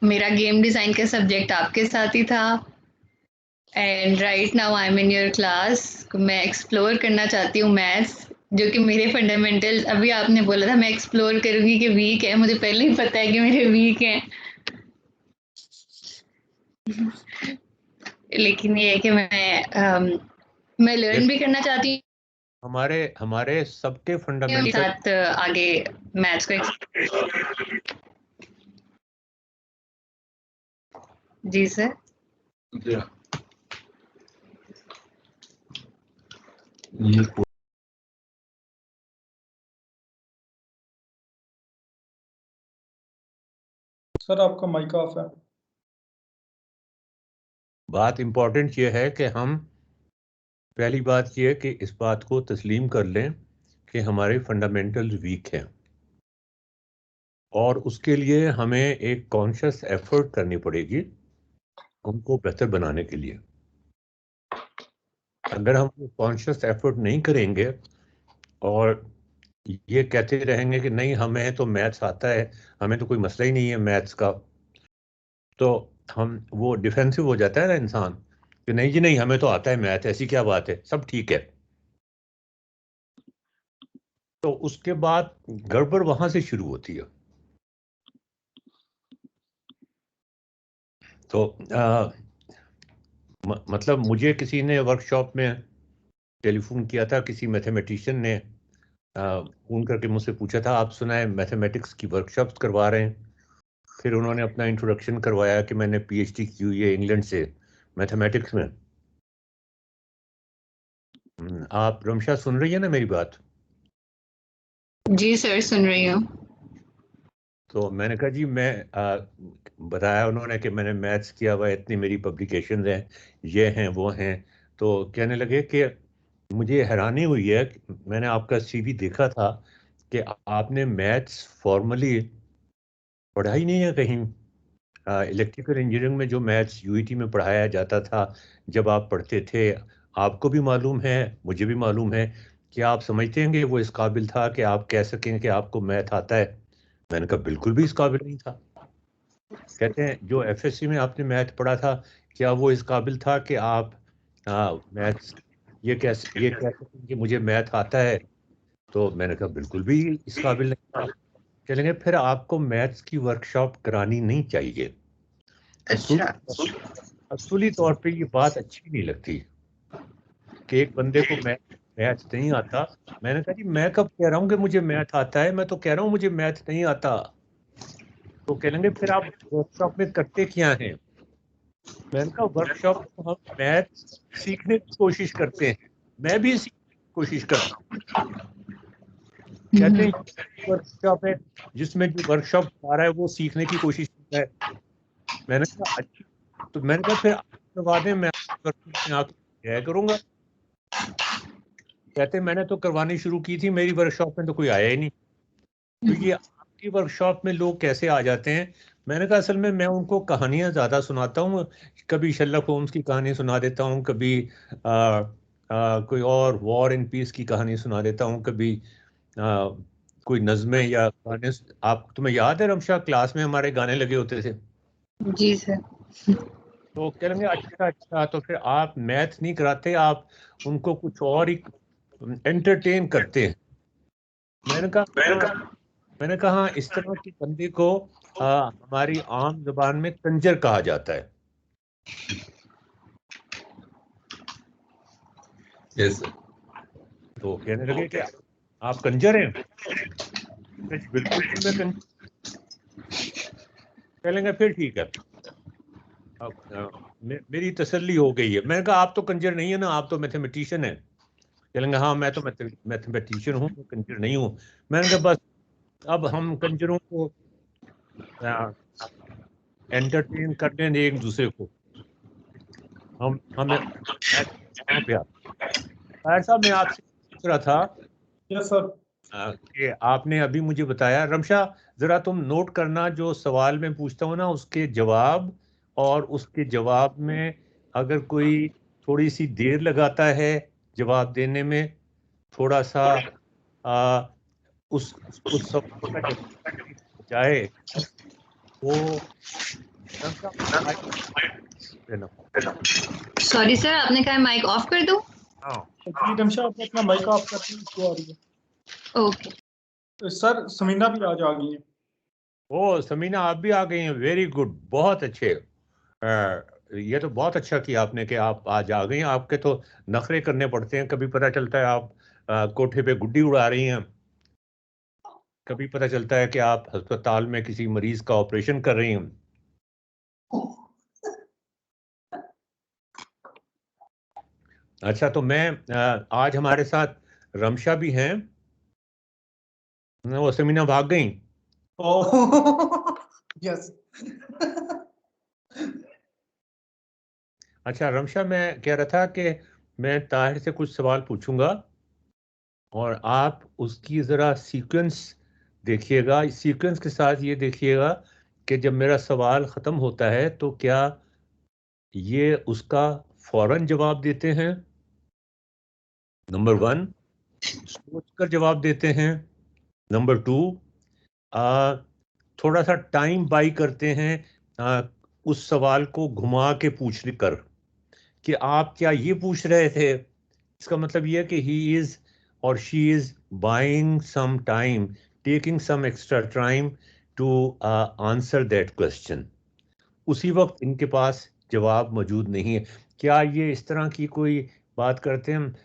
मेरा game design का subject आपके साथ ही था and right now I am in your class. मैं एक्सप्लोर करना चाहती हूँ मैथ्स, जो कि मेरे फंडामेंटल अभी आपने बोला था मैं एक्सप्लोर करूँगी कि वीक है, मुझे पहले ही पता है कि मेरे वीक हैं। लेकिन ये है कि मैं लर्न भी करना चाहती हमारे हमारे सबके हूँ फंडामेंटल साथ आगे मैथ्स को। जी सर। सर आपका माइक ऑफ है। बात इम्पोर्टेंट ये है कि हम पहली बात ये है कि इस बात को तस्लीम कर लें कि हमारे फंडामेंटल्स वीक हैं और उसके लिए हमें एक कॉन्शियस एफर्ट करनी पड़ेगी उनको बेहतर बनाने के लिए। अगर हम कॉन्शियस एफर्ट नहीं करेंगे और ये कहते रहेंगे कि नहीं हमें तो मैथ्स आता है, हमें तो कोई मसला ही नहीं है मैथ्स का, तो हम वो डिफेंसिव हो जाता है ना इंसान कि नहीं जी नहीं हमें तो आता है मैथ, ऐसी क्या बात है, सब ठीक है। तो उसके बाद गड़बड़ वहां से शुरू होती है। तो मतलब मुझे किसी ने वर्कशॉप में टेलीफोन किया था, किसी मैथमेटिशियन ने फोन करके मुझसे पूछा था आप सुनाए मैथमेटिक्स की वर्कशॉप्स करवा रहे हैं। फिर उन्होंने अपना इंट्रोडक्शन करवाया कि मैंने पीएचडी की हुई है इंग्लैंड से मैथमेटिक्स में। आप रमशा सुन रही है ना मेरी बात? जी सर सुन रही हूँ। तो मैंने कहा जी मैं बताया उन्होंने कि मैंने मैथ्स किया हुआ है, इतनी मेरी पब्लिकेशंस हैं, ये हैं वो हैं। तो कहने लगे कि मुझे हैरानी हुई है कि मैंने आपका सीवी देखा था कि आपने मैथ्स फॉर्मली पढ़ा ही नहीं है कहीं। इलेक्ट्रिकल इंजीनियरिंग में जो मैथ्स यूईटी में पढ़ाया जाता था जब आप पढ़ते थे, आपको भी मालूम है मुझे भी मालूम है कि आप समझते हैं कि वो इस काबिल था कि आप कह सकें कि आपको मैथ आता है। मैंने कहा बिल्कुल भी इस काबिल नहीं था। कहते हैं जो एफएससी में आपने मैथ पढ़ा था क्या वो इस काबिल था कि आप मैथ्स ये कह सकें कि मुझे मैथ आता है? तो मैंने कहा बिल्कुल भी इस काबिल नहीं था। चलेंगे फिर आपको मैथ्स की वर्कशॉप करानी नहीं चाहिए। अच्छा। असूली तौर पे ये बात अच्छी नहीं लगती कि एक बंदे को मैथ नहीं आता। मैंने कहा जी मैं कब कह रहा हूँ कि मुझे मैथ आता है, मैं तो कह रहा हूँ मुझे मैथ नहीं आता। तो कह लेंगे फिर आप वर्कशॉप में करते क्या हैं? मैंने कहा वर्कशॉप में हम मैथ सीखने की कोशिश करते हैं, मैं भी सीखने की कोशिश करता हूँ। कहते हैं वर्कशॉप है जिसमें जो वर्कशॉप आ रहा है वो सीखने की कोशिश कर रहा है। मैंने कहा अच्छा, तो मैंने कहा फिर आप करवा दें, मैं वर्कशॉप में आकर जाया करूंगा। कहते मैंने तो करवानी शुरू की थी, मेरी वर्कशॉप में तो कोई आया ही नहीं। तो ये आपकी वर्कशॉप में लोग कैसे आ जाते हैं? मैंने कहा असल में मैं उनको कहानियां ज़्यादा सुनाता हूँ, कभी शर्लक होम्स की कहानी सुना देता हूँ, कभी कोई और वॉर एंड पीस की कहानी सुना देता हूँ, कभी कोई नज़में या गाने। आप तुम्हें याद है रमशा क्लास में हमारे गाने लगे होते थे? जी सर। तो कहेंगे अच्छा अच्छा, तो फिर आप मैथ नहीं कराते, आप उनको कुछ और ही एंटरटेन करते हैं। मैंने कहा मैंने कहा हाँ, इस तरह के बंदे को हमारी आम जुबान में कंजर कहा जाता है। यस तो कहने लगे कि आप कंजर हैं? बिल्कुल जी मैं कंजर। कह लेंगे फिर ठीक है, अब मेरी तसल्ली हो गई है। मैंने कहा आप तो कंजर नहीं है ना, आप तो मैथमेटिशियन है। कहेंगे हाँ मैं तो मैथमेटिशियन हूँ, मैं कंजर नहीं हूँ। मैंने कहा बस अब हम कंजरों को एंटरटेन करने दें एक दूसरे को। हम हमें कहाँ पे साहब मैं आपसे पूछ रहा था यस सर। कि आपने अभी मुझे बताया, रमशा जरा तुम नोट करना जो सवाल मैं पूछता हूँ ना उसके जवाब, और उसके जवाब में अगर कोई थोड़ी सी देर लगाता है जवाब देने में, थोड़ा सा आ, उस सवाल का जवाब जाए वो सॉरी सर, आपने कहा माइक ऑफ कर दूं? जी रमशा, आप अपना माइक ऑफ करके इसको आ रही है। ओके। सर समीना भी आज आ गई है। ओ समीना, आप भी आ गई हैं, वेरी गुड, बहुत अच्छे। ये तो बहुत अच्छा किया आपने कि आप आज आ गई हैं। आपके तो नखरे करने पड़ते हैं, कभी पता चलता है आप कोठे पे गुड्डी उड़ा रही हैं, कभी पता चलता है कि आप अस्पताल में किसी मरीज का ऑपरेशन कर रही हैं। अच्छा, तो मैं आज हमारे साथ रमशा भी हैं। वो समीना भाग गई। Oh yes. अच्छा रमशा, मैं कह रहा था कि मैं ताहिर से कुछ सवाल पूछूंगा और आप उसकी ज़रा सीक्वेंस देखिएगा। इस सीक्वेंस के साथ ये देखिएगा कि जब मेरा सवाल ख़त्म होता है तो क्या ये उसका फौरन जवाब देते हैं, नंबर वन, सोच कर जवाब देते हैं, नंबर टू, थोड़ा सा टाइम बाई करते हैं उस सवाल को घुमा के पूछ कर कि आप क्या ये पूछ रहे थे। इसका मतलब ये है कि ही इज और she is buying some time, taking some extra time to answer that question. उसी वक्त इनके पास जवाब मौजूद नहीं है। क्या ये इस तरह की कोई बात करते हैं?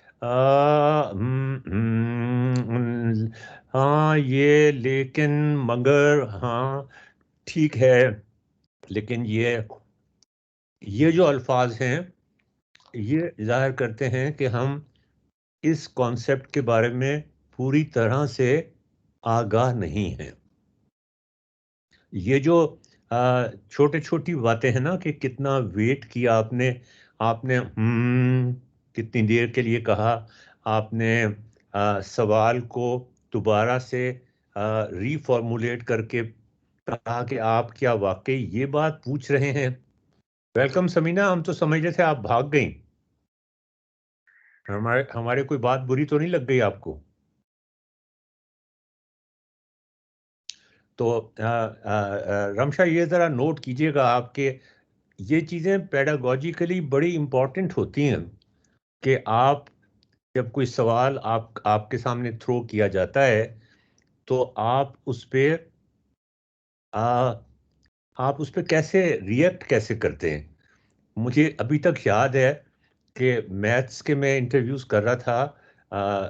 हाँ ये, लेकिन, मगर, हाँ ठीक है, लेकिन ये जो अल्फाज हैं ये जाहिर करते हैं कि हम इस कॉन्सेप्ट के बारे में पूरी तरह से आगाह नहीं हैं। ये जो छोटे छोटी बातें हैं ना, कि कितना वेट किया आपने, आपने कितनी देर के लिए कहा, आपने सवाल को दोबारा से रीफॉर्मुलेट करके कहा कि आप क्या वाकई ये बात पूछ रहे हैं। वेलकम समीना, हम तो समझ रहे थे आप भाग गई। हमारे हमारे कोई बात बुरी तो नहीं लग गई आपको? तो रमशा, ये ज़रा नोट कीजिएगा आपके, ये चीज़ें पेडागॉजिकली बड़ी इम्पॉर्टेंट होती हैं कि आप जब कोई सवाल आपके सामने थ्रो किया जाता है तो आ, आप उस पे कैसे रिएक्ट कैसे करते हैं। मुझे अभी तक याद है कि मैथ्स के मैं इंटरव्यूज़ कर रहा था।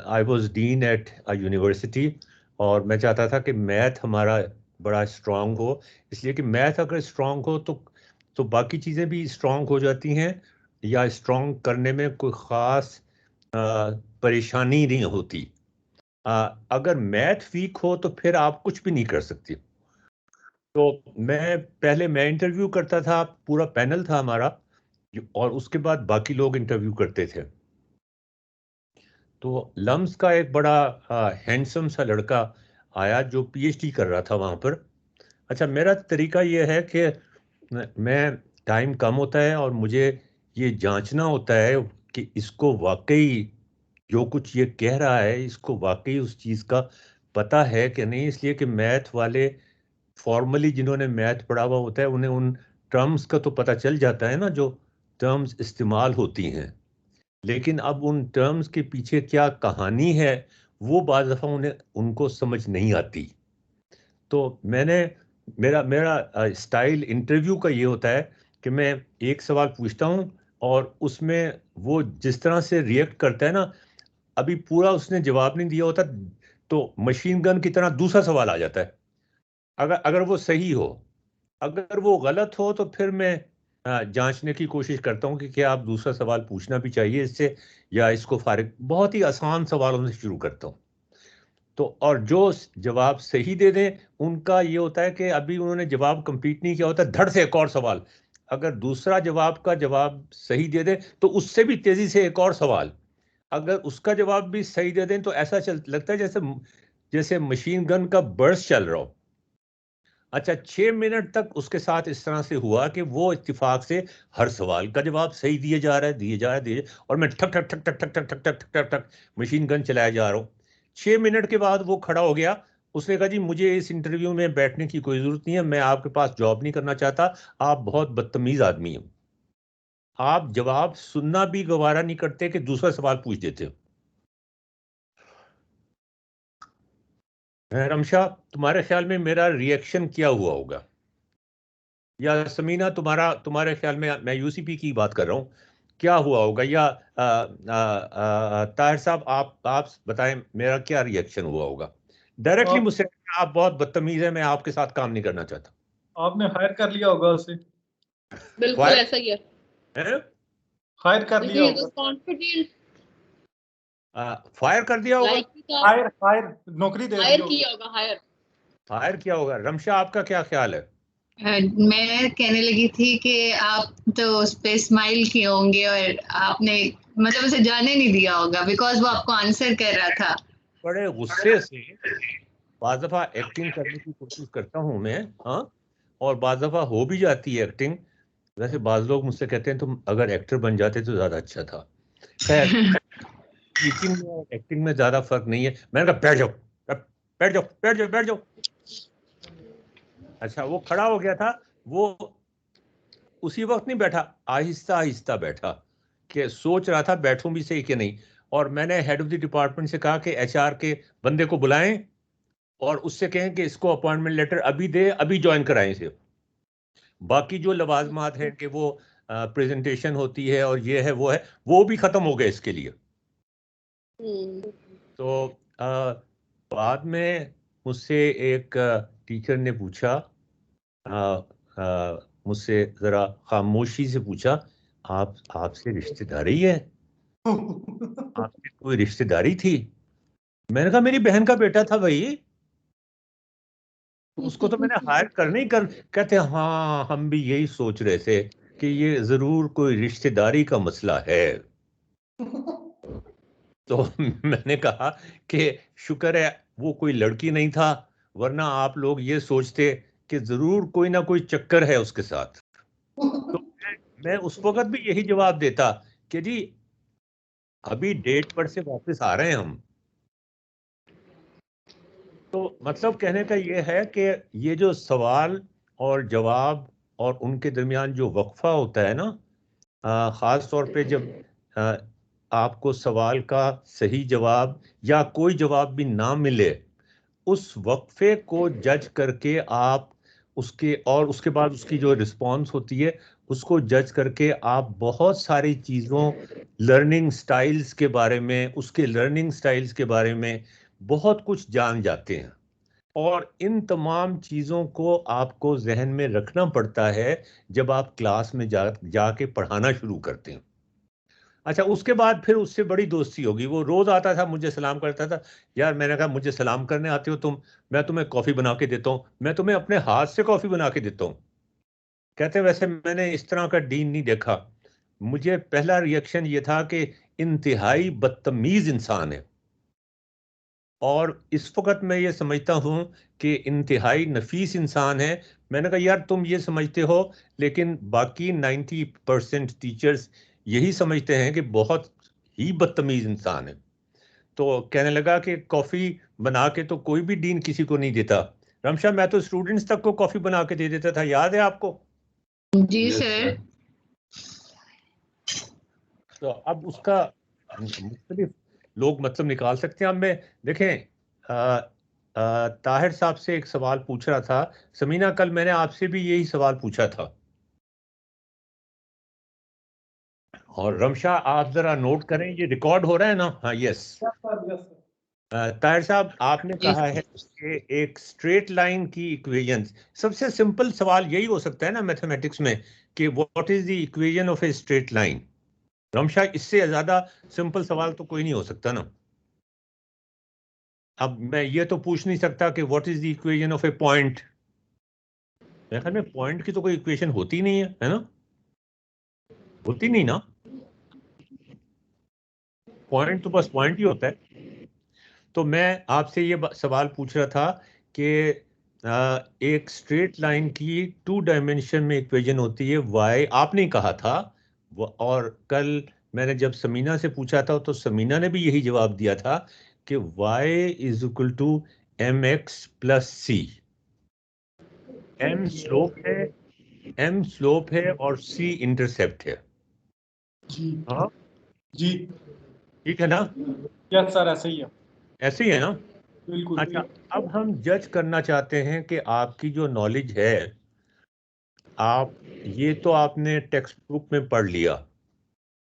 I was dean at a university और मैं चाहता था कि मैथ हमारा बड़ा स्ट्रांग हो, इसलिए कि मैथ अगर स्ट्रांग हो तो बाकी चीज़ें भी स्ट्रांग हो जाती हैं, या स्ट्रांग करने में कोई ख़ास परेशानी नहीं होती। अगर मैथ वीक हो तो फिर आप कुछ भी नहीं कर सकते। तो मैं इंटरव्यू करता था, पूरा पैनल था हमारा, और उसके बाद बाकी लोग इंटरव्यू करते थे। तो लम्स का एक बड़ा हैंडसम सा लड़का आया जो पीएचडी कर रहा था वहाँ पर। अच्छा, मेरा तरीका ये है कि मैं, टाइम कम होता है और मुझे ये जांचना होता है कि इसको वाकई जो कुछ ये कह रहा है इसको वाकई उस चीज़ का पता है कि नहीं। इसलिए कि मैथ वाले फॉर्मली, जिन्होंने मैथ पढ़ा हुआ होता है, उन्हें उन टर्म्स का तो पता चल जाता है ना, जो टर्म्स इस्तेमाल होती हैं। लेकिन अब उन टर्म्स के पीछे क्या कहानी है वो बाज़ दफ़ा उन्हें उनको समझ नहीं आती। तो मेरा मेरा स्टाइल इंटरव्यू का ये होता है कि मैं एक सवाल पूछता हूँ और उसमें वो जिस तरह से रिएक्ट करता है ना, अभी पूरा उसने जवाब नहीं दिया होता तो मशीन गन की तरह दूसरा सवाल आ जाता है। अगर अगर वो सही हो, अगर वो गलत हो तो फिर मैं जांचने की कोशिश करता हूँ कि क्या आप दूसरा सवाल पूछना भी चाहिए इससे, या इसको फारिग, बहुत ही आसान सवालों से शुरू करता हूँ। तो और जो जवाब सही दे दें उनका ये होता है कि अभी उन्होंने जवाब कंप्लीट नहीं किया होता, धड़ से एक और सवाल। अगर दूसरा जवाब का जवाब सही दे दें तो उससे भी तेजी से एक और सवाल। अगर उसका जवाब भी सही दे दें तो ऐसा चल लगता है जैसे जैसे मशीन गन का बर्स्ट चल रहा हो। अच्छा, 6 मिनट तक उसके साथ इस तरह से हुआ कि वो इत्तेफाक से हर सवाल का जवाब सही दिए जा रहा है, दिए जा रहा है, और मैं ठक ठक ठक ठक ठक ठक ठक ठक ठक ठक ठक मशीन गन चलाया जा रहा हूँ। 6 मिनट के बाद वो खड़ा हो गया उसने कहा जी मुझे इस इंटरव्यू में बैठने की कोई जरूरत नहीं है, मैं आपके पास जॉब नहीं करना चाहता, आप बहुत बदतमीज आदमी हैं, आप जवाब सुनना भी गवारा नहीं करते कि दूसरा सवाल पूछ देते हो। रमशा, तुम्हारे ख्याल में मेरा रिएक्शन क्या हुआ होगा? या समीना, तुम्हारे ख्याल में, मैं यूसीपी की बात कर रहा हूं, क्या हुआ होगा? या ताहिर साहब, आप बताएं मेरा क्या रिएक्शन हुआ होगा? डायरेक्टली आप मुझसे, आप बहुत बदतमीज है, मैं आपके साथ काम नहीं करना चाहता। आपने हायर कर लिया होगा उसे। बिल्कुल फायर ऐसा ही है। हायर कर देखो लिया ये होगा। तो कॉन्फिडेंट फायर कर दिया होगा। लाइक हायर हायर नौकरी दे दी हायर होगी। किया होगा हायर। फायर किया होगा। रमशा, आपका क्या ख्याल है? मैं कहने लगी थी कि आप तो उस पे स्माइल किए होंगे और आपने मतलब उसे जाने नहीं दिया होगा बिकॉज वो आपको आंसर कर रहा था। बड़े गुस्से से बाज़ दफ़ा एक्टिंग करने की कोशिश करता हूं मैं, हाँ, और बाज़ दफ़ा हो भी जाती है एक्टिंग। वैसे बाज़ लोग मुझसे कहते हैं तुम अगर एक्टर बन जाते तो ज़्यादा अच्छा था। खैर, टीचिंग में और एक्टिंग में ज़्यादा फर्क नहीं है। मैंने कहा बैठ जाओ, बैठ जाओ, बैठ जाओ, बैठ जाओ। अच्छा, वो खड़ा हो गया था, वो उसी वक्त नहीं बैठा, आहिस्ता आहिस्ता बैठा, कि सोच रहा था बैठूं भी सही कि नहीं। और मैंने हेड ऑफ द डिपार्टमेंट से कहा कि एचआर के बंदे को बुलाएं और उससे कहें कि इसको अपॉइंटमेंट लेटर अभी दे, अभी ज्वाइन कराएं इसे। बाकी जो लवाजमात हैं कि वो प्रेजेंटेशन होती है और ये है वो है, वो भी खत्म हो गए इसके लिए। तो बाद में मुझसे एक टीचर ने पूछा, मुझसे जरा खामोशी से पूछा, आप आपसे रिश्तेदारी है? आपसे कोई रिश्तेदारी थी? मैंने कहा मेरी बहन का बेटा था भाई, तो उसको तो मैंने हायर करने ही कर। कहते हाँ, हम भी यही सोच रहे थे कि ये जरूर कोई रिश्तेदारी का मसला है। तो मैंने कहा कि शुक्र है वो कोई लड़की नहीं था, वरना आप लोग ये सोचते कि जरूर कोई ना कोई चक्कर है उसके साथ। तो मैं उस वक्त भी यही जवाब देता कि जी अभी डेट पर से वापस आ रहे हैं हम। तो मतलब कहने का ये है कि ये जो सवाल और जवाब और उनके दरमियान जो वक्फा होता है ना, ख़ास तौर पे जब आ, आपको सवाल का सही जवाब या कोई जवाब भी ना मिले, उस वक्फे को जज करके आप उसके, और उसके बाद उसकी जो रिस्पॉन्स होती है उसको जज करके आप बहुत सारी चीज़ों, लर्निंग स्टाइल्स के बारे में, उसके लर्निंग स्टाइल्स के बारे में बहुत कुछ जान जाते हैं। और इन तमाम चीज़ों को आपको जहन में रखना पड़ता है जब आप क्लास में जाके पढ़ाना शुरू करते हैं। अच्छा, उसके बाद फिर उससे बड़ी दोस्ती होगी। वो रोज आता था, मुझे सलाम करता था। यार, मैंने कहा मुझे सलाम करने आते हो तुम, मैं तुम्हें कॉफी बना के देता हूँ, मैं तुम्हें अपने हाथ से कॉफी बना के देता हूँ। कहते वैसे मैंने इस तरह का डीन नहीं देखा। मुझे पहला रिएक्शन ये था कि इंतहाई बदतमीज इंसान है, और इस वक्त मैं ये समझता हूँ कि इंतहाई नफीस इंसान है। मैंने कहा यार तुम ये समझते हो, लेकिन बाकी 90% टीचर्स यही समझते हैं कि बहुत ही बदतमीज इंसान है। तो कहने लगा कि कॉफ़ी बना के तो कोई भी डीन किसी को नहीं देता। रमशा, मैं तो स्टूडेंट्स तक को कॉफ़ी बना के दे देता था, याद है आपको? जी सर। तो अब उसका मुख्तलिफ लोग मतलब निकाल सकते हैं। अब मैं देखें, ताहिर साहब से एक सवाल पूछ रहा था, समीना कल मैंने आपसे भी यही सवाल पूछा था। और रमशा, आप जरा नोट करें, ये रिकॉर्ड हो रहा है ना? हाँ, यस। ताहिर साहब, आपने जी कहा है कि एक स्ट्रेट लाइन की इक्वेशन, सबसे सिंपल सवाल यही हो सकता है ना मैथमेटिक्स में, कि what is the equation of a straight line. Ramsha, इससे ज्यादा सिंपल सवाल तो कोई नहीं हो सकता ना। अब मैं ये तो पूछ नहीं सकता कि what is the equation of A point. मेरे ख्याल में पॉइंट की तो कोई इक्वेशन होती नहीं है ना? होती नहीं ना? पॉइंट तो बस पॉइंट ही होता है। तो मैं आपसे ये सवाल पूछ रहा था कि एक स्ट्रेट लाइन की 2 डायमेंशन में इक्वेशन होती है वाई, आपने कहा था। और कल मैंने जब समीना से पूछा था तो समीना ने भी यही जवाब दिया था कि y is equal to mx plus C. m slope है और c इंटरसेप्ट है। जी हाँ जी ठीक है ना, यस सर, ऐसे ही है। ऐसे ही है ना। बिल्कुल। अच्छा, अब हम जज करना चाहते हैं कि आपकी जो नॉलेज है, आप ये तो आपने टेक्स्ट बुक में पढ़ लिया,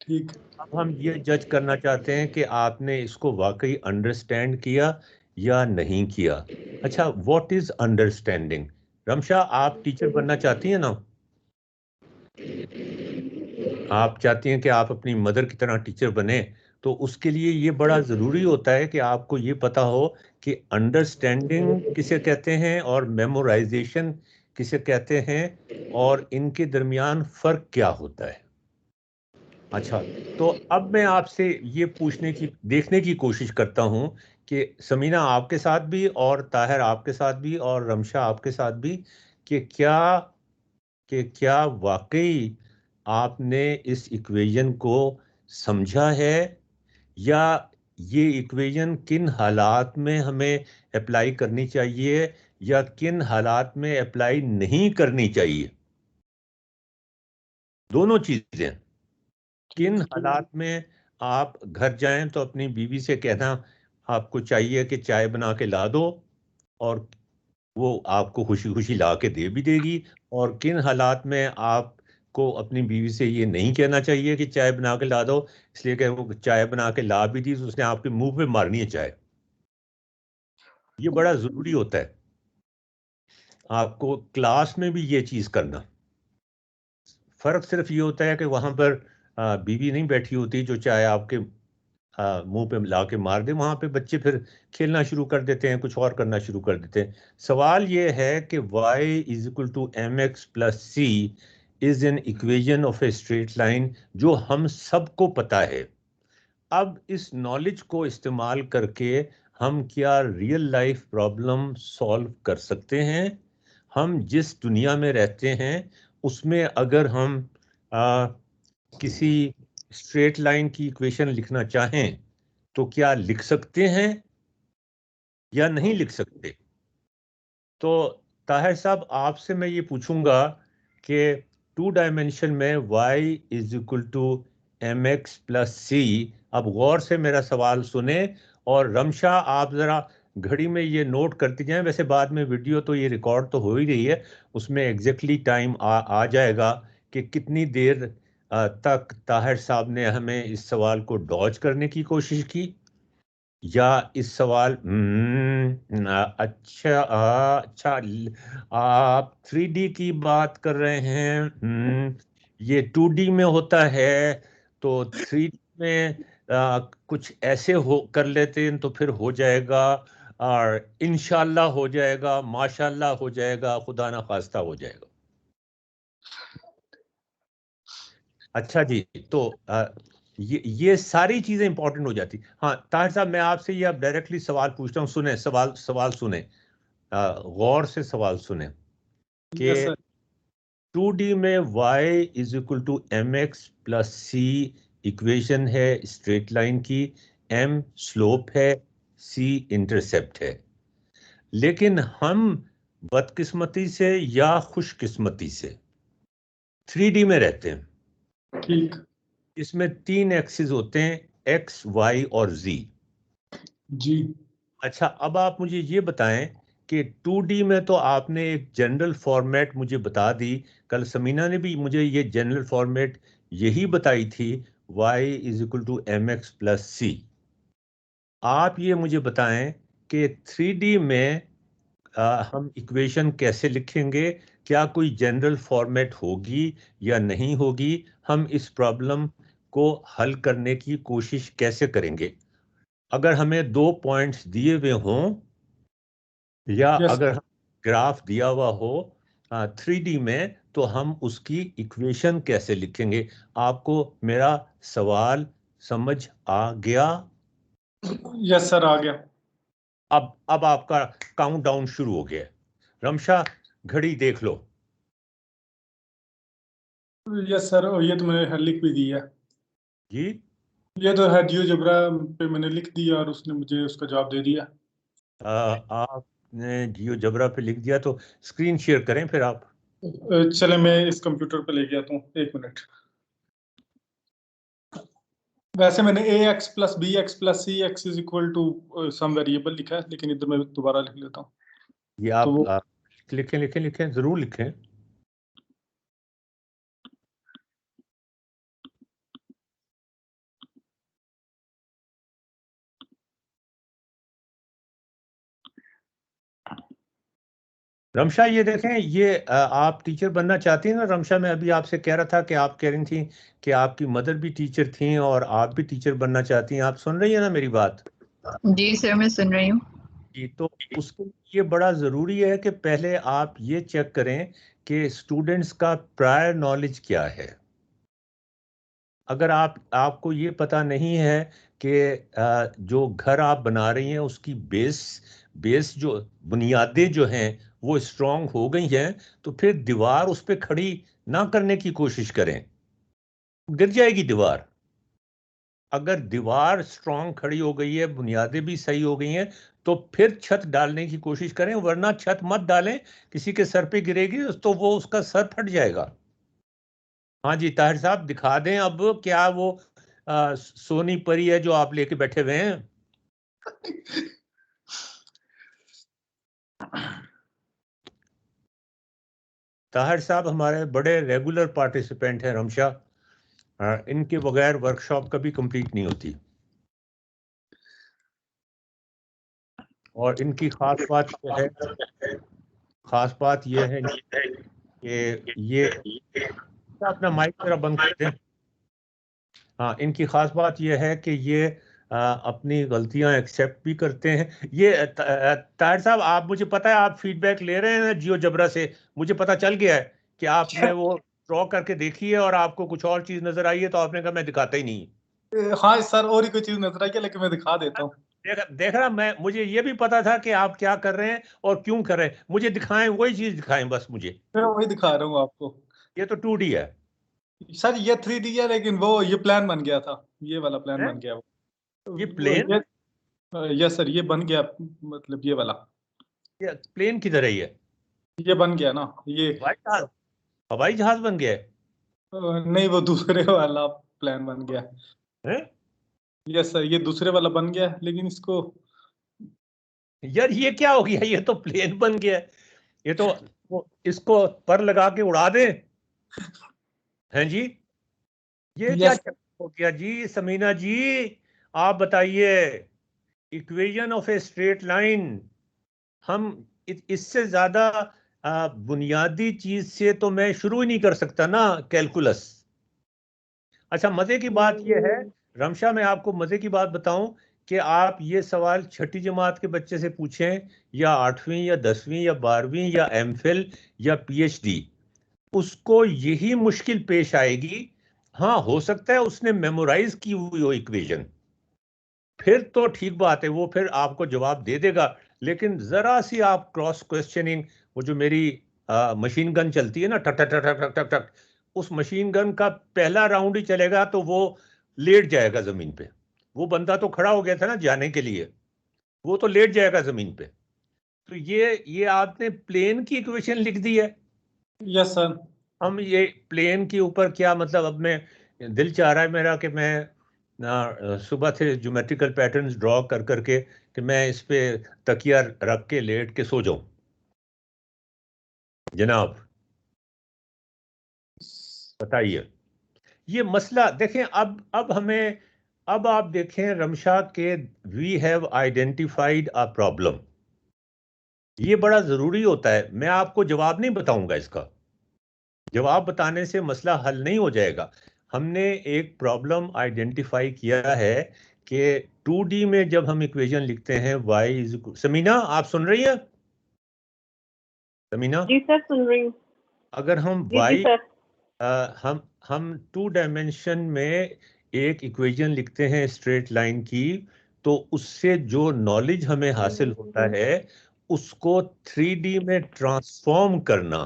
ठीक। अब हम ये जज करना चाहते हैं कि आपने इसको वाकई अंडरस्टैंड किया या नहीं किया। अच्छा, व्हाट इज अंडरस्टैंडिंग? रमशा, आप टीचर बनना चाहती हैं ना? आप चाहती हैं कि आप अपनी मदर की तरह टीचर बने, तो उसके लिए ये बड़ा ज़रूरी होता है कि आपको ये पता हो कि अंडरस्टैंडिंग किसे कहते हैं और मेमोराइजेशन किसे कहते हैं, और इनके दरमियान फ़र्क क्या होता है। अच्छा, तो अब मैं आपसे ये देखने की कोशिश करता हूं कि समीना आपके साथ भी, और ताहिर आपके साथ भी, और रमशा आपके साथ भी, कि क्या वाकई आपने इस इक्वेशन को समझा है, या ये इक्वेशन किन हालात में हमें अप्लाई करनी चाहिए या किन हालात में अप्लाई नहीं करनी चाहिए। दोनों चीजें। किन हालात में आप घर जाएं तो अपनी बीवी से कहना आपको चाहिए कि चाय बना के ला दो, और वो आपको खुशी खुशी ला के दे भी देगी। और किन हालात में आपको अपनी बीवी से ये नहीं कहना चाहिए कि चाय बना के ला दो, इसलिए कि वो चाय बना के ला भी दी तो उसने आपके मुंह पे मारनी है चाय। ये बड़ा जरूरी होता है आपको क्लास में भी ये चीज करना। फर्क सिर्फ ये होता है कि वहां पर बीवी नहीं बैठी होती जो चाय आपके मुंह पे ला के मार दे। वहां पे बच्चे फिर खेलना शुरू कर देते हैं, कुछ और करना शुरू कर देते हैं। सवाल ये है कि y is equal to M X plus C is an equation of a straight line, जो हम सबको पता है। अब इस नॉलेज को इस्तेमाल करके हम क्या रियल लाइफ प्रॉब्लम सॉल्व कर सकते हैं? हम जिस दुनिया में रहते हैं उसमें अगर हम आ, किसी स्ट्रेट लाइन की इक्वेशन लिखना चाहें तो क्या लिख सकते हैं या नहीं लिख सकते? तो ताहिर साहब, आपसे मैं ये पूछूंगा कि 2 डायमेंशन में y is equal to M X plus C. अब गौर से मेरा सवाल सुने, और रमशा आप ज़रा घड़ी में ये नोट करती जाएं। वैसे बाद में वीडियो तो ये रिकॉर्ड तो हो ही रही है, उसमें एग्जैक्टली टाइम आ जाएगा कि कितनी देर तक ताहिर साहब ने हमें इस सवाल को डॉज करने की कोशिश की, या इस सवाल अच्छा आप 3D की बात कर रहे हैं। ये 2D में होता है, तो 3D में कुछ ऐसे हो कर लेते हैं तो फिर हो जाएगा, और इंशाल्लाह हो जाएगा, माशाल्लाह हो जाएगा, खुदा ना खास्ता हो जाएगा। अच्छा जी, तो ये सारी चीजें इंपॉर्टेंट हो जाती। हाँ ताहिर साहब, मैं आपसे ये अब डायरेक्टली सवाल पूछता हूँ, सुने सवाल सवाल सुने, गौर से सवाल सुने कि यस सर। 2D में y is equal to M X plus C equation है स्ट्रेट लाइन की, m स्लोप है, c इंटरसेप्ट है। लेकिन हम बदकिस्मती से या खुशकिस्मती से 3D में रहते हैं। ठीक। इसमें 3 एक्सिस होते हैं, x, y और z। जी। अच्छा, अब आप मुझे ये बताएं कि 2D में तो आपने एक जनरल फॉर्मेट मुझे बता दी, कल समीना ने भी मुझे ये जनरल फॉर्मेट यही बताई थी, y is equal to M X plus C. आप ये मुझे बताएं कि 3D में हम इक्वेशन कैसे लिखेंगे, क्या कोई जनरल फॉर्मेट होगी या नहीं होगी, हम इस प्रॉब्लम को हल करने की कोशिश कैसे करेंगे? अगर हमें 2 पॉइंट्स दिए हुए हों, या यस। अगर ग्राफ दिया हुआ हो 3D में, तो हम उसकी इक्वेशन कैसे लिखेंगे? आपको मेरा सवाल समझ आ गया? यस सर, आ गया। अब आपका काउंटडाउन शुरू हो गया। रमशा, घड़ी देख लो। यस सर, ये तो मैंने लिख भी दिया। जी, ये तो है जियोजेब्रा पे मैंने लिख दिया और उसने मुझे उसका जवाब दे दिया। आपने जियोजेब्रा पे लिख दिया तो स्क्रीन शेयर करें फिर आप। चले मैं इस कंप्यूटर पे ले गया हूँ, 1 मिनट। वैसे मैंने ax plus B X plus C X is equal to some variable लिखा है, लेकिन इधर मैं दोबारा लिख लेता हूँ। ये तो वो आप लिखें लिखें लिखें, जरूर लिखें। रमशा ये देखें, ये आप टीचर बनना चाहती हैं ना रमशा? मैं अभी आपसे कह रहा था कि आप कह रही थी कि आपकी मदर भी टीचर थी और आप भी टीचर बनना चाहती हैं। आप सुन रही हैं ना मेरी बात? जी सर, मैं सुन रही हूँ। जी, तो उसके लिए बड़ा ज़रूरी है कि पहले आप ये चेक करें कि स्टूडेंट्स का प्रायर नॉलेज क्या है। अगर आपको ये पता नहीं है कि जो घर आप बना रही हैं उसकी बेस जो बुनियादें जो हैं वो स्ट्रांग हो गई हैं, तो फिर दीवार उस पर खड़ी ना करने की कोशिश करें, गिर जाएगी दीवार। अगर दीवार स्ट्रांग खड़ी हो गई है, बुनियादें भी सही हो गई हैं, तो फिर छत डालने की कोशिश करें, वरना छत मत डालें। किसी के सर पे गिरेगी तो वो उसका सर फट जाएगा। हाँ जी ताहिर साहब, दिखा दें अब क्या वो सोनी परी है जो आप लेके बैठे हुए हैं? ताहिर साहब हमारे बड़े रेगुलर पार्टिसिपेंट हैं रमशा, इनके बगैर वर्कशॉप कभी कंप्लीट नहीं होती। और इनकी खास बात यह है, खास बात यह है कि ये अपना माइक जरा बंद कर दें। हाँ, इनकी खास बात यह है कि ये अपनी गलतियां एक्सेप्ट भी करते हैं। ये ताहिर साहब, आप, मुझे पता है आप फीडबैक ले रहे हैं ना जियोजेब्रा से, मुझे पता चल गया है कि आपने वो ड्रॉ करके देखी है और आपको कुछ और चीज नजर आई है, तो आपने कहा मैं दिखाता ही नहीं। हाँ सर, और ही कोई चीज नजर आई है, लेकिन मैं दिखा देता हूँ। देख रहा, मैं, मुझे ये भी पता था कि आप क्या कर रहे हैं और क्यों कर रहे हैं। मुझे दिखाएं, वही चीज दिखाएं बस मुझे। मैं वही दिखा रहा हूँ आपको। ये तो 2D है। सर ये 3D है, लेकिन वो ये प्लान बन गया था, ये वाला प्लान हैं? बन गया। ये वो प्लेन, ये यस सर, ये बन गया, मतलब ये वाला, ये प्लेन किधर है? ये ये बन गया ना ये। हवाई जहाज, हवाई जहाज बन गया नहीं, वो दूसरे वाला प्लान बन गया। है? यस सर, ये दूसरे वाला बन गया, लेकिन इसको यार ये क्या हो गया? ये तो प्लेन बन गया। ये तो इसको पर लगा के उड़ा दे। हैं जी? ये क्या यस चक्कर हो गया जी समीना जी? आप बताइए। Equation of a straight line, हम इससे ज्यादा बुनियादी चीज से तो मैं शुरू ही नहीं कर सकता ना, कैलकुलस। अच्छा, मजे की बात यह है रमशा, मैं आपको मजे की बात बताऊं कि आप ये सवाल छठी जमात के बच्चे से पूछें या 8वीं या 10वीं या 12वीं या एमफिल या पीएचडी, उसको यही मुश्किल पेश आएगी। हाँ, हो सकता है उसने मेमोराइज की हुई हो इक्वेशन, फिर तो ठीक बात है, वो फिर आपको जवाब दे देगा। लेकिन जरा सी आप क्रॉस क्वेश्चनिंग, वो जो मेरी मशीन गन चलती है ना, टक टक टक टक टक टक, उस मशीन गन का पहला राउंड ही चलेगा तो वो लेट जाएगा जमीन पे। वो बंदा तो खड़ा हो गया था ना जाने के लिए, वो तो लेट जाएगा जमीन पे। तो ये आपने प्लेन की इक्वेशन लिख दी है। Yes sir. हम ये प्लेन के ऊपर क्या, मतलब अब मैं, दिल चाह रहा है मेरा कि मैं सुबह से ज्योमेट्रिकल पैटर्न्स ड्रॉ कर करके कि मैं इस पे तकिया रख के लेट के सो जाऊं। जनाब बताइए, ये मसला देखें। अब हमें, अब आप देखें रमशा के, we have identified a problem. ये बड़ा जरूरी होता है। मैं आपको जवाब नहीं बताऊंगा इसका, जवाब बताने से मसला हल नहीं हो जाएगा। हमने एक प्रॉब्लम आइडेंटिफाई किया है कि 2D में जब हम इक्वेशन लिखते हैं y इज, समीना आप सुन रही हैं? समीना, जी सर, सुन रही हूँ। अगर हम जी जी y, सर। हम 2 डायमेंशन में एक इक्वेशन लिखते हैं स्ट्रेट लाइन की, तो उससे जो नॉलेज हमें हासिल होता है उसको 3D में ट्रांसफॉर्म करना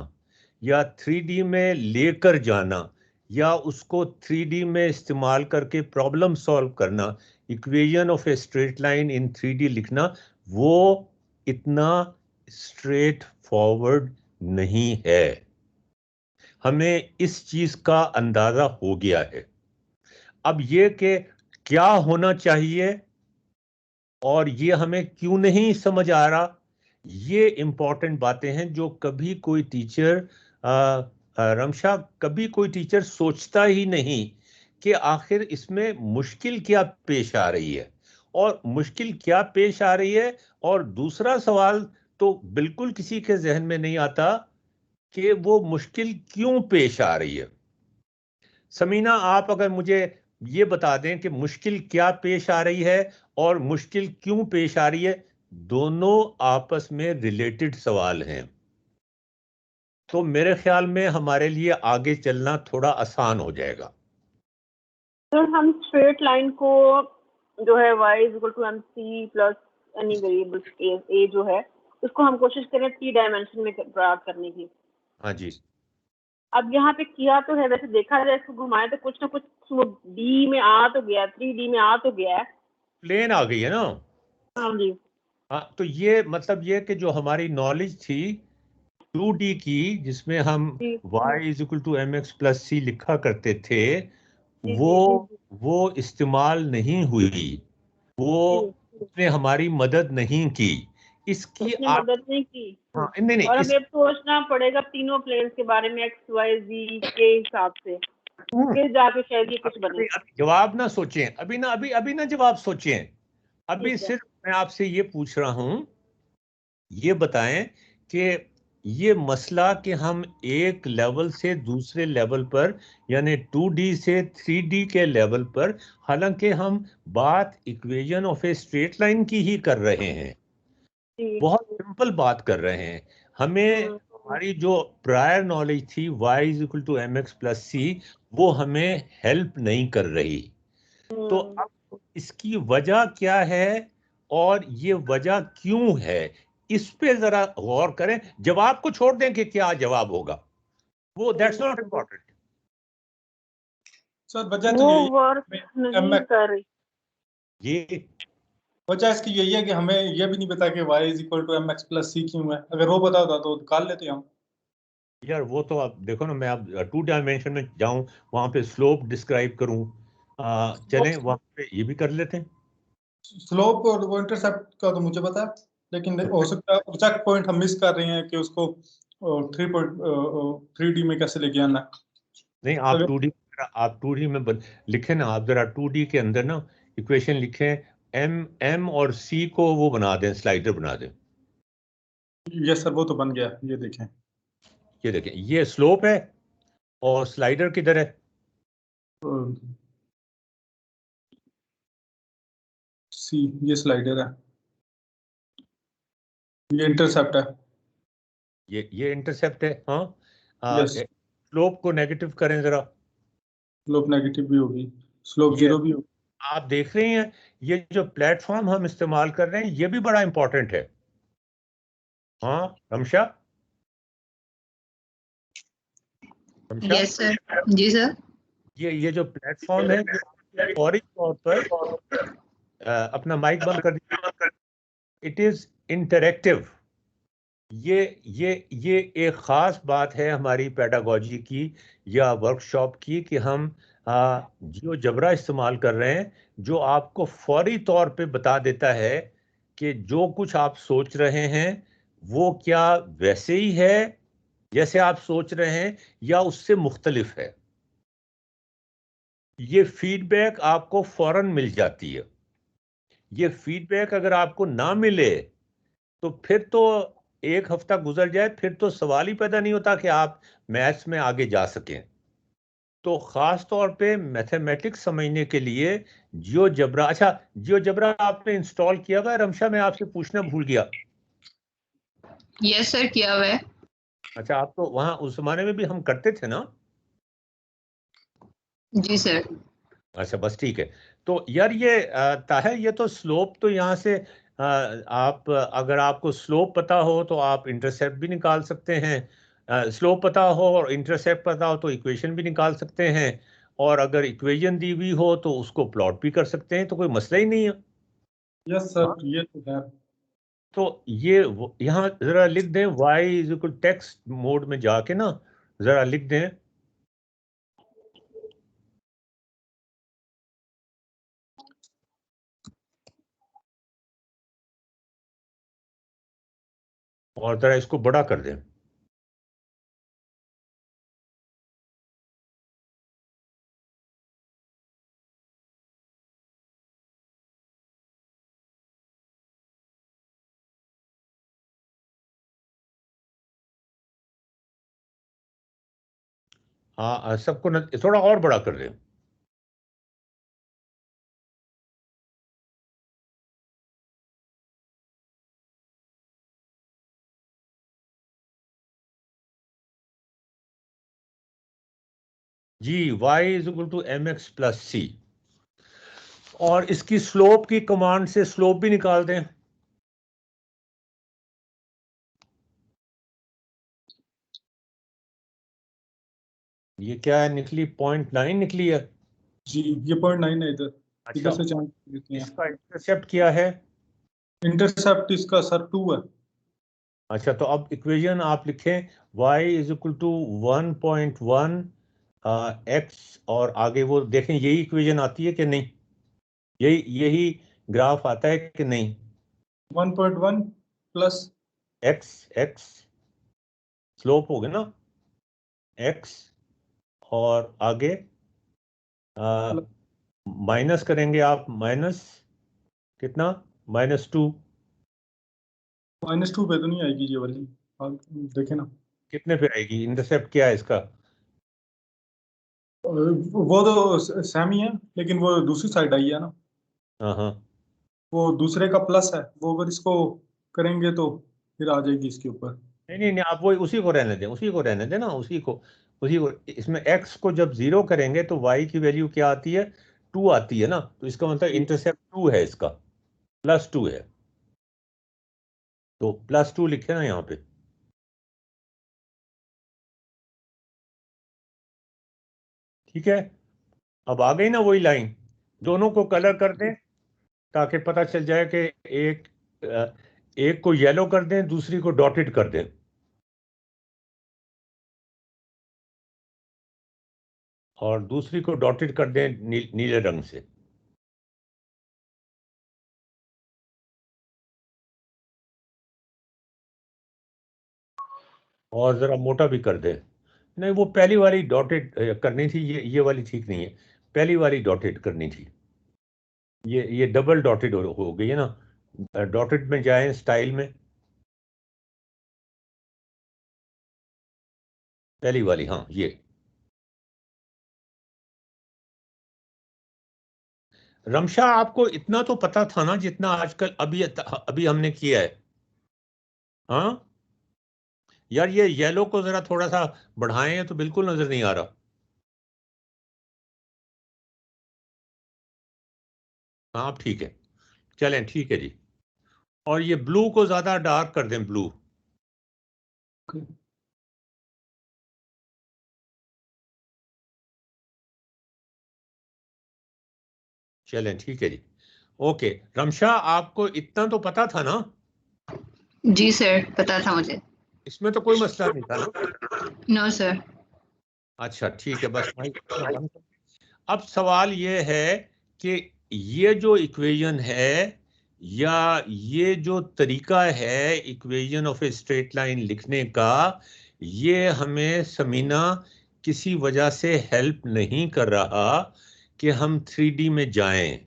या 3D में लेकर जाना या उसको 3D में इस्तेमाल करके प्रॉब्लम सॉल्व करना, equation of a straight line in 3D लिखना, वो इतना स्ट्रेट फॉरवर्ड नहीं है। हमें इस चीज का अंदाजा हो गया है। अब ये कि क्या होना चाहिए और ये हमें क्यों नहीं समझ आ रहा, ये इंपॉर्टेंट बातें हैं जो कभी कोई टीचर रमशा, कभी कोई टीचर सोचता ही नहीं कि आखिर इसमें मुश्किल क्या पेश आ रही है, और मुश्किल क्या पेश आ रही है। और दूसरा सवाल तो बिल्कुल किसी के जहन में नहीं आता कि वो मुश्किल क्यों पेश आ रही है। समीना, आप अगर मुझे ये बता दें कि मुश्किल क्या पेश आ रही है और मुश्किल क्यों पेश आ रही है, दोनों आपस में रिलेटेड सवाल हैं, तो मेरे ख्याल में हमारे लिए आगे चलना थोड़ा आसान हो जाएगा। तो हम स्ट्रेट लाइन को जो है y equal to mc plus any variable a जो है उसको हम कोशिश करें 3 डायमेंशन में प्राप्त करने की। हाँ जी। अब यहाँ पे किया तो है, वैसे देखा जाए इसको घुमाए तो कुछ ना कुछ डी में आ तो गया, 3D में आ तो गया है, प्लेन आ गई है ना। हाँ जी। हाँ, तो ये मतलब ये कि जो हमारी नॉलेज थी 2D की, जिसमें हम जी y is equal to mx plus c लिखा करते थे, जी वो जी वो इस्तेमाल नहीं हुई, वो जी, उसने हमारी मदद नहीं की। इसकी उसने आप, मदद नहीं की। हाँ, नहीं नहीं और इस हमें सोचना पड़ेगा तीनों प्लेन्स के बारे में x y z के हिसाब से, फिर जाके शायद ये कुछ बने। अभी जवाब ना सोचें, अभी ना, अभी ना जवाब सोचें। अभी ठीक है। सिर्फ मैं आपसे ये पूछ रहा हूं, ये बताएं कि ये मसला कि हम एक लेवल से दूसरे लेवल पर, यानी 2D से 3D के लेवल पर, हालांकि हम बात equation of a straight line की ही कर रहे हैं, जी बहुत सिंपल बात कर रहे हैं, हमें हमारी जो प्रायर नॉलेज थी y is equal to mx plus C, वो हमें हेल्प नहीं कर रही। तो अब इसकी वजह क्या है और ये वजह क्यों है, इस पे जरा गौर करें। जवाब को छोड़ दें कि क्या जवाब होगा, वो दैट्स नॉट इम्पोर्टेंट। सर वजह तो वो यही वर्क है नहीं MX, कर रही। ये वजह इसकी यही है कि हमें ये भी नहीं पता कि y is equal to mx plus c क्यों है। अगर वो पता होता तो निकाल लेते हम। यार वो तो आप देखो ना, मैं अब 2 डायमेंशन में जाऊं, वहां पे स्लोप डिस्क्राइब करूं, चलें वहां पे ये भी कर लेते हैं। स्लोप और वो इंटरसेप्ट का तो मुझे पता है, लेकिन हो सकता है चेक पॉइंट हम मिस कर रहे हैं कि उसको 3D में कैसे लेके आना है। नहीं, आप अगर 2D, आप 2D में लिखें ना, आप जरा 2D के अंदर ना इक्वेशन लिखें, M और C को वो बना दें, स्लाइडर बना दें। ये सर वो तो बन गया, ये देखें। ये देखें, ये स्लोप है और स्लाइडर किधर है? सी, ये स्लाइडर है, ये इंटरसेप्ट है। ये इंटरसेप्ट है। हाँ, यस, स्लोप को नेगेटिव करें जरा। स्लोप नेगेटिव भी होगी, स्लोप ये जीरो भी होगी। आप देख रहे हैं, ये जो प्लेटफॉर्म हम इस्तेमाल कर रहे हैं ये भी बड़ा इंपॉर्टेंट है। हाँ रमशा, रमशा, यस सर। जी सर। ये जो प्लेटफॉर्म है, ये फौरी तौर पर अपना माइक बंद कर दीजिए। It is interactive. ये एक ख़ास बात है हमारी पेडागोजी की या वर्कशॉप की कि हम जियो जबरा इस्तेमाल कर रहे हैं, जो आपको फौरी तौर पे बता देता है कि जो कुछ आप सोच रहे हैं वो क्या वैसे ही है जैसे आप सोच रहे हैं या उससे मुख्तलिफ है। ये फीडबैक आपको फौरन मिल जाती है। ये फीडबैक अगर आपको ना मिले तो फिर तो एक हफ्ता गुजर जाए, फिर तो सवाल ही पैदा नहीं होता कि आप मैथ्स में आगे जा सकें। तो खास तौर पे मैथमेटिक्स समझने के लिए जियो जबरा, अच्छा जियो जबरा आपने इंस्टॉल किया हुआ है रमशा? मैं आपसे पूछना भूल गया। यस सर, किया हुआ है। अच्छा, आप तो वहां उस जमाने में भी हम करते थे ना? जी सर। अच्छा बस ठीक है। तो यार ये ताहिर, ये तो स्लोप तो यहाँ से आप अगर आपको स्लोप पता हो तो आप इंटरसेप्ट भी निकाल सकते हैं, स्लोप पता हो और इंटरसेप्ट पता हो तो इक्वेशन भी निकाल सकते हैं, और अगर इक्वेशन दी हुई हो तो उसको प्लॉट भी कर सकते हैं, तो कोई मसला ही नहीं है। यस हाँ, सर, ये तो है। तो ये यहाँ जरा लिख दें y is equal text mode में जाके ना जरा लिख दें और जरा इसको बड़ा कर दें। हाँ सबको थोड़ा और बड़ा कर दें। जी y is equal to mx plus C, और इसकी स्लोप की कमांड से स्लोप भी निकाल दें। ये क्या है, निकली 0.9 निकली है जी, ये 0.9 है इधर। अच्छा, इधर से चांस देते हैं। इसका इंटरसेप्ट क्या है? इंटरसेप्ट इसका सर 2 है। अच्छा, तो अब इक्वेशन आप लिखें y is equal to 1.1 x, और आगे वो देखें यही इक्वेशन आती है कि नहीं, यही यही ग्राफ आता है कि नहीं? 1.1 प्लस x स्लोप हो गया ना x, और आगे माइनस करेंगे आप, माइनस कितना, -2। -2 पे तो नहीं आएगी ये वाली। आप देखें ना, कितने पे आएगी? इंटरसेप्ट क्या है इसका? वो तो सेम ही है, लेकिन वो दूसरी साइड आई है ना, हाँ हाँ, वो दूसरे का प्लस है। वो अगर इसको करेंगे तो फिर आ जाएगी इसके ऊपर। नहीं नहीं नहीं, आप वो उसी को रहने दें, उसी को रहने दें ना, उसी को इसमें x को जब 0 करेंगे तो y की वैल्यू क्या आती है? 2 आती है ना, तो इसका मतलब इंटरसेप्ट 2 है, इसका +2 है, तो +2 लिखे ना यहाँ पे। ठीक है, अब आ गई ना वही लाइन। दोनों को कलर कर दें ताकि पता चल जाए कि एक एक को येलो कर दें, दूसरी को डॉटेड कर दें। और दूसरी को डॉटेड कर दें नीले रंग से। और जरा मोटा भी कर दें। नहीं, वो पहली वाली डॉटेड करनी थी, ये वाली ठीक नहीं है, पहली वाली डॉटेड करनी थी। ये डबल डॉटेड हो गई है ना। डॉटेड में जाएं स्टाइल में, पहली वाली, हाँ ये। रमशा, आपको इतना तो पता था ना जितना आजकल अभी अभी हमने किया है? हाँ यार, ये येलो को जरा थोड़ा सा बढ़ाएं तो बिल्कुल नजर नहीं आ रहा। हाँ अब ठीक है, चलें ठीक है जी। और ये ब्लू को ज्यादा डार्क कर दें, ब्लू। चलें ठीक है जी, ओके। रमशा, आपको इतना तो पता था ना? जी सर, पता था मुझे। इसमें तो कोई मसला नहीं था ना? No sir. अच्छा ठीक है, बस अब सवाल ये है कि ये जो इक्वेशन है, या ये जो तरीका है equation of a straight line लिखने का, ये हमें समीना किसी वजह से हेल्प नहीं कर रहा कि हम 3D में जाएं।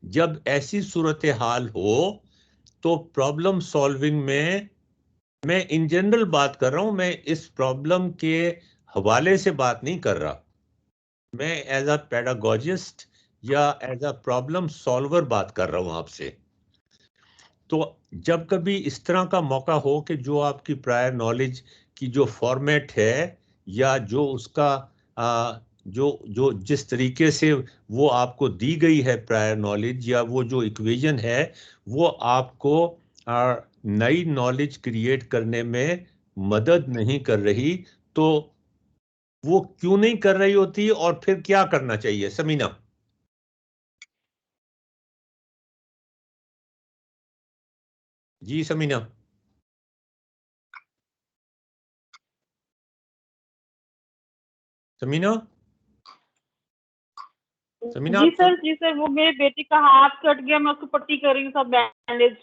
जब ऐसी सूरत हाल हो तो प्रॉब्लम सॉल्विंग में, मैं इन जनरल बात कर रहा हूं, मैं इस प्रॉब्लम के हवाले से बात नहीं कर रहा, मैं एज अ पेडागोजिस्ट या एज अ प्रॉब्लम सॉल्वर बात कर रहा हूं आपसे। तो जब कभी इस तरह का मौका हो कि जो आपकी प्रायर नॉलेज की जो फॉर्मेट है, या जो उसका जो जो जिस तरीके से वो आपको दी गई है प्रायर नॉलेज, या वो जो इक्वेशन है वो आपको नई नॉलेज क्रिएट करने में मदद नहीं कर रही, तो वो क्यों नहीं कर रही होती, और फिर क्या करना चाहिए समीना? जी समीना। समीना समीना जी आप सर वो मेरे बेटे का हाथ कट गया, मैं उसको पट्टी कर रही हूँ, सब बैंडेज।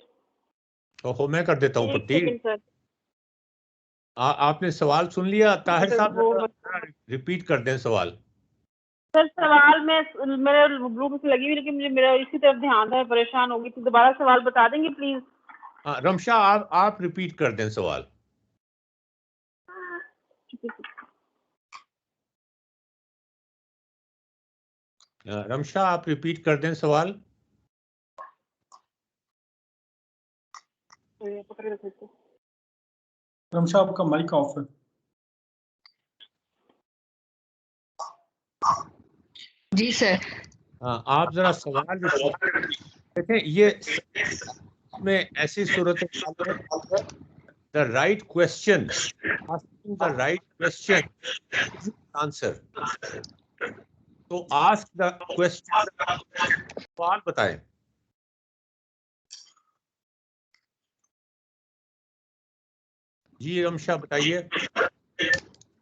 ओहो, मैं कर देता हूँ एक पट्टी। Second sir. आपने सवाल सुन लिया? ताहिर सर साहब वो रिपीट कर दें सवाल। सर सवाल में मेरे ग्रुप से लगी हुई, लेकिन मुझे मेरा इसी तरफ ध्यान था, मैं परेशान हो गई, तो दोबारा सवाल बता देंगे प्लीज? रमशा आप रिपीट कर दें सवाल। रमशा आप रिपीट कर दें सवाल। रमशा आपका माइक ऑफ है। जी सर। आप जरा सवाल देखें, ये में ऐसी सूरत the right question, asking the right question answer. तो आस्क द क्वेश्चन, सवाल बताएं। जी रमशा बताइए।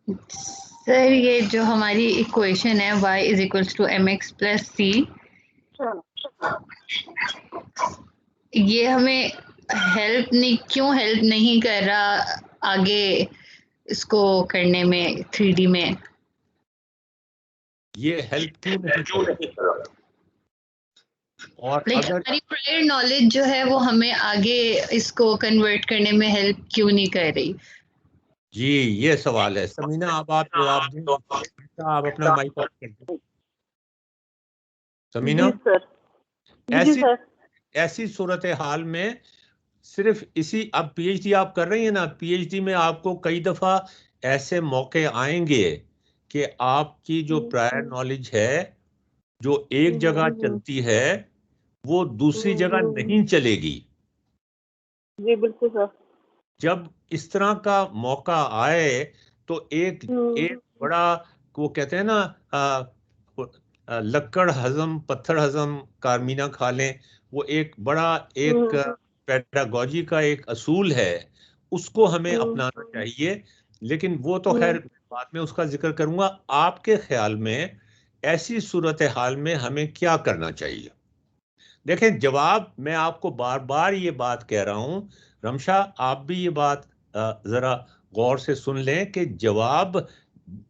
सर ये जो हमारी इक्वेशन है y is equals to mx plus c, ये हमें क्यों हेल्प नहीं कर रहा आगे इसको करने में 3D में? ये हेल्प क्यों नहीं कर रहा? और लाइक अगर हमारी प्रायर नॉलेज जो है वो हमें आगे इसको कन्वर्ट करने में हेल्प क्यों नहीं कर रही? जी ये सवाल है। समीना अब आप जवाब दें। आप अपना माइक ऑफ कर दें। समीना, जी सर। जी ऐसी सर। ऐसी सूरत हाल में सिर्फ इसी, अब पीएचडी आप कर रही हैं ना, पीएचडी में आपको कई दफा ऐसे मौके आएंगे कि आपकी जो प्रायर नॉलेज है जो एक जगह चलती है वो दूसरी जगह नहीं चलेगी। जी बिल्कुल सर। जब इस तरह का मौका आए तो एक एक बड़ा, वो कहते हैं ना, लक्कड़ हजम पत्थर हजम कारमीना खा लें, वो एक बड़ा एक पेडागोजी का एक असूल है, उसको हमें अपनाना चाहिए। लेकिन वो तो खैर बाद में उसका जिक्र करूंगा। आपके ख्याल में ऐसी सूरत हाल में हमें क्या करना चाहिए? देखें, जवाब मैं आपको बार बार ये बात कह रहा हूं, रमशा आप भी ये बात जरा गौर से सुन लें कि जवाब,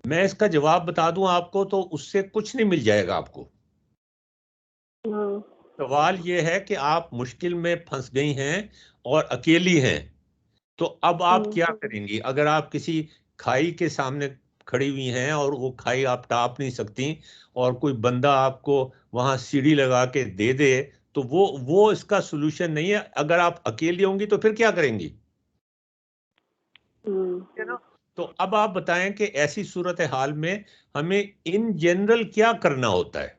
मैं इसका जवाब बता दूं आपको तो उससे कुछ नहीं मिल जाएगा आपको। सवाल ये है कि आप मुश्किल में फंस गई हैं और अकेली हैं, तो अब आप क्या करेंगी? अगर आप किसी खाई के सामने खड़ी हुई हैं और वो खाई आप टाप नहीं सकती और कोई बंदा आपको वहां सीढ़ी लगा के दे दे, तो वो इसका सोल्यूशन नहीं है। अगर आप अकेली होंगी तो फिर क्या करेंगी? है ना? तो अब आप बताएं कि ऐसी सूरत हाल में हमें इन जनरल क्या करना होता है।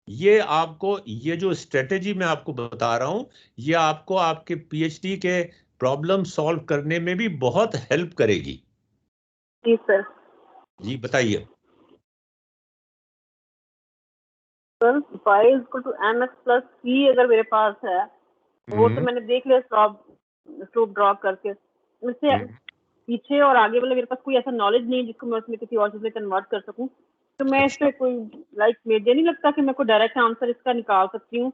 ये जो स्ट्रेटेजी मैं आपको बता रहा हूं, ये आपको आपके पीएचडी के प्रॉब्लम सॉल्व करने में भी बहुत हेल्प करेगी। जी सर। जी बताइए। Sir y is equal to mx plus c अगर मेरे पास है, वो तो मैंने देख लिया स्टॉप ड्रॉ करके, इससे पीछे और आगे वाले मेरे पास कोई ऐसा नॉलेज नहीं है जिसको मैं उसमें किसी और चीज में कन्वर्ट कर सकूं। तो मैं इससे कोई मुझे नहीं लगता कि मैं कोई डायरेक्ट आंसर इसका निकाल सकती हूँ।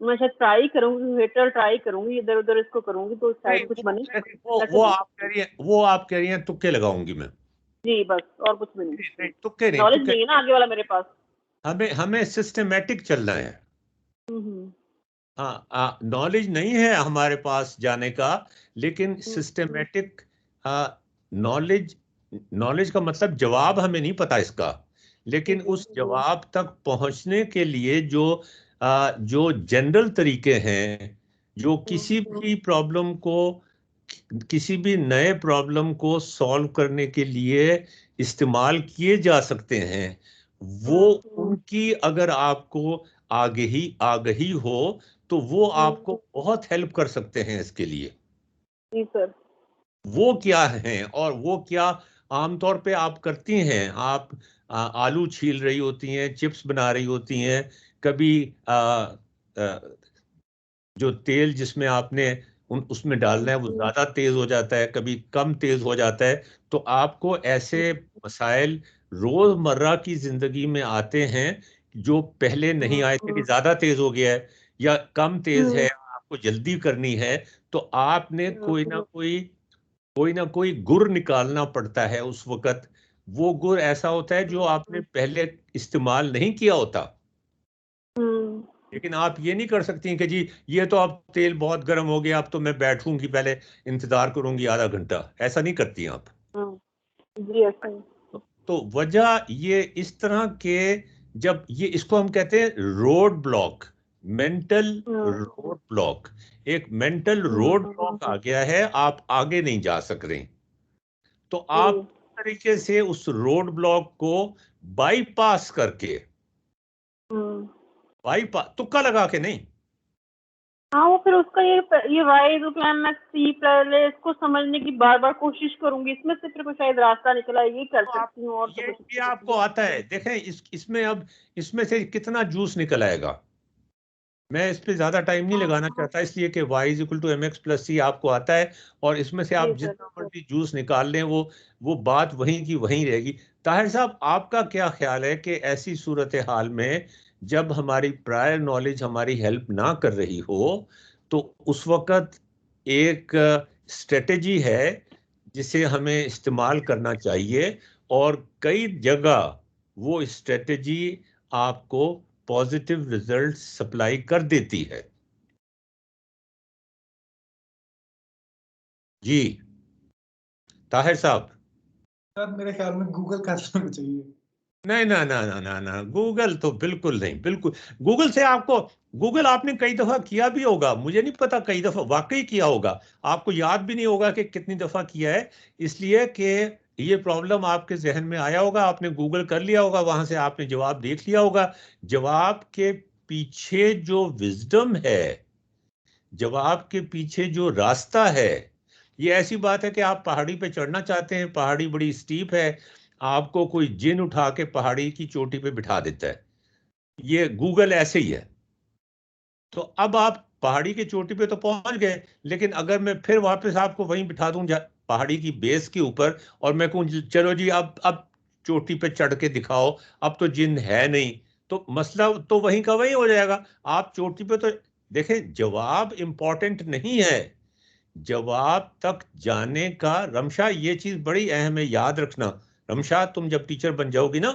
मैं शायद ट्राई करूंगी, हेटर ट्राई करूंगी, इधर उधर इसको करूंगी तो शायद कुछ बने। वो आप कह रही हैं तुक्के लगाऊंगी मैं। जी बस, और कुछ भी नहीं। नहीं, तुक्के नहीं, नॉलेज तुक्के। नहीं है ना आगे वाला मेरे पास। हमें सिस्टमेटिक चलना है। हाँ, नॉलेज नहीं है हमारे पास जाने का, लेकिन सिस्टमेटिक नॉलेज, नॉलेज का मतलब जवाब हमें नहीं पता इसका, लेकिन उस जवाब तक पहुंचने के लिए जो जनरल तरीके हैं, जो किसी भी प्रॉब्लम को, किसी भी नए प्रॉब्लम को सॉल्व करने के लिए इस्तेमाल किए जा सकते हैं, वो उनकी अगर आपको आगही हो तो वो आपको बहुत हेल्प कर सकते हैं इसके लिए। जी सर। वो क्या हैं और वो क्या आमतौर पे आप करती हैं? आप आलू छील रही होती हैं, चिप्स बना रही होती हैं, कभी जो तेल जिसमें आपने उसमें डालना है वो ज्यादा तेज हो जाता है, कभी कम तेज हो जाता है। तो आपको ऐसे मसाइल रोजमर्रा की जिंदगी में आते हैं जो पहले नहीं आए थे, कि ज्यादा तेज हो गया है या कम तेज है, आपको जल्दी करनी है, तो आपने कोई ना कोई गुर निकालना पड़ता है उस वक्त। वो गुर ऐसा होता है जो आपने पहले इस्तेमाल नहीं किया होता। लेकिन आप ये नहीं कर सकती कि जी ये तो अब तेल बहुत गर्म हो गया, अब तो मैं बैठूंगी, पहले इंतजार करूंगी आधा घंटा, ऐसा नहीं करती आप। जी ऐसा तो वजह ये इस तरह के, जब ये इसको हम कहते हैं road block, mental road block. एक मेंटल रोड ब्लॉक आ गया है, आप आगे नहीं जा सक रहे, तो आप तरीके से उस रोड ब्लॉक को बाईपास करके, बाईपास तुक्का लगा के नहीं, हाँ वो फिर उसका ये वाई एम एक्स सी पहले इसको समझने की बार बार कोशिश करूंगी, इसमें से फिर शायद रास्ता निकला, ये कर सकती हूँ। और ये आपको आता है, देखें इसमें अब इसमें से कितना जूस निकल आएगा। मैं इस पे ज्यादा टाइम नहीं लगाना चाहता, इसलिए कि y is equal to M X plus C आपको आता है, और इसमें से आप जितना मर्जी जूस निकाल लें वो बात वहीं की वहीं रहेगी। ताहिर साहब, आपका क्या ख्याल है कि ऐसी सूरत हाल में जब हमारी प्रायर नॉलेज हमारी हेल्प ना कर रही हो, तो उस वक्त एक स्ट्रेटेजी है जिसे हमें इस्तेमाल करना चाहिए, और कई जगह वो स्ट्रेटेजी आपको पॉजिटिव रिजल्ट सप्लाई कर देती है। जी ताहिर साहब। सर मेरे ख्याल में गूगल कर लेना चाहिए। नहीं ना ना ना ना ना, गूगल तो बिल्कुल नहीं, बिल्कुल। गूगल से आपको, गूगल आपने कई दफा किया भी होगा, मुझे नहीं पता, कई दफा वाकई किया होगा, आपको याद भी नहीं होगा कि कितनी दफा किया है, इसलिए कि ये प्रॉब्लम आपके जहन में आया होगा, आपने गूगल कर लिया होगा, वहां से आपने जवाब देख लिया होगा। जवाब के पीछे जो विजडम है, जवाब के पीछे जो रास्ता है, ये ऐसी बात है कि आप पहाड़ी पे चढ़ना चाहते हैं, पहाड़ी बड़ी स्टीप है, आपको कोई जिन उठा के पहाड़ी की चोटी पे बिठा देता है, ये गूगल ऐसे ही है। तो अब आप पहाड़ी की चोटी पे तो पहुंच गए, लेकिन अगर मैं फिर वापस आपको वहीं बिठा दूं पहाड़ी की बेस के ऊपर, और मैं कहूँ चलो जी अब चोटी पे चढ़ के दिखाओ, अब तो जिन है नहीं, तो मसला तो वहीं का वहीं हो जाएगा। आप चोटी पे तो देखें, जवाब इंपॉर्टेंट नहीं है, जवाब तक जाने का। रमशा, ये चीज बड़ी अहम है, याद रखना। रमशा, तुम जब टीचर बन जाओगी ना,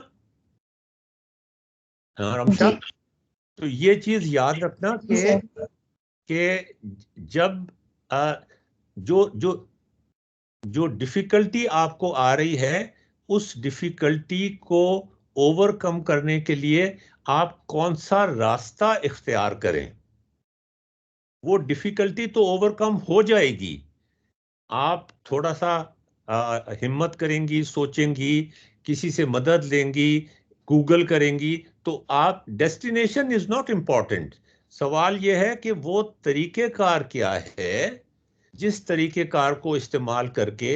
हाँ रमशा, तो ये चीज याद रखना कि जब जो जो जो डिफिकल्टी आपको आ रही है, उस डिफिकल्टी को ओवरकम करने के लिए आप कौन सा रास्ता इख्तियार करें, वो डिफिकल्टी तो ओवरकम हो जाएगी। आप थोड़ा सा हिम्मत करेंगी, सोचेंगी, किसी से मदद लेंगी, गूगल करेंगी, तो आप, डेस्टिनेशन इज नॉट इम्पॉर्टेंट। सवाल यह है कि वो तरीकेकार क्या है, जिस तरीकेकार को इस्तेमाल करके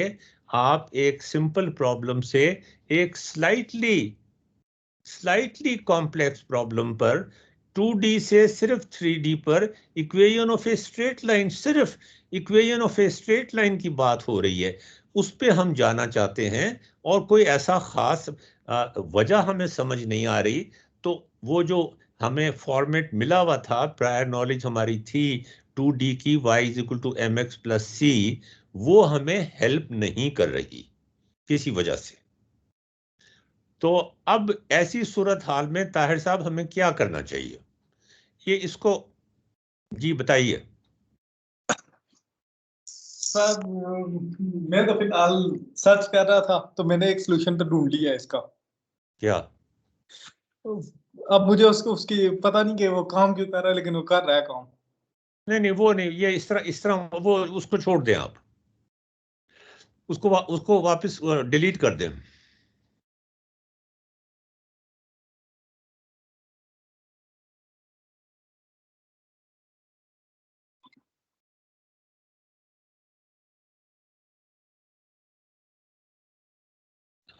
आप एक सिंपल प्रॉब्लम से एक स्लाइटली स्लाइटली कॉम्प्लेक्स प्रॉब्लम पर 2D से सिर्फ 3D पर equation of a straight line, सिर्फ equation of a straight line की बात हो रही है, उस पे हम जाना चाहते हैं, और कोई ऐसा खास वजह हमें समझ नहीं आ रही। तो वो जो हमें फॉर्मेट मिला हुआ था, प्रायर नॉलेज हमारी थी 2D की, y is equal to M X plus C, वो हमें हेल्प नहीं कर रही किसी वजह से। तो अब ऐसी सूरत हाल में ताहिर साहब हमें क्या करना चाहिए, ये इसको जी बताइए। सर मैं तो फिलहाल सर्च कर रहा था, तो मैंने एक सोल्यूशन तो ढूंढ लिया है इसका। क्या? अब मुझे उसकी पता नहीं कि वो काम क्यों कर रहा है, लेकिन वो कर रहा है काम। नहीं नहीं, वो नहीं, ये इस तरह वो उसको छोड़ दें आप, उसको वापस डिलीट कर दें।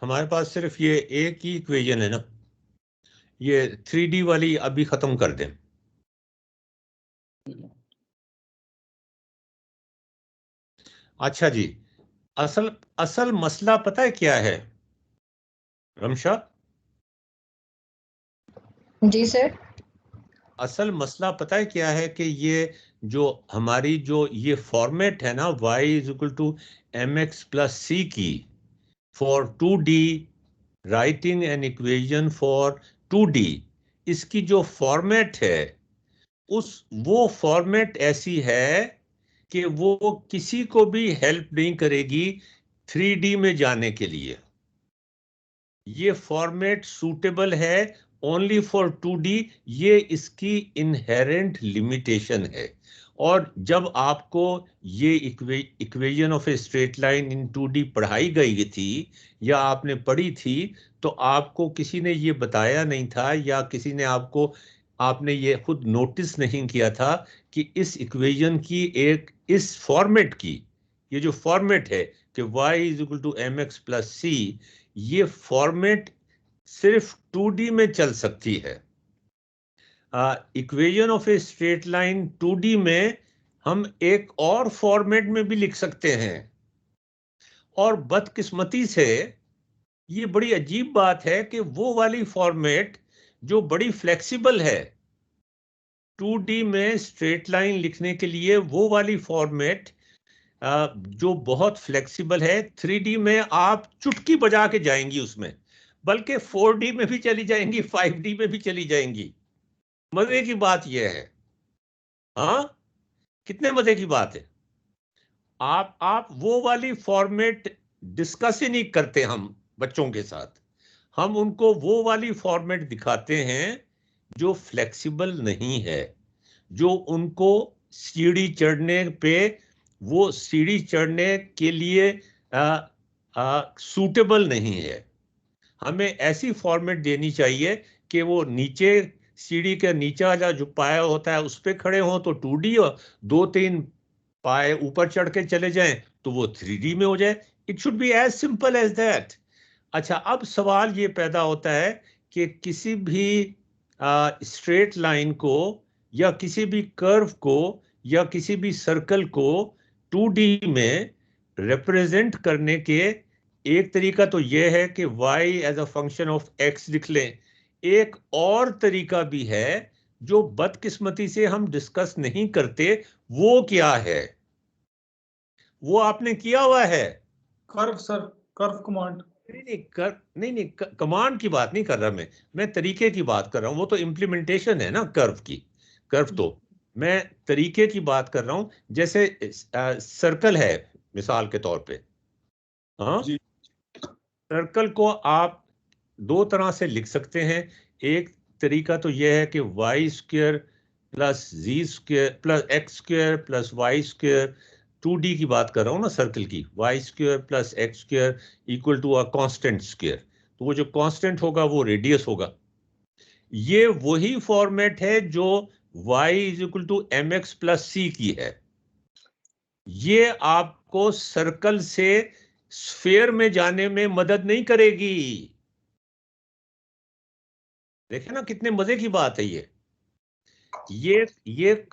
हमारे पास सिर्फ ये एक ही इक्वेशन है ना, ये 3D वाली अभी खत्म कर दें। अच्छा जी, असल असल मसला पता है क्या है रमशा? जी सर। असल मसला पता है क्या है कि ये जो हमारी जो ये फॉर्मेट है ना, y is equal to M X plus C की for 2D, writing an equation for 2D, इसकी जो फॉर्मेट है वो फॉर्मेट ऐसी है कि वो किसी को भी हेल्प नहीं करेगी 3D में जाने के लिए। ये फॉर्मेट सूटेबल है ओनली फॉर 2D, ये इसकी इनहेरेंट लिमिटेशन है। और जब आपको ये equation of a straight line in 2D पढ़ाई गई थी या आपने पढ़ी थी, तो आपको किसी ने ये बताया नहीं था या किसी ने आपने ये खुद नोटिस नहीं किया था कि इस इक्वेशन की एक इस फॉर्मेट की, ये जो फॉर्मेट है कि y is equal to M X plus C, ये फॉर्मेट सिर्फ 2D में चल सकती है। Equation of a straight line 2D में हम एक और फॉर्मेट में भी लिख सकते हैं। और बदकिस्मती से ये बड़ी अजीब बात है कि वो वाली फॉर्मेट जो बड़ी फ्लेक्सिबल है 2D में स्ट्रेट लाइन लिखने के लिए, वो वाली फॉर्मेट जो बहुत फ्लेक्सिबल है 3D में आप चुटकी बजा के जाएंगी उसमें, बल्कि 4D में भी चली जाएंगी, 5D में भी चली जाएंगी। मजे की बात यह है, हाँ, कितने मजे की बात है। आप वो वाली फॉर्मेट डिस्कस ही नहीं करते हम बच्चों के साथ। हम उनको वो वाली फॉर्मेट दिखाते हैं जो फ्लेक्सिबल नहीं है, जो उनको सीढ़ी चढ़ने पे, वो सीढ़ी चढ़ने के लिए सूटेबल नहीं है। हमें ऐसी फॉर्मेट देनी चाहिए कि वो नीचे, सीढ़ी के नीचे वाला जो पाया होता है उस पर खड़े हों तो 2D, और 2-3 पाए ऊपर चढ़ के चले जाएं तो वो 3D में हो जाए। It should be as simple as that. अच्छा, अब सवाल ये पैदा होता है कि किसी भी स्ट्रेट लाइन को या किसी भी कर्व को या किसी भी सर्कल को 2D में रिप्रेजेंट करने के एक तरीका तो यह है कि y एज अ फंक्शन ऑफ x लिख लें। एक और तरीका भी है जो बदकिस्मती से हम डिस्कस नहीं करते। वो क्या है? वो आपने किया हुआ है। Curve sir, curve command. नहीं, कमांड की बात नहीं कर रहा मैं तरीके की बात कर रहा हूं। वो तो इम्प्लीमेंटेशन है ना कर्व की। कर्व तो मैं तरीके की बात कर रहा हूं। जैसे सर्कल है मिसाल के तौर पे, हाँ, जी सर्कल को आप दो तरह से लिख सकते हैं। एक तरीका तो यह है कि Y square plus G square plus X square plus Y square, 2D की बात कर रहा हूं ना सर्कल की, Y square plus X square equal to a constant square. तो वो जो कांस्टेंट होगा वो रेडियस होगा। ये वही फॉर्मेट है जो y is equal to M X plus C की है। ये आपको सर्कल से स्फेयर में जाने में मदद नहीं करेगी। देखे ना कितने मजे की बात है ये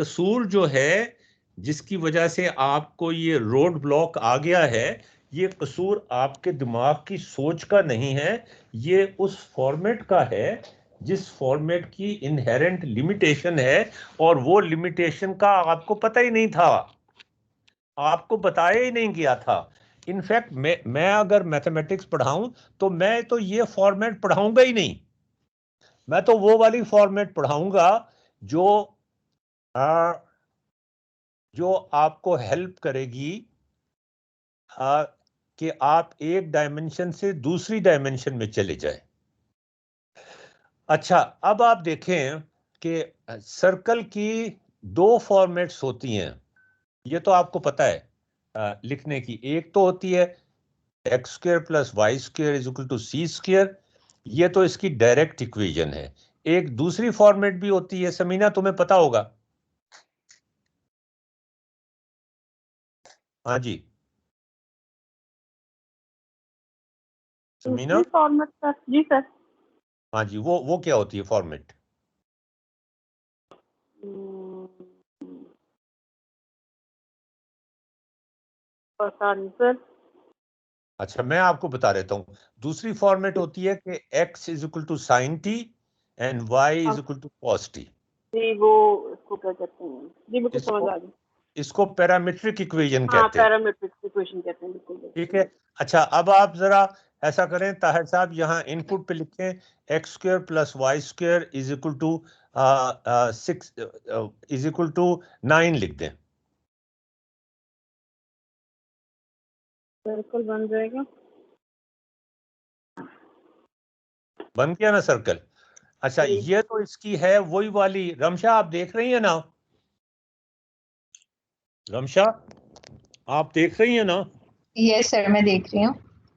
कसूर जो है जिसकी वजह से आपको ये रोड ब्लॉक आ गया है, ये कसूर आपके दिमाग की सोच का नहीं है, ये उस फॉर्मेट का है जिस फॉर्मेट की इनहेरेंट लिमिटेशन है। और वो लिमिटेशन का आपको पता ही नहीं था, आपको बताया ही नहीं गया था। इनफैक्ट मैं अगर मैथमेटिक्स पढ़ाऊं तो मैं तो ये फॉर्मेट पढ़ाऊंगा ही नहीं। मैं तो वो वाली फॉर्मेट पढ़ाऊंगा जो जो आपको हेल्प करेगी कि आप एक डायमेंशन से दूसरी डायमेंशन में चले जाएं। अच्छा, अब आप देखें कि सर्कल की दो फॉर्मेट्स होती हैं, ये तो आपको पता है लिखने की। एक तो होती है X square plus Y square is equal to C square, ये तो इसकी डायरेक्ट इक्वेशन है। एक दूसरी फॉर्मेट भी होती है, समीना तुम्हें पता होगा। हाँ जी समीना। दूसरी फॉर्मेट सर? जी सर। हाँ जी, वो क्या होती है फॉर्मेट? पता नहीं सर। अच्छा, मैं आपको बता देता हूँ। दूसरी फॉर्मेट होती है कि x is equal to sine T and y is equal to cos T. जी वो इसको क्या कहते हैं, जी बिल्कुल समझ आ गई। इसको पैरामीट्रिक इक्वेशन हाँ कहते हैं। पैरामीट्रिक इक्वेशन कहते हैं, बिल्कुल ठीक है। अच्छा, अब आप जरा ऐसा करें ताहिर साहब, यहाँ इनपुट पे लिखें X square plus Y square is equal to 6 is equal to 9 लिख दें। सर्कल बन जाएगा। बन गया ना सर्कल? अच्छा, ये तो इसकी है वही वाली। रमशा आप देख रही है ना? रमशा आप देख रही है ना? यस सर, मैं देख रही हूँ।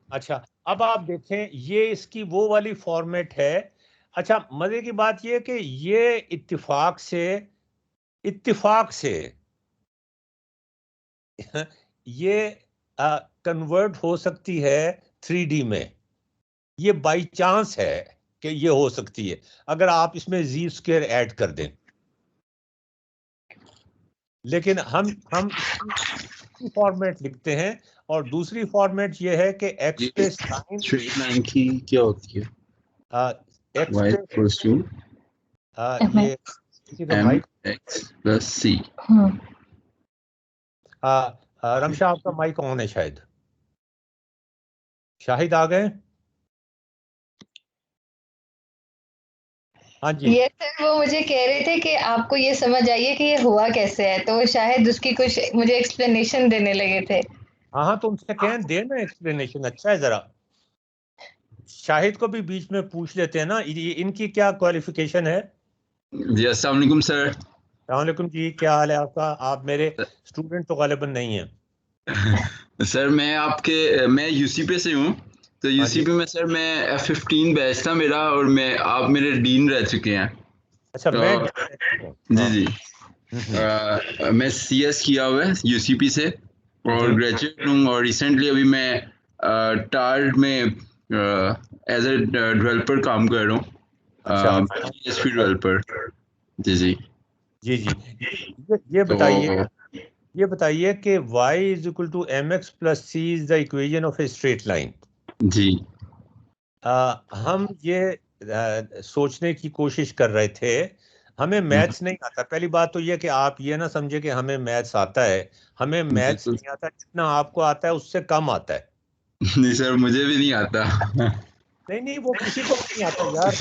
अच्छा, अब आप देखें, ये इसकी वो वाली फॉर्मेट है। अच्छा, मजे की बात ये कि ये इत्तेफाक से ये कन्वर्ट हो सकती है 3D में। ये बाई चांस है कि ये हो सकती है अगर आप इसमें जी स्क्वायर ऐड कर दें। लेकिन हम फॉर्मेट लिखते हैं, और दूसरी फॉर्मेट ये है कि एक्स पे साइन स्ट्रेट लाइन की क्या होती है? एक्स y पे equals to ये किसी का mic mx plus c। Ramsha आपका माइक ऑन है शायद। शाहिद आ गए? हाँ जी। ये सर वो मुझे कह रहे थे कि आपको ये समझ आइए कि ये हुआ कैसे है, तो शायद उसकी कुछ मुझे एक्सप्लेनेशन देने लगे थे। हाँ हाँ, तो उनसे कहें देना एक्सप्लेनेशन। अच्छा है, जरा शाहिद को भी बीच में पूछ लेते हैं ना, इनकी क्या क्वालिफिकेशन है? जी अस्सलाम वालेकुम सर। अस्सलामुअलैकुम जी, क्या हाल है आपका? आप मेरे स्टूडेंट तो गालिबन नहीं हैं। सर मैं यूसीपी से हूँ। तो यूसीपी में सर मैं F15 बैच था मेरा, और आप मेरे डीन रह चुके हैं। अच्छा, तो मैं जी जी मैं सीएस किया हुआ है यूसीपी से, और ग्रेजुएट हूँ, और रिसेंटली अभी मैं टार्ड में एज ए डेवलपर काम कर रहा हूँ। अच्छा, PHP डेवलपर। जी जी जी जी। ये बताइए कि y is equal to mx plus c is the equation of a straight line. जी हम ये सोचने की कोशिश कर रहे थे। हमें मैथ्स नहीं आता। पहली बात तो ये कि आप ये ना समझे कि हमें मैथ्स आता है। हमें मैथ्स बिल्कुल। नहीं आता, जितना आपको आता है उससे कम आता है। नहीं सर, मुझे भी नहीं आता। नहीं नहीं, वो किसी को भी नहीं आता यार,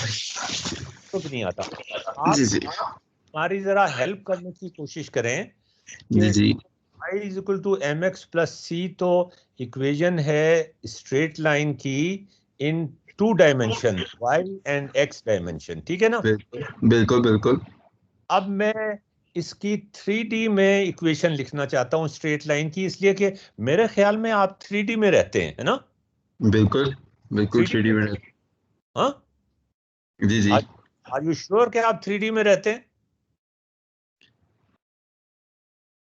को भी नहीं आता। जी आप जी हमारी जरा हेल्प करने की कोशिश करें कि जी जी y is equal to mx plus c तो इक्वेशन है स्ट्रेट लाइन की in 2 dimension, y and x dimension. ठीक है ना? बिल्कुल बिल्कुल बिल्कुल। अब मैं इसकी 3D में इक्वेशन लिखना चाहता हूँ स्ट्रेट लाइन की, इसलिए कि मेरे ख्याल में आप 3D में रहते हैं, है ना? बिल्कुल बिल्कुल 3D 3D में? में। हाँ, जी जी आर यू श्योर कि आप 3D में रहते हैं?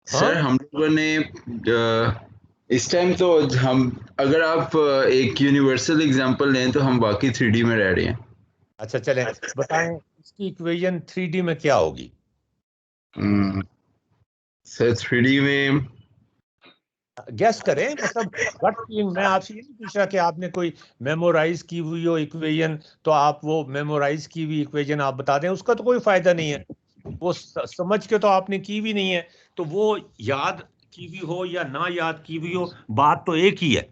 सर, हाँ, हम लोगों ने इस टाइम तो हम, अगर आप एक यूनिवर्सल एग्जांपल लें तो हम बाकी 3D में रह रहे हैं। अच्छा चलें, बताएं इसकी इक्वेशन 3D में क्या होगी? सर 3D में गैस करें, मतलब गट फीलिंग। मैं आपसे ये नहीं पूछ रहा कि आपने कोई मेमोराइज की हुई हो इक्वेशन, तो आप वो मेमोराइज की हुई इक्वेशन आप बता दें, उसका तो कोई फायदा नहीं है। वो समझ के तो आपने की भी नहीं है, तो वो याद की हुई हो या ना याद की हुई हो, बात तो एक ही है।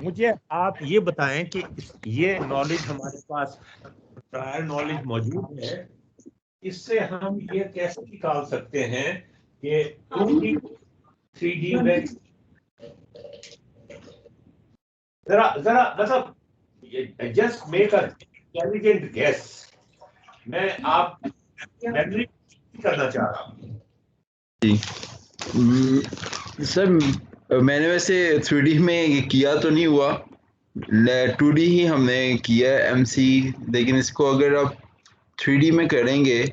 मुझे आप ये बताएं कि ये नॉलेज हमारे पास, प्रायर नॉलेज मौजूद है, इससे हम ये कैसे निकाल सकते हैं कि 2D 3D में जरा जरा मतलब just make a intelligent guess. मैं आप मेमोरी करना चाह रहा हूँ। सर मैंने वैसे 3D में किया तो नहीं हुआ, 2D ही हमने किया है MC। लेकिन इसको अगर आप 3D में करेंगे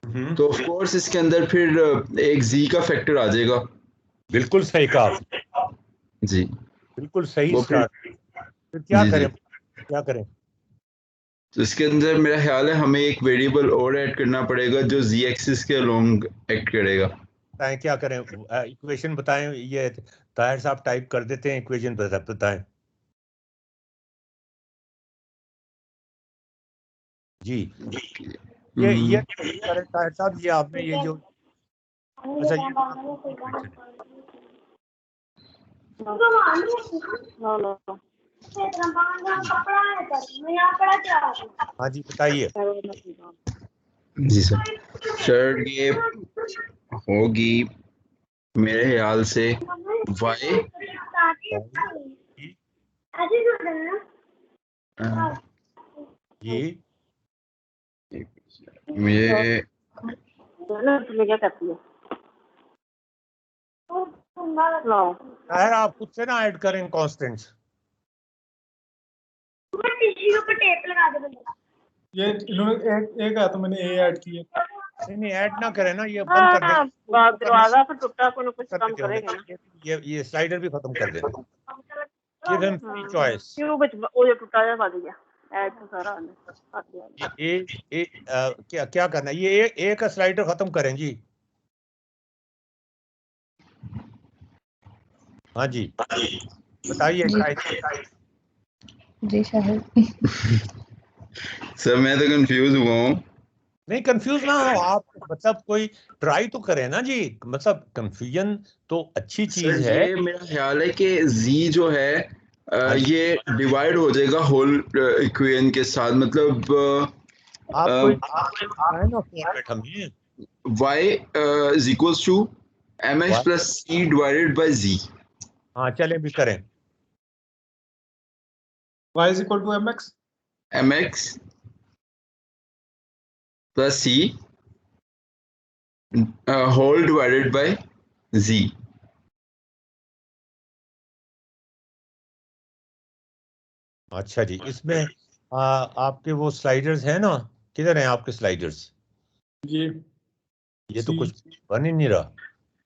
तो ऑफ कोर्स इसके अंदर फिर एक Z का फैक्टर आ जाएगा। बिल्कुल सही कहा आपने। जी बिल्कुल सही वो स्टार्ट। फिर क्या जी जी करें, क्या करें? तो इसके अंदर मेरा ख्याल है हमें एक वेरिएबल और ऐड करना पड़ेगा जो Z एक्सिस के अलोंग एक्ट करेगा। बताएं क्या करें, इक्वेशन बताएं। ये ताहिर साहब टाइप कर देते हैं, इक्वेशन बताएं जी। ये करें ताहिर साहब, ये आपने ये जो अच्छा ये हाँ जी बताइए। जी सर ये होगी मेरे ख्याल से y जी मुझे तुम्हें क्या करती है ताहिर आप खुद से ना ऐड करें कांस्टेंट्स। ये इन्होंने एक है तो मैंने ए ऐड किया। नहीं ऐड ना करें ना, ये बंद कर दें। दरवाजा तो टूटा, को कुछ कर कम देते करेगा होंगे। ना। ये स्लाइडर भी खत्म कर दें। Give him free choice. क्यों कुछ वो जो टूटा है बढ़ गया ऐड तो सारा ये क्या क्या करना है, ये ए का स्लाइडर खत्म करें जी। हाँ जी बताइए जी शाहिद। सर मैं तो कंफ्यूज हुआ हूँ। नहीं कंफ्यूज ना हो आप, मतलब कोई ट्राई तो करें ना जी, मतलब कंफ्यूजन तो अच्छी चीज सर है। ये मेरा ख्याल है कि z जो है हाँ जी। ये डिवाइड हो जाएगा होल इक्वेशन के साथ, मतलब आप कोई बताएं ना फॉर्मेट हमें। y is equals to mx plus c divided by z। हाँ चले भी करें। y is equal to mx mx plus c whole divided by z। अच्छा जी, इसमें आपके वो स्लाइडर्स हैं ना, किधर हैं आपके स्लाइडर्स? ये तो C कुछ बन ही नहीं रहा।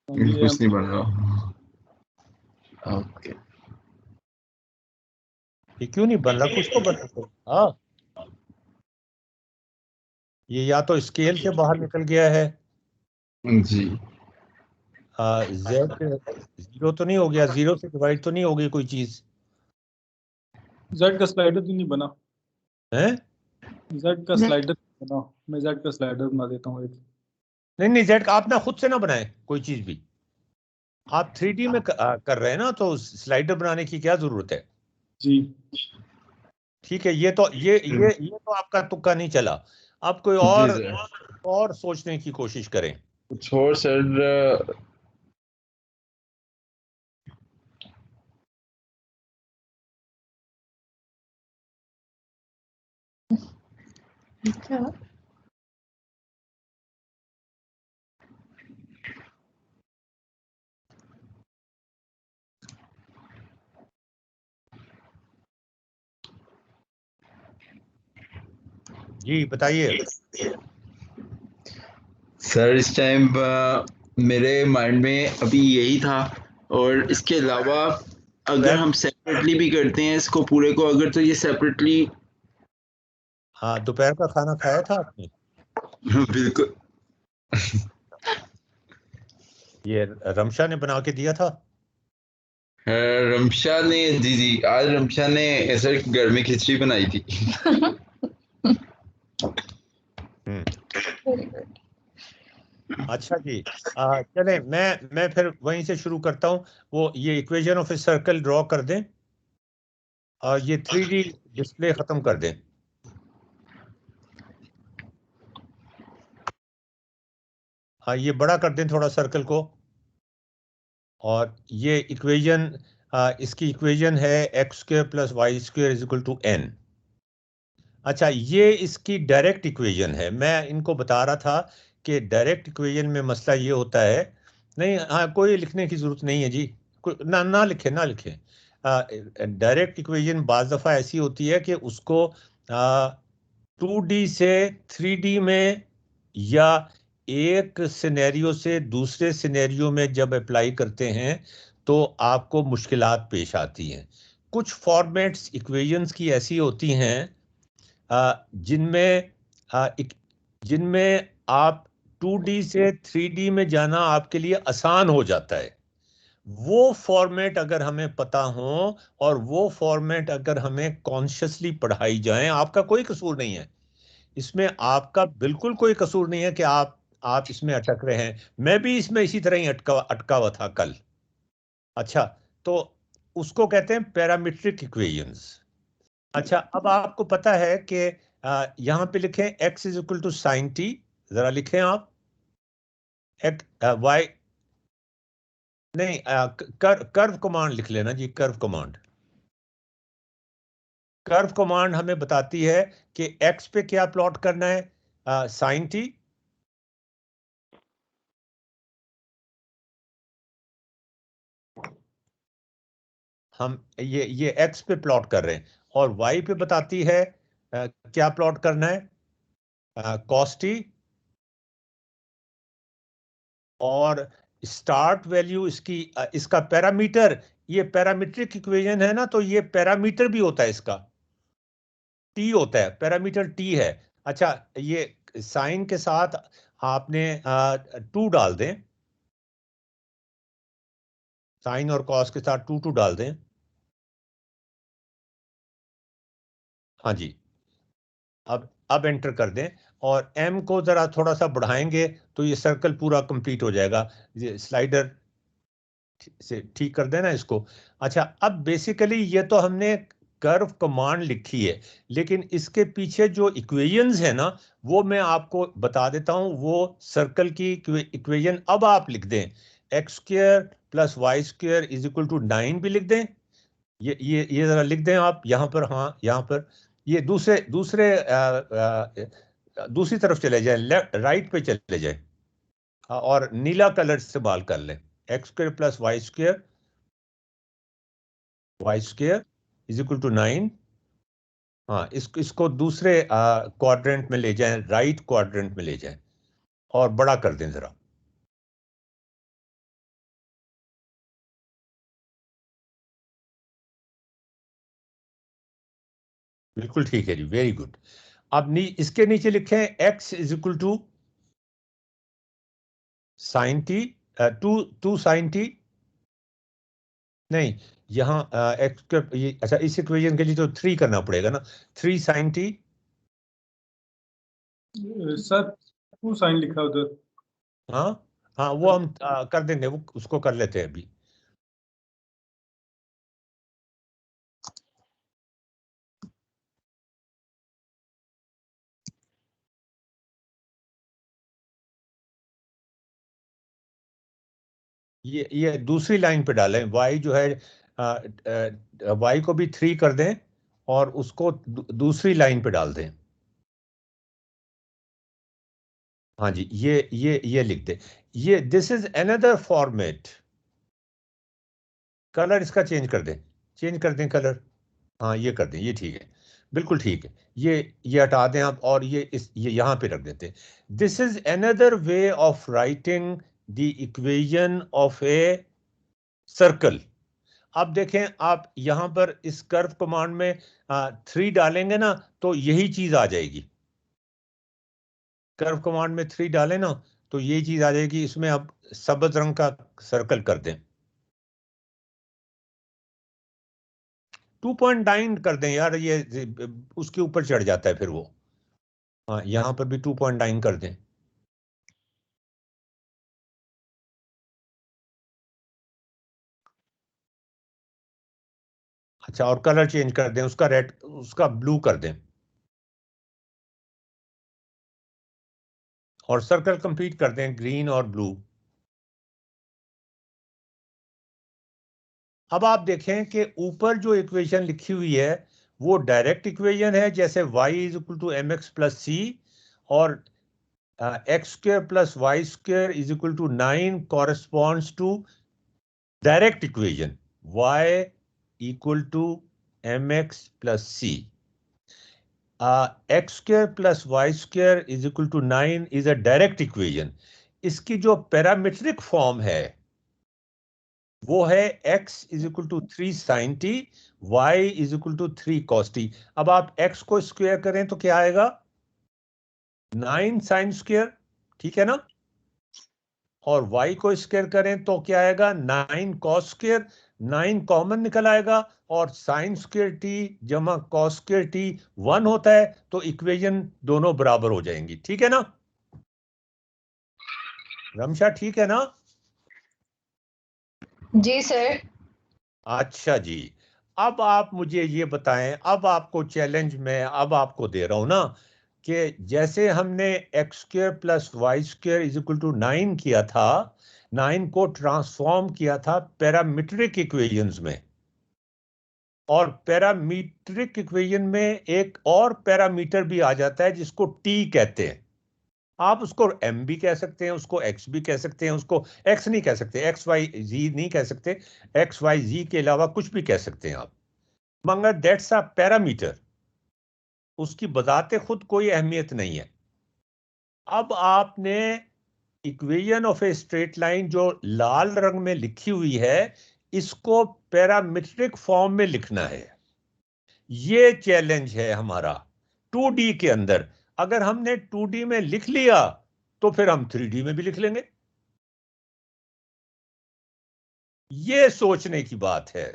कुछ नहीं बन रहा। ओके ये क्यों नहीं बन रहा, कुछ तो बन रहा। हाँ ये या तो स्केल से बाहर निकल गया है। जी जेड जीरो तो नहीं हो गया, जीरो से डिवाइड तो नहीं हो गई कोई चीज z का स्लाइडर तो नहीं बना। है? z का स्लाइडर बना, मैं z का स्लाइडर बना देता हूँ एक। नहीं जेड का आप ना खुद से ना बनाए कोई चीज भी, आप 3D में कर रहे हैं ना, तो स्लाइडर बनाने की क्या जरूरत है। जी ठीक है, ये तो ये तो आपका तुक्का नहीं चला। आप कोई जी और सर सोचने की कोशिश करें। कुछ और सर। अच्छा जी बताइए। सर इस टाइम मेरे माइंड में अभी यही था, और इसके अलावा अगर हम सेपरेटली भी करते हैं इसको पूरे को, अगर तो ये सेपरेटली हाँ दोपहर का खाना खाया था आपने? बिल्कुल ये रमशा ने बना के दिया था। रमशा ने, जी जी आज रमशा ने ऐसा घर में खिचड़ी बनाई थी। Very good. अच्छा जी चले मैं फिर वहीं से शुरू करता हूँ। वो ये equation of a circle draw कर दें और ये 3D डिस्प्ले खत्म कर दें। हाँ ये बड़ा कर दें थोड़ा सर्कल को। और ये इक्वेशन इसकी इक्वेशन है X square plus Y square is equal to N. अच्छा ये इसकी डायरेक्ट इक्वेशन है। मैं इनको बता रहा था कि डायरेक्ट इक्वेशन में मसला ये होता है, नहीं हाँ कोई लिखने की जरूरत नहीं है जी, ना लिखें ना लिखें। डायरेक्ट इक्वेशन बाज़ दफ़ा ऐसी होती है कि उसको 2D से 3D में या एक सिनेरियो से दूसरे सिनेरियो में जब अप्लाई करते हैं तो आपको मुश्किलात पेश आती हैं। कुछ फॉर्मेट्स इक्वेशंस की ऐसी होती हैं जिनमें जिनमें आप 2D से 3D में जाना आपके लिए आसान हो जाता है। वो फॉर्मेट अगर हमें पता हो और वो फॉर्मेट अगर हमें कॉन्शियसली पढ़ाई जाए, आपका कोई कसूर नहीं है इसमें, आपका बिल्कुल कोई कसूर नहीं है कि आप इसमें अटक रहे हैं। मैं भी इसमें इसी तरह ही अटका हुआ था कल। अच्छा, तो उसको कहते हैं पैरामीट्रिक इक्वेशंस। अच्छा, अब आपको पता है कि यहां पे लिखें x is equal to sine T, जरा लिखें आप y नहीं, कर्व कमांड लिख लेना जी। कर्व कमांड हमें बताती है कि x पे क्या प्लॉट करना है, साइन टी। हम ये x पे प्लॉट कर रहे हैं और y पे बताती है क्या प्लॉट करना है, कॉस टी। और स्टार्ट वैल्यू इसका पैरामीटर, ये पैरामीट्रिक इक्वेशन है ना, तो ये पैरामीटर भी होता है इसका, टी होता है, पैरामीटर टी है। अच्छा, ये साइन के साथ आपने 2 डाल दें, साइन और कॉस के साथ 2 डाल दें। हाँ जी, अब एंटर कर दें और m को जरा थोड़ा सा बढ़ाएंगे तो ये सर्कल पूरा कंप्लीट हो जाएगा। ये स्लाइडर से ठीक कर देना इसको। अच्छा, अब बेसिकली ये तो हमने कर्व कमांड लिखी है, लेकिन इसके पीछे जो इक्वेशंस है ना, वो मैं आपको बता देता हूं। वो सर्कल की इक्वेशन अब आप लिख दें, X square plus Y square is equal to 9 भी लिख दें। ये जरा लिख दें आप यहाँ पर। हाँ, यहाँ पर ये दूसरे दूसरे दूसरी तरफ चले जाए, लेफ्ट राइट पे चले जाए और नीला कलर इस्तेमाल कर लें। X square plus Y square is equal to 9। हाँ, इसको दूसरे क्वाड्रेंट में ले जाएं, राइट क्वाड्रेंट में ले जाएं और बड़ा कर दें जरा। बिल्कुल ठीक है जी, वेरी गुड। अब इसके नीचे लिखें x is equal to sine T, two sine T. नहीं, यहाँ एक्स ये, अच्छा, इस इक्वेशन के लिए तो 3 करना पड़ेगा ना, 3 साइन टी। सर 2 साइन लिखा उधर। हाँ हाँ, वो हम कर देंगे, वो उसको कर लेते हैं अभी। ये दूसरी लाइन पे डालें, y जो है y को भी 3 कर दें और उसको दूसरी लाइन पे डाल दें। हाँ जी, ये लिख दें। ये this is another format. Colour इसका चेंज कर दें कलर। हाँ, ये कर दें, ये ठीक है, बिल्कुल ठीक है। ये हटा दें आप और ये यहां पे रख देते हैं। This is another way of writing the equation of a circle. अब देखें, आप यहां पर इस कर्व कमांड में 3 डालेंगे ना, तो यही चीज आ जाएगी। कर्व कमांड में 3 डालें ना, तो यही चीज आ जाएगी। इसमें अब सब्ज रंग का सर्कल कर दें, 2.9 कर दें यार, ये उसके ऊपर चढ़ जाता है फिर वो। हाँ, यहां पर भी 2.9 कर दें। अच्छा, और कलर चेंज कर दें, उसका रेड, उसका ब्लू कर दें और सर्कल कंप्लीट कर दें ग्रीन और ब्लू। अब आप देखें कि ऊपर जो इक्वेशन लिखी हुई है वो डायरेक्ट इक्वेशन है, जैसे y is equal to M X plus C, और X square plus Y square is equal to 9 corresponds to direct equation y equal to M X plus C. X square plus Y square is equal to 9 is a direct equation. इसकी जो parametric form है वो है x is equal to 3 sine T, y is equal to 3 cos T. अब आप x को square करें तो क्या आएगा, 9 साइन स्क्वायर, ठीक है ना। और y को स्क्वायर करें तो क्या आएगा 9 cos स्क्वायर, 9 कॉमन निकल आएगा और sin स्क्वायर t जमा cos स्क्वायर t 1 होता है, तो इक्वेशन दोनों बराबर हो जाएंगी। ठीक है ना रमशा, ठीक है ना? जी सर। अच्छा जी, अब आप मुझे ये बताएं, अब आपको चैलेंज मैं अब आपको दे रहा हूं ना, कि जैसे हमने X square plus Y square is equal to 9 किया था, 9 को ट्रांसफॉर्म किया था पैरामीट्रिक इक्वेशंस में, और पैरामीट्रिक इक्वेशन में एक और पैरामीटर भी आ जाता है जिसको टी कहते हैं। आप उसको एम भी कह सकते हैं, उसको एक्स भी कह सकते हैं, उसको एक्स नहीं कह सकते, एक्स वाई जी नहीं कह सकते, एक्स वाई जी के अलावा कुछ भी कह सकते हैं आप, मगर दैट्स अ पैरामीटर, उसकी बजाते खुद कोई अहमियत नहीं है। अब आपने equation of a straight line जो लाल रंग में लिखी हुई है, इसको पैरामीट्रिक फॉर्म में लिखना है। ये चैलेंज है हमारा 2D के अंदर। अगर हमने 2D में लिख लिया तो फिर हम 3D में भी लिख लेंगे। ये सोचने की बात है।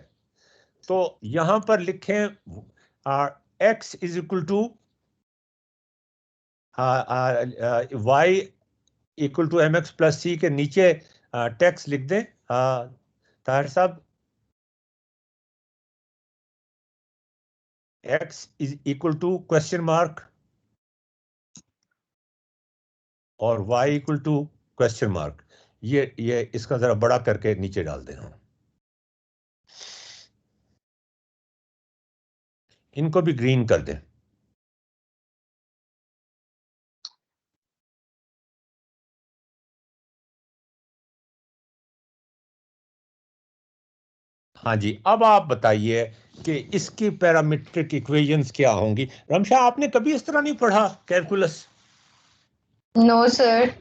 तो यहां पर लिखें x is equal to y equal to mx plus c के नीचे टेक्स्ट लिख दें ताहिर साहब, x is equal to question mark और y equal to question mark. ये इसका जरा बड़ा करके नीचे डाल दें। इनको भी ग्रीन कर दें। हाँ जी, अब आप बताइए कि इसकी पैरामीट्रिक इक्वेशंस क्या होंगी। रमशा, आपने कभी इस तरह नहीं पढ़ा कैलकुलस? No sir.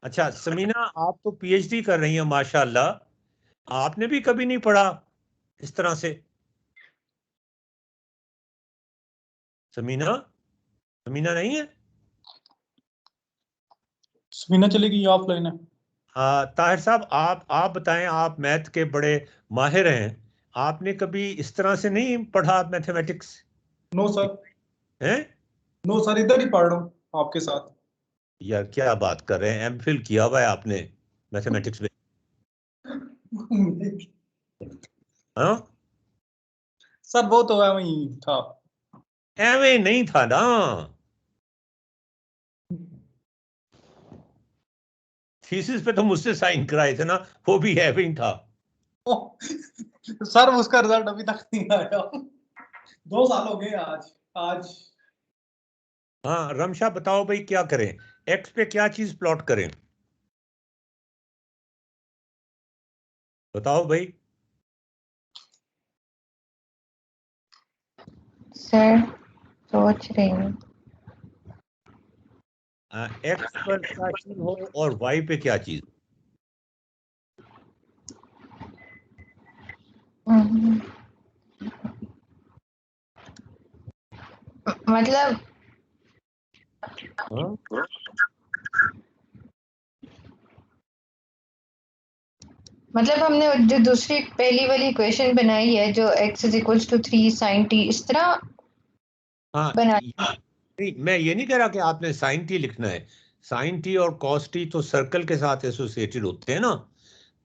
अच्छा समीना, आप तो पीएचडी कर रही हैं माशाल्लाह, आपने भी कभी नहीं पढ़ा इस तरह से? समीना, समीना नहीं है? समीना चलेगी, ऑफलाइन है। ताहिर साहब, आप बताएं, आप मैथ के बड़े माहिर हैं, आपने कभी इस तरह से नहीं पढ़ा मैथमेटिक्स? No sir. हैं? नो सर, इधर ही पढ़ रहा हूँ आपके साथ। यार क्या बात कर रहे हैं, एमफिल किया हुआ है आपने मैथमेटिक्स में? हाँ, सर वो तो है, वही था। एवे नहीं था ना, थीसिस पे तो मुझसे साइन कराए थे ना, वो भी एवे ही था। सर उसका रिजल्ट अभी तक नहीं आया, 2 साल हो गए आज। आज हाँ रमशा, बताओ भाई क्या करें, एक्स पे क्या चीज प्लॉट करें, बताओ भाई। सर सोच रही हूँ। एक्स पर क्या चीज हो और वाई पे क्या चीज? मतलब हाँ? हमने जो दूसरी पहली वाली इक्वेशन बनाई है, जो x is equals to 3 sin t, इस तरह हाँ, बना। नहीं, मैं ये नहीं कह रहा कि आपने साइन टी लिखना है, साइन टी और कॉस टी तो सर्कल के साथ एसोसिएटेड होते हैं ना,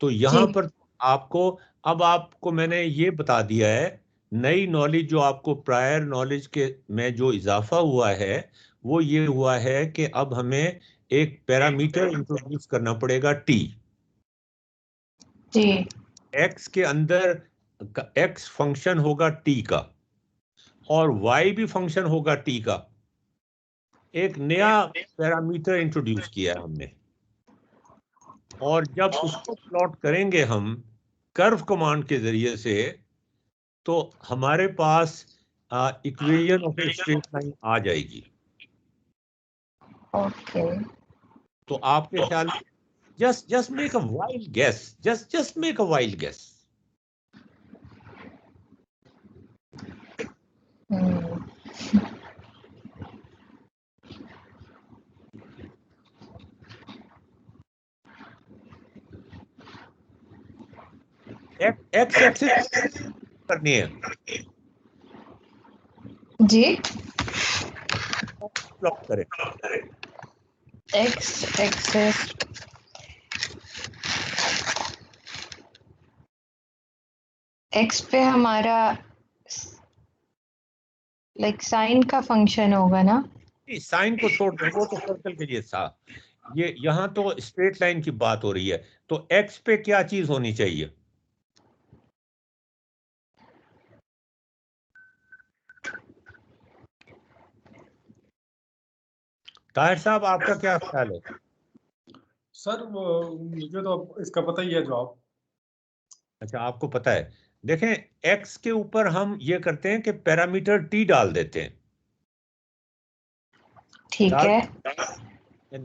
तो जी यहां पर आपको, अब आपको मैंने ये बता दिया है, नई नॉलेज जो आपको प्रायर नॉलेज के में जो इजाफा हुआ है, वो ये हुआ है कि अब हमें एक पैरामीटर इंट्रोड्यूस करना पड़ेगा टी। जी एक्स के अंदर एक्स फंक्शन होगा टी का और वाई भी फंक्शन होगा टी का। एक नया पैरामीटर इंट्रोड्यूस किया है हमने, और जब उसको प्लॉट करेंगे हम कर्व कमांड के जरिए से, तो हमारे पास equation of a straight line आ जाएगी। ओके। तो आपके ख्याल, just make a wild guess, just make a wild guess. X axis करनी है जी। प्लॉट करें। एक्स एक्सेस एक्स पे हमारा लाइक साइन का फंक्शन होगा ना? साइन को छोड़ दें, वो तो सर्कल के लिए था। ये यहाँ तो स्ट्रेट लाइन की बात हो रही है, तो एक्स पे क्या चीज होनी चाहिए? ताहिर साहब, आपका क्या ख्याल है? सर मुझे तो इसका पता ही है जवाब। अच्छा, आपको पता है। देखें, एक्स के ऊपर हम ये करते हैं कि पैरामीटर टी डाल देते हैं। ठीक डाल है।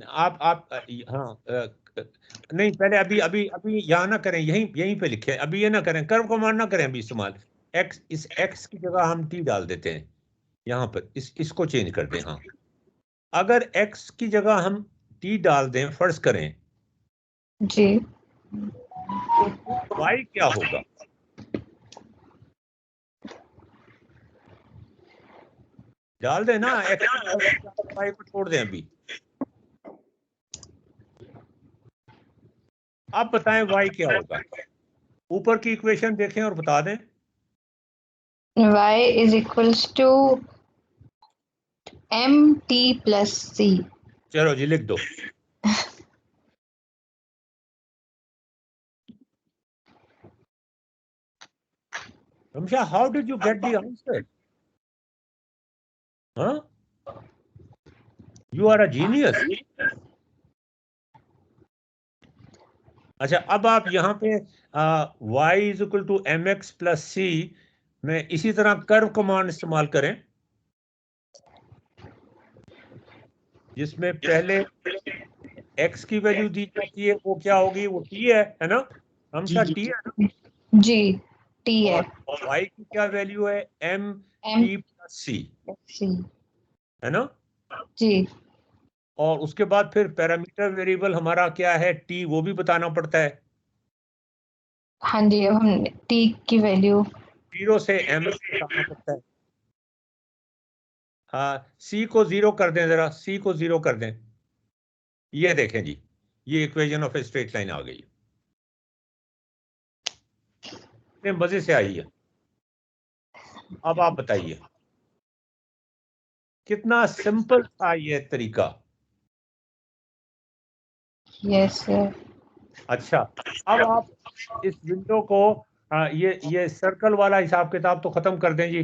आप हाँ नहीं, पहले अभी अभी अभी यहाँ ना करें, यहीं यहीं पे लिखें, अभी ये ना करें, कर्व कमांड ना करें अभी इस्तेमाल। इस एक्स की जगह हम टी डाल देते हैं यहाँ पर, इसको चेंज कर दें। हाँ, अगर एक्स की जगह हम टी डाल दें, फर्ज करें, जी। तो वाई क्या होगा? डाल दें ना, एक्स वाई को छोड़ दें अभी। आप बताएं वाई क्या होगा? ऊपर की इक्वेशन देखें और बता दें। y is equals to M T plus C. चलो जी, लिख दो। Ramsha, how did you get the answer? Huh? You are a genius. अच्छा, अब आप यहाँ पे y is equal to M X plus C में इसी तरह कर्व कमांड इस्तेमाल करें, जिसमें पहले x की वैल्यू दी जाती है, वो क्या होगी? वो t है ना? हमसा जी t जी है ना? जी टी है। और y की क्या वैल्यू है? m M t plus c, C. है ना? जी। और उसके बाद फिर पैरामीटर वेरिएबल हमारा क्या है? t, वो भी बताना पड़ता है। हाँ जी, अब हम टी की वैल्यू 0 से m बताना पड़ता है। हाँ, सी को 0 कर दें, जरा सी को 0 कर दें। ये देखें जी, ये equation of a straight line आ गई है। इतने मजे से आई है। अब आप बताइए, कितना सिंपल था ये तरीका। Yes sir. अच्छा, अब आप इस विंडो को ये सर्कल वाला हिसाब किताब तो खत्म कर दें जी।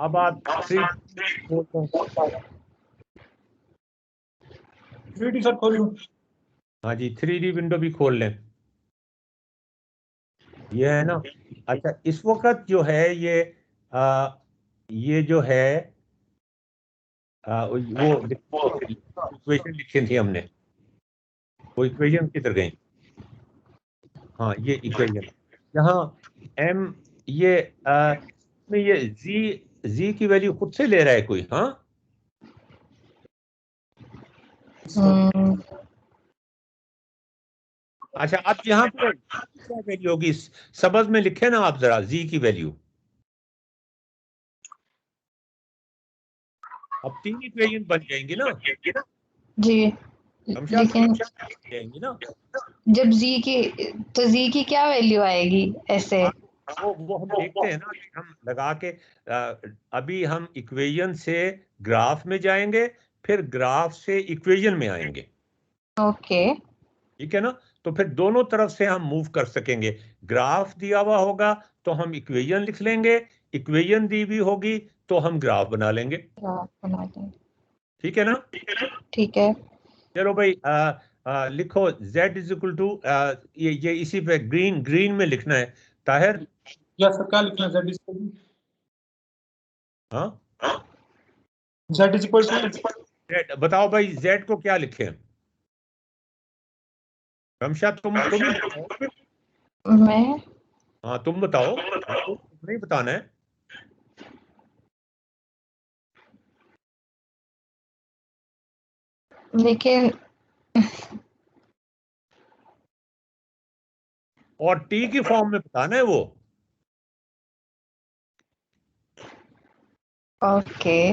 अब आप 3D सर खोलूं? हाँ जी, 3D विंडो भी खोल लें। ये है ना? अच्छा, इस वक्त जो है ये जो है वो इक्वेशन लिखी थी हमने, वो इक्वेशन किधर गई? हाँ, ये इक्वेशन जहाँ m ये में ये z की वैल्यू खुद से ले रहा है कोई? हाँ, अच्छा, अब यहाँ पे क्या वैल्यू होगी? सबज में लिखे ना आप जरा z की वैल्यू। अब 3 इक्वेशन बन जाएंगी ना? जी। हमशा लेकिन जाएंगी ना? जब जी की क्या वैल्यू आएगी ऐसे? वो हम देखते हैं ना, कि हम लगा के अभी हम इक्वेशन से ग्राफ में जाएंगे, फिर ग्राफ से इक्वेशन में आएंगे। ओके। ठीक है ना? तो फिर दोनों तरफ से हम मूव कर सकेंगे। ग्राफ दिया हुआ होगा तो हम इक्वेशन लिख लेंगे, इक्वेशन दी हुई होगी तो हम ग्राफ बना लेंगे। बना दें। ठीक है ना? ठीक है। चलो भाई, लिखो z इज इक्वल टू, ये इसी पे ग्रीन ग्रीन में लिखना है ताहिर। या सर क्या लिखना है? हाँ, z इज इक्वल टू बताओ भाई, z को क्या लिखें? रमशा, तुम ही बताओ। मैं हाँ, तुम बताओ, नहीं बताना है। लेकिन और टी की फॉर्म में बताना है वो। ओके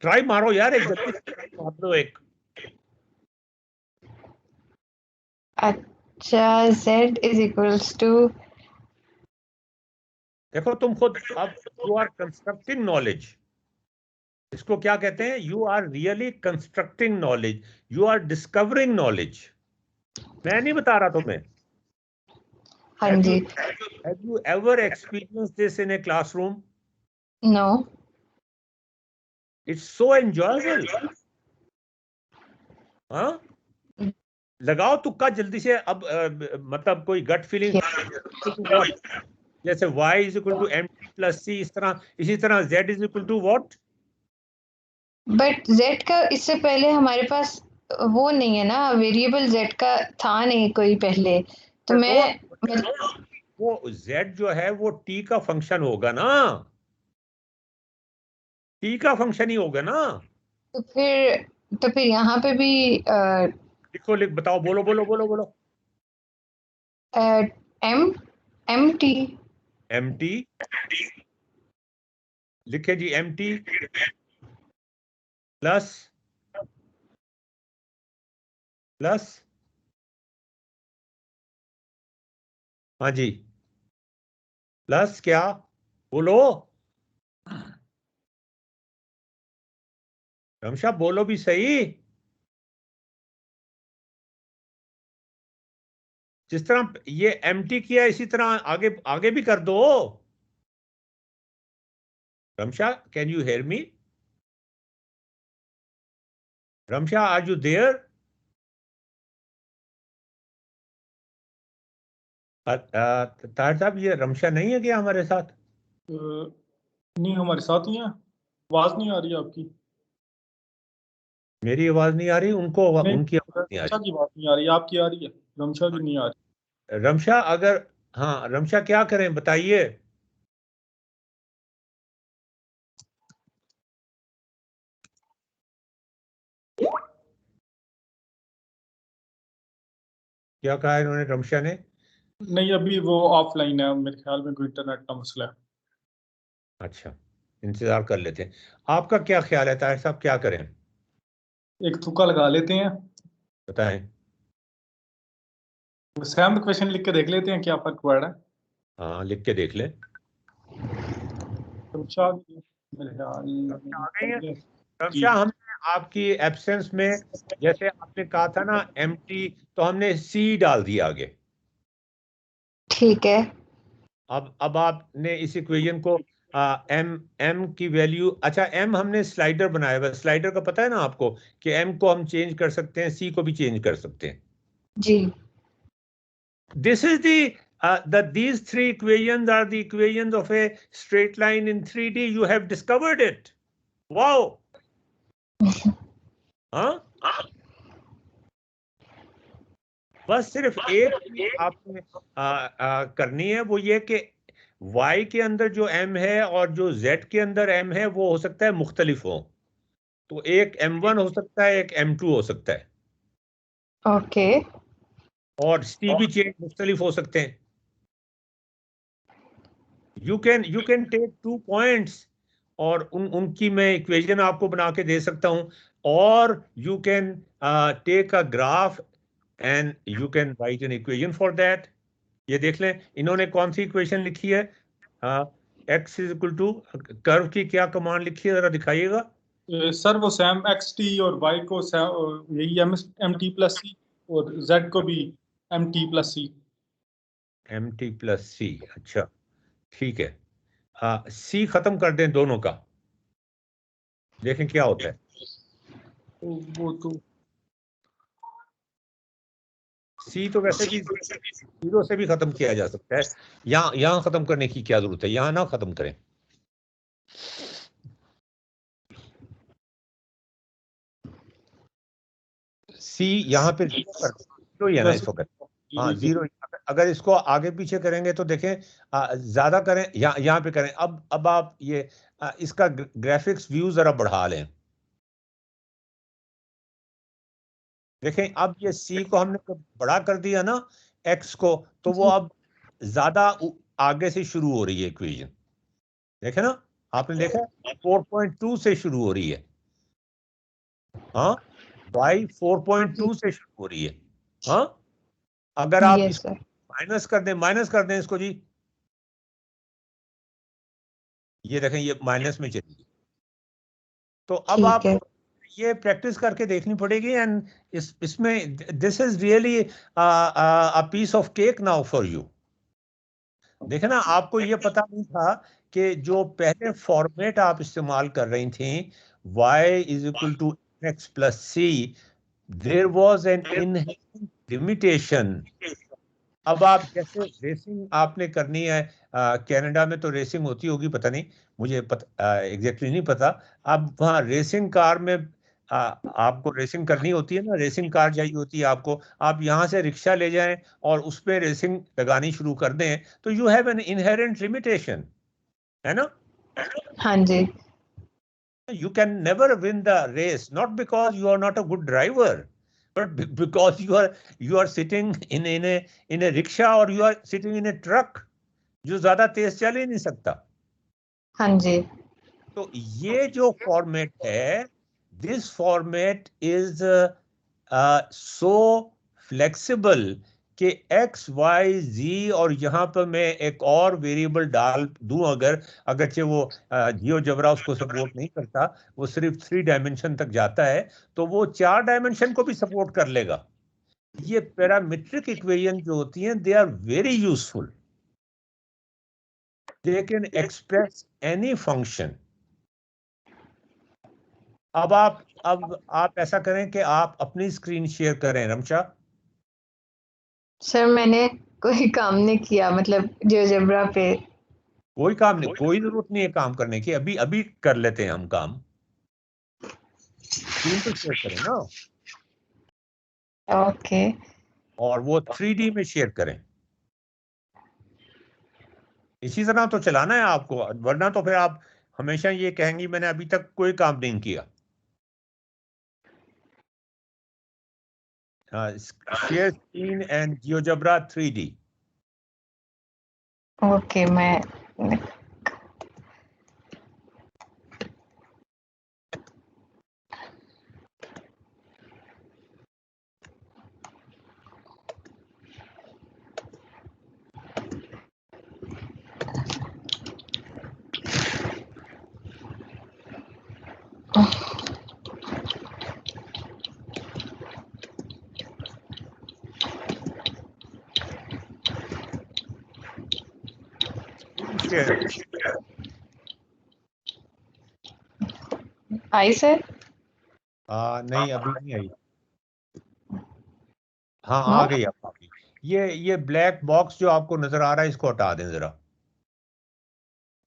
ट्राई मारो यार, एक जल्दी मार दो एक। अच्छा, z इज इक्वल्स टू, देखो तुम खुद, अब यू आर कंस्ट्रक्टिंग नॉलेज, इसको क्या कहते हैं, you are really constructing knowledge, you are discovering knowledge. मैं नहीं बता रहा तुम्हें। हाँ Have जी, you, have you ever experienced this in a classroom? No, It's so enjoyable. हाँ, लगाओ तुक्का जल्दी से अब। मतलब कोई गट फीलिंग, जैसे y is equal to M T plus C, इस तरह, इसी तरह z is equal to what. But z का इससे पहले हमारे पास वो नहीं है ना, वेरिएबल z का था नहीं कोई पहले, तो मैं वो z जो है वो t का फंक्शन होगा ना, t का फंक्शन ही होगा ना। तो फिर यहाँ पे भी लिखो, लिख, बताओ, बोलो बोलो बोलो बोलो। m m t m t, लिखे जी, एम टी प्लस प्लस, हाँ जी, प्लस क्या, बोलो रमशा, बोलो भी सही। जिस तरह ये एमटी किया, इसी तरह आगे आगे भी कर दो। Ramsha, can you hear me? Ramsha, are you there? Tahir साहब, ये रमशा नहीं है क्या हमारे साथ? नहीं, हमारे साथ ही हैं। आवाज नहीं आ रही आपकी। मेरी आवाज नहीं आ रही, उनको नहीं, उनकी आवाज नहीं आ रमशा रही। की बात नहीं आ रही, आपकी आ रही है, रमशा की नहीं आ रही। रमशा, अगर, हाँ रमशा, क्या करें बताइए। क्या कहा इन्होंने, रमशा ने? नहीं, अभी वो ऑफलाइन है, मेरे ख्याल में कोई इंटरनेट का मसला है। अच्छा, इंतजार कर लेते हैं। आपका क्या ख्याल है ताहिर साहब, क्या करें? एक तुक्का लगा लेते हैं। बताएं। सैम क्वेश्चन लिख के देख लेते हैं क्या फर्क पड़ रहा है। हाँ, लिख के देख ले। रमशा की मेरे ख्याल रमशा आ गई है? जी। रमशा, हमने आपकी एब्सेंस में, जैसे आपने कहा था ना एमटी, तो हमने सी डाल दिया आगे। ठीक है। अब आपने इस इक्वेशन को एम एम की वैल्यू, अच्छा एम हमने स्लाइडर बनाया हुआ, स्लाइडर का पता है ना आपको, कि एम को हम चेंज कर सकते हैं, सी को भी चेंज कर सकते हैं। जी, this is these three equations are the equations of a straight line in 3D. You have discovered it. Wow. हाँ, बस सिर्फ एक चीज आपने करनी है, वो ये कि y के अंदर जो m है और जो z के अंदर m है वो हो सकता है मुख्तलिफ हो। तो एक m1 हो सकता है, एक m2 हो सकता है, ओके, और c भी चेंज मुख्तलिफ हो सकते हैं। यू कैन टेक 2 पॉइंट्स और उनकी मैं इक्वेशन आपको बना के दे सकता हूं, और you can take a graph and you can write an equation for that. ये देख लें, इन्होंने कौन सी इक्वेशन लिखी है, x is equal to, curve की क्या कमांड लिखी है, जरा दिखाइएगा। सर वो सैम एक्स टी और वाई को यही एम टी प्लस सी, और जेड को भी एम टी प्लस सी। एम टी प्लस सी, अच्छा ठीक है। सी खत्म कर दें दोनों का, देखें क्या होता है। तो वो तो सी तो वैसे भी जीरो से भी खत्म किया जा सकता है, यहाँ खत्म करने की क्या जरूरत है, यहाँ ना खत्म करें। सी यहाँ पे जीरो ही है ना इस वक्त। हाँ, जीरो। अगर इसको आगे पीछे करेंगे तो देखें, ज्यादा करें, यहाँ पे करें। अब आप ये इसका ग्राफिक्स व्यू जरा बढ़ा लें। देखें अब ये c को हमने बड़ा कर दिया ना x को, तो वो अब ज्यादा आगे से शुरू हो रही है इक्वेशन। देखे ना, आपने देखा 4.2 से शुरू हो रही है। हाँ, y 4.2 से शुरू हो रही है। हाँ, अगर आप Yes, इसको sir. माइनस कर दें इसको जी, ये देखें ये माइनस में चली गई। तो अब ठीक आप है। ये प्रैक्टिस करके देखनी पड़ेगी। एंड इसमें this is really a piece of cake now for you. देखे ना, आपको ये पता नहीं था कि जो पहले फॉर्मेट आप इस्तेमाल कर रही थी y is equal to x plus c, there was an inherent limitation. अब आप जैसे रेसिंग आपने करनी है, कनाडा में तो रेसिंग होती होगी, पता नहीं, मुझे एग्जैक्टली नहीं पता। अब वहाँ रेसिंग कार में आपको रेसिंग करनी होती है ना, रेसिंग कार चाहिए होती है आपको। आप यहाँ से रिक्शा ले जाएं और उस पर रेसिंग लगानी शुरू कर दें, तो you have an inherent limitation, है ना। हाँ जी। You can never win the race, not because you are not a good driver, but because you are sitting in a rickshaw, or you are sitting in a truck जो ज्यादा तेज चल ही नहीं सकता। हाँ जी। तो ये जो फॉर्मेट है, this format is so flexible कि x y z, और यहाँ पर मैं एक और वेरिएबल डाल दूं, अगरचे वो जियोजेब्रा उसको सपोर्ट नहीं करता, वो सिर्फ 3 डायमेंशन तक जाता है, तो वो 4 डायमेंशन को भी सपोर्ट कर लेगा। ये पैरामीट्रिक इक्वेशन जो होती हैं, they are very useful, they can express any function. अब आप ऐसा करें कि आप अपनी स्क्रीन शेयर करें रमशा। सर मैंने कोई काम नहीं किया, मतलब जियोजेब्रा पे। कोई काम नहीं, कोई जरूरत नहीं है काम करने की, अभी अभी कर लेते हैं हम काम। स्क्रीन तो शेयर करें ना, ओके। और वो 3D में शेयर करें। इसी तरह तो चलाना है आपको, वरना तो फिर आप हमेशा ये कहेंगी मैंने अभी तक कोई काम नहीं किया। Share screen and GeoGebra 3D। Okay, मैं शेयर आई सर। नहीं, अभी नहीं आई। हाँ, आ गई, अब आ गई। ये ब्लैक बॉक्स जो आपको नजर आ रहा है, इसको हटा दें जरा।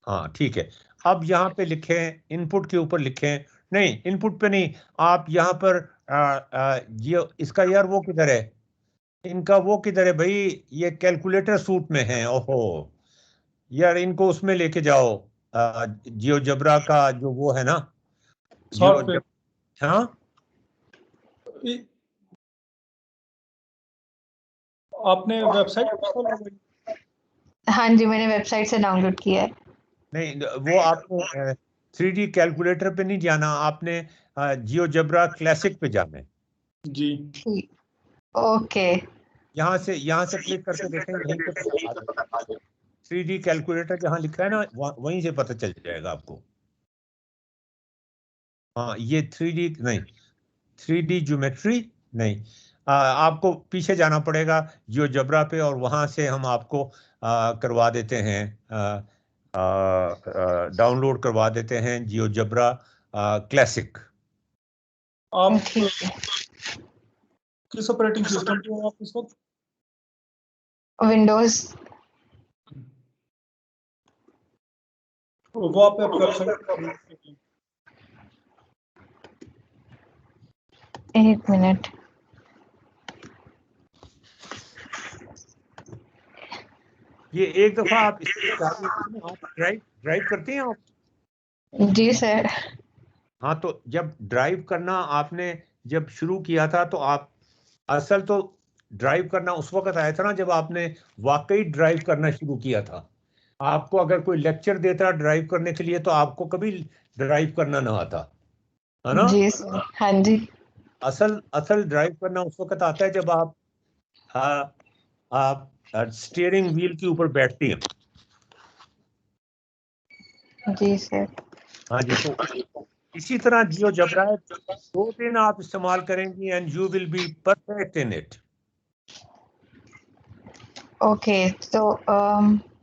हाँ ठीक है। अब यहाँ पे लिखें, इनपुट के ऊपर लिखें, नहीं इनपुट पे नहीं, आप यहाँ पर ये इसका यार वो किधर है, इनका वो किधर है भाई, ये कैलकुलेटर सूट में है। ओहो यार, इनको उसमें लेके जाओ, जियोजेब्रा का जो वो है ना, सॉफ्टवेयर। हाँ आपने वेबसाइट? हाँ जी, मैंने वेबसाइट से डाउनलोड किया है। नहीं, वो आपको 3D कैलकुलेटर पे नहीं जाना, आपने जियोजेब्रा क्लासिक पे जाना है जी। ओके। यहाँ से क्लिक करके देखें, यहीं पे 3D कैलकुलेटर जहाँ लिखा है ना, वहीं से पता चल जाएगा आपको। हाँ, ये 3D नहीं, 3D ज्योमेट्री नहीं, आपको पीछे जाना पड़ेगा जियोजेब्रा पे, और वहां से हम आपको करवा देते हैं, डाउनलोड करवा देते हैं जियोजेब्रा क्लासिक। आप ठीक है। किस ऑपरेटिंग सिस्टम पे हो आप इस वक्त? विंडोज। वो आप वेबसाइट? एक मिनट। ये एक दफा आप ड्राइव करते हैं आप? जी सर। हाँ, तो जब ड्राइव करना आपने जब शुरू किया था, तो आप असल तो ड्राइव करना उस वक्त आया था ना जब आपने वाकई ड्राइव करना शुरू किया था। आपको अगर कोई लेक्चर देता ड्राइव करने के लिए तो आपको कभी ड्राइव करना ना आता, है ना? जी सर, हाँ जी। असल असल ड्राइव करना उस वक्त आता है जब आप स्टीयरिंग व्हील के ऊपर बैठती हैं। जी सर। हाँ जी, तो इसी तरह जियोजेब्रा 2 दिन आप इस्तेमाल करेंगी and you will be perfect in it. Okay, तो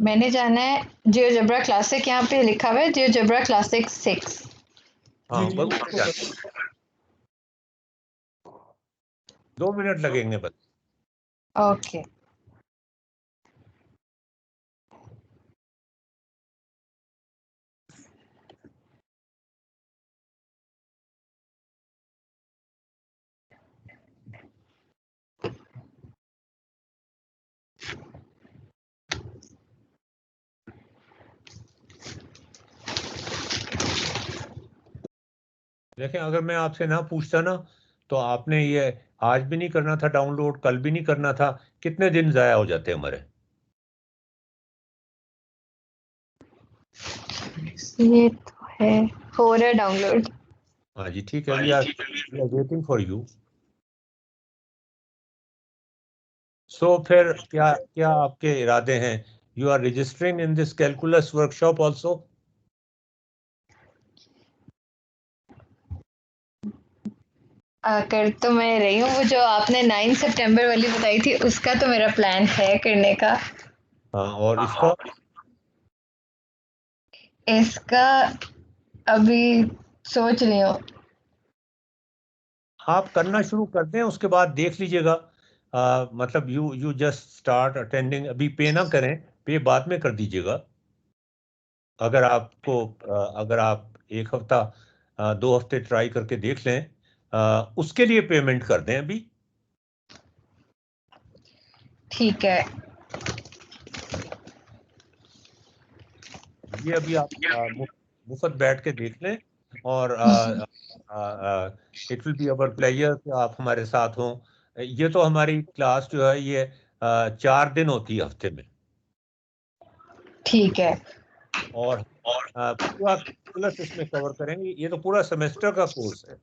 मैंने जाना है जियोजेब्रा क्लासिक, यहाँ पे लिखा हुआ है जियोजेब्रा क्लासिक 6। हाँ, जी, बस 2 मिनट लगेंगे बस। ओके। देखें, अगर मैं आपसे ना पूछता ना तो आपने ये आज भी नहीं करना था डाउनलोड, कल भी नहीं करना था, कितने दिन जाया हो जाते हमारे। ये तो है, हो रहा है डाउनलोड। हाँ जी, ठीक है, we are waiting for you. So फिर क्या क्या आपके इरादे हैं? You are registering in this calculus workshop also? कर तो मैं रही हूँ, वो जो आपने 9 सितंबर वाली बताई थी उसका तो मेरा प्लान है करने का। हाँ, और इसका? इसका अभी सोच रही हूँ। आप करना शुरू कर दें, उसके बाद देख लीजिएगा। मतलब यू जस्ट स्टार्ट अटेंडिंग, अभी पे ना करें, पे बाद में कर दीजिएगा। अगर आपको अगर आप 1 हफ्ता 2 हफ्ते ट्राई करके देख लें, उसके लिए पेमेंट कर दें अभी। ठीक है। ये अभी आप मुफ्त बैठ के देख लें, और it will be our pleasure कि आप हमारे साथ हों। ये तो हमारी क्लास जो है ये 4 दिन होती है हफ्ते में, ठीक है। और पूरा प्लस इसमें कवर करेंगे। ये तो पूरा सेमेस्टर का कोर्स है।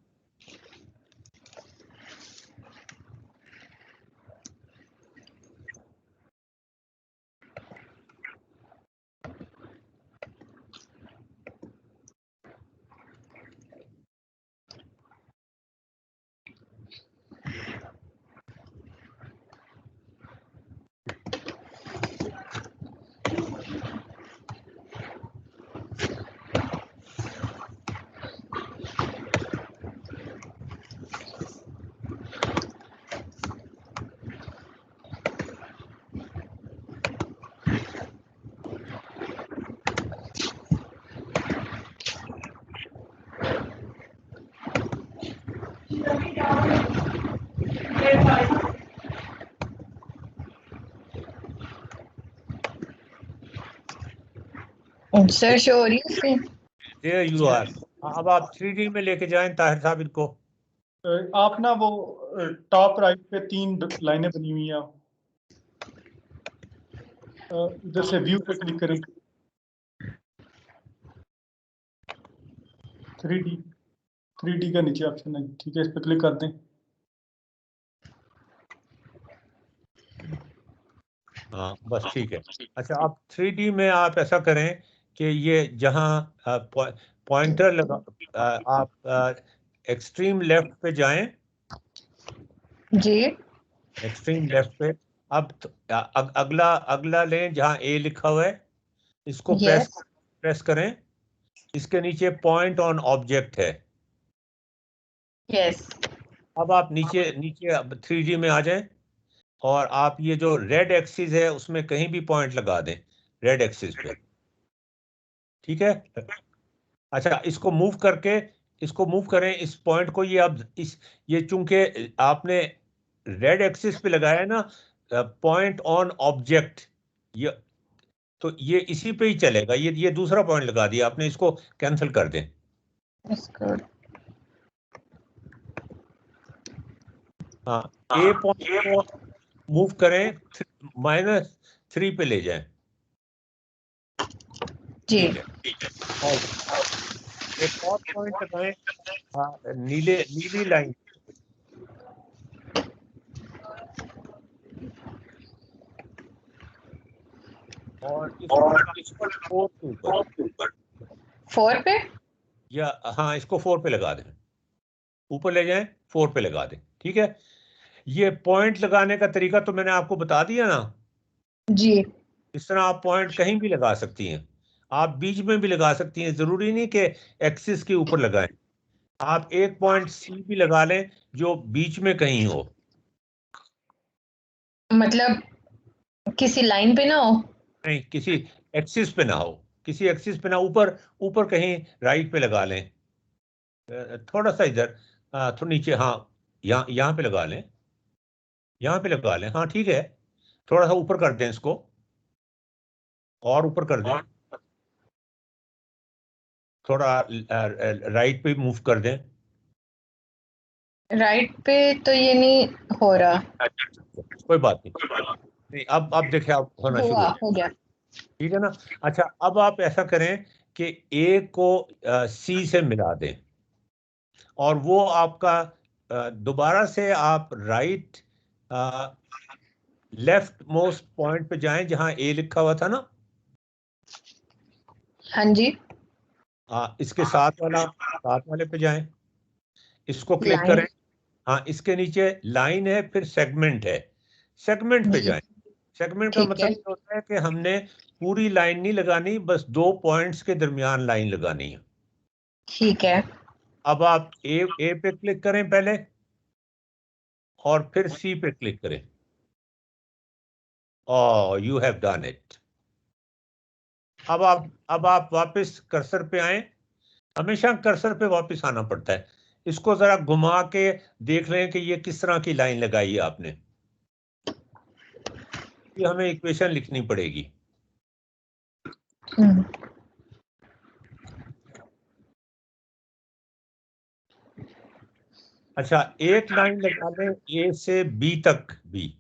सर शो हो रही है स्क्रीन? There you are. अब आप 3D में लेके जाएं ताहिर साहब इनको। आप ना वो टॉप राइट पे 3 लाइनें बनी हुई हैं, इधर से व्यू पे क्लिक करें, 3D का नीचे ऑप्शन है, ठीक है, इस पर क्लिक कर दें। हाँ, बस ठीक है। अच्छा, आप 3D में आप ऐसा करें कि ये जहाँ पॉइंटर लगा, आप एक्सट्रीम लेफ्ट पे जाएं, जी। एक्सट्रीम लेफ्ट पे। अब अगला अगला लें जहाँ ए लिखा हुआ है, इसको प्रेस यस। प्रेस करें। इसके नीचे पॉइंट ऑन ऑब्जेक्ट है। यस। अब आप नीचे नीचे 3D में आ जाएं, और आप ये जो रेड एक्सिस है उसमें कहीं भी पॉइंट लगा दें, रेड एक्सिस पे। ठीक है? अच्छा, इसको मूव करें, इस पॉइंट को। ये अब ये चूंकि आपने रेड एक्सिस पे लगाया है ना, पॉइंट ऑन ऑब्जेक्ट, ये तो ये इसी पे ही चलेगा। ये दूसरा पॉइंट लगा दिया आपने, इसको कैंसिल कर दें। इसको हाँ, ए पॉइंट को मूव करें, -3 पे ले जाएं। जी। ठीक है। और एक और पॉइंट लगाएं, हाँ, नीली लाइन, और इसको लगाएं 4 के ऊपर, 4 पे। या हाँ, इसको 4 पे लगा दें, ऊपर ले जाएं, 4 पे लगा दें। ठीक है, ये पॉइंट लगाने का तरीका तो मैंने आपको बता दिया ना। जी। इस तरह आप पॉइंट कहीं भी लगा सकती हैं, आप बीच में भी लगा सकती हैं, जरूरी नहीं कि एक्सिस के ऊपर लगाएं। आप एक पॉइंट सी भी लगा लें जो बीच में कहीं हो, मतलब किसी लाइन पे ना हो। नहीं, किसी एक्सिस पे ना हो, किसी एक्सिस पे ना, ऊपर ऊपर कहीं राइट पे लगा लें, थोड़ा सा इधर, थोड़ा नीचे, हाँ, यहाँ पे लगा लें, यहाँ पे लगा लें, हाँ ठीक है। थोड़ा सा ऊपर कर दें इसको, और ऊपर कर दें, थोड़ा राइट पे मूव कर दें। राइट पे तो ये नहीं हो रहा। कोई बात नहीं, अब देखिए, अब होना शुरू हुआ, हो हो गया। ठीक है ना। अच्छा, अब आप ऐसा करें कि ए को सी से मिला दें, और वो आपका दोबारा से आप राइट लेफ्ट मोस्ट पॉइंट पे जाएं जहां ए लिखा हुआ था ना, हाँ जी। इसके साथ वाले पे जाएं, इसको क्लिक लाइन। करें। हाँ, इसके नीचे लाइन है, फिर सेगमेंट है, सेगमेंट पे जी। जाएं। सेगमेंट का ठीक है। मतलब ये होता है कि हमने पूरी लाइन नहीं लगानी, बस 2 पॉइंट्स के दरमियान लाइन लगानी है। ठीक है। अब आप ए पे क्लिक करें पहले, और फिर सी पे क्लिक करें। ओह, यू हैव डन इट। अब आप वापस कर्सर पे आए, हमेशा कर्सर पे वापस आना पड़ता है। इसको जरा घुमा के देख लें कि ये किस तरह की लाइन लगाई है आपने। ये हमें इक्वेशन लिखनी पड़ेगी। हम्म। अच्छा, एक लाइन लगा लें ए से बी तक भी,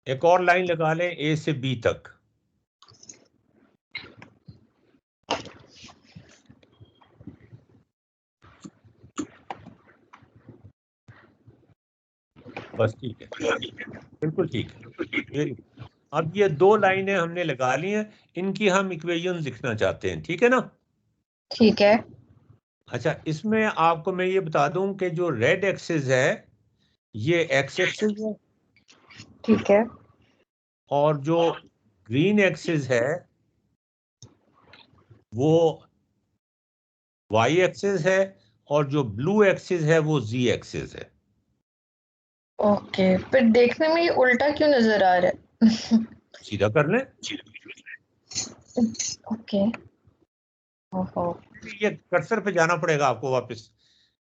एक और लाइन लगा लें ए से बी तक। बस ठीक है, बिल्कुल ठीक है। अब ये 2 लाइनें हमने लगा ली हैं, इनकी हम इक्वेशन लिखना चाहते हैं, ठीक है ना। ठीक है। अच्छा, इसमें आपको मैं ये बता दूं कि जो रेड एक्सिस है ये एक्स एक्सिस है, ठीक है। और जो ग्रीन एक्सिस है वो वाई एक्सिस है, और जो ब्लू एक्सिस है वो जी एक्सिस है। ओके, पर देखने में ये उल्टा क्यों नजर आ रहा है? सीधा कर लें। ओके। ओहो। ये कर्सर पे जाना पड़ेगा आपको वापस,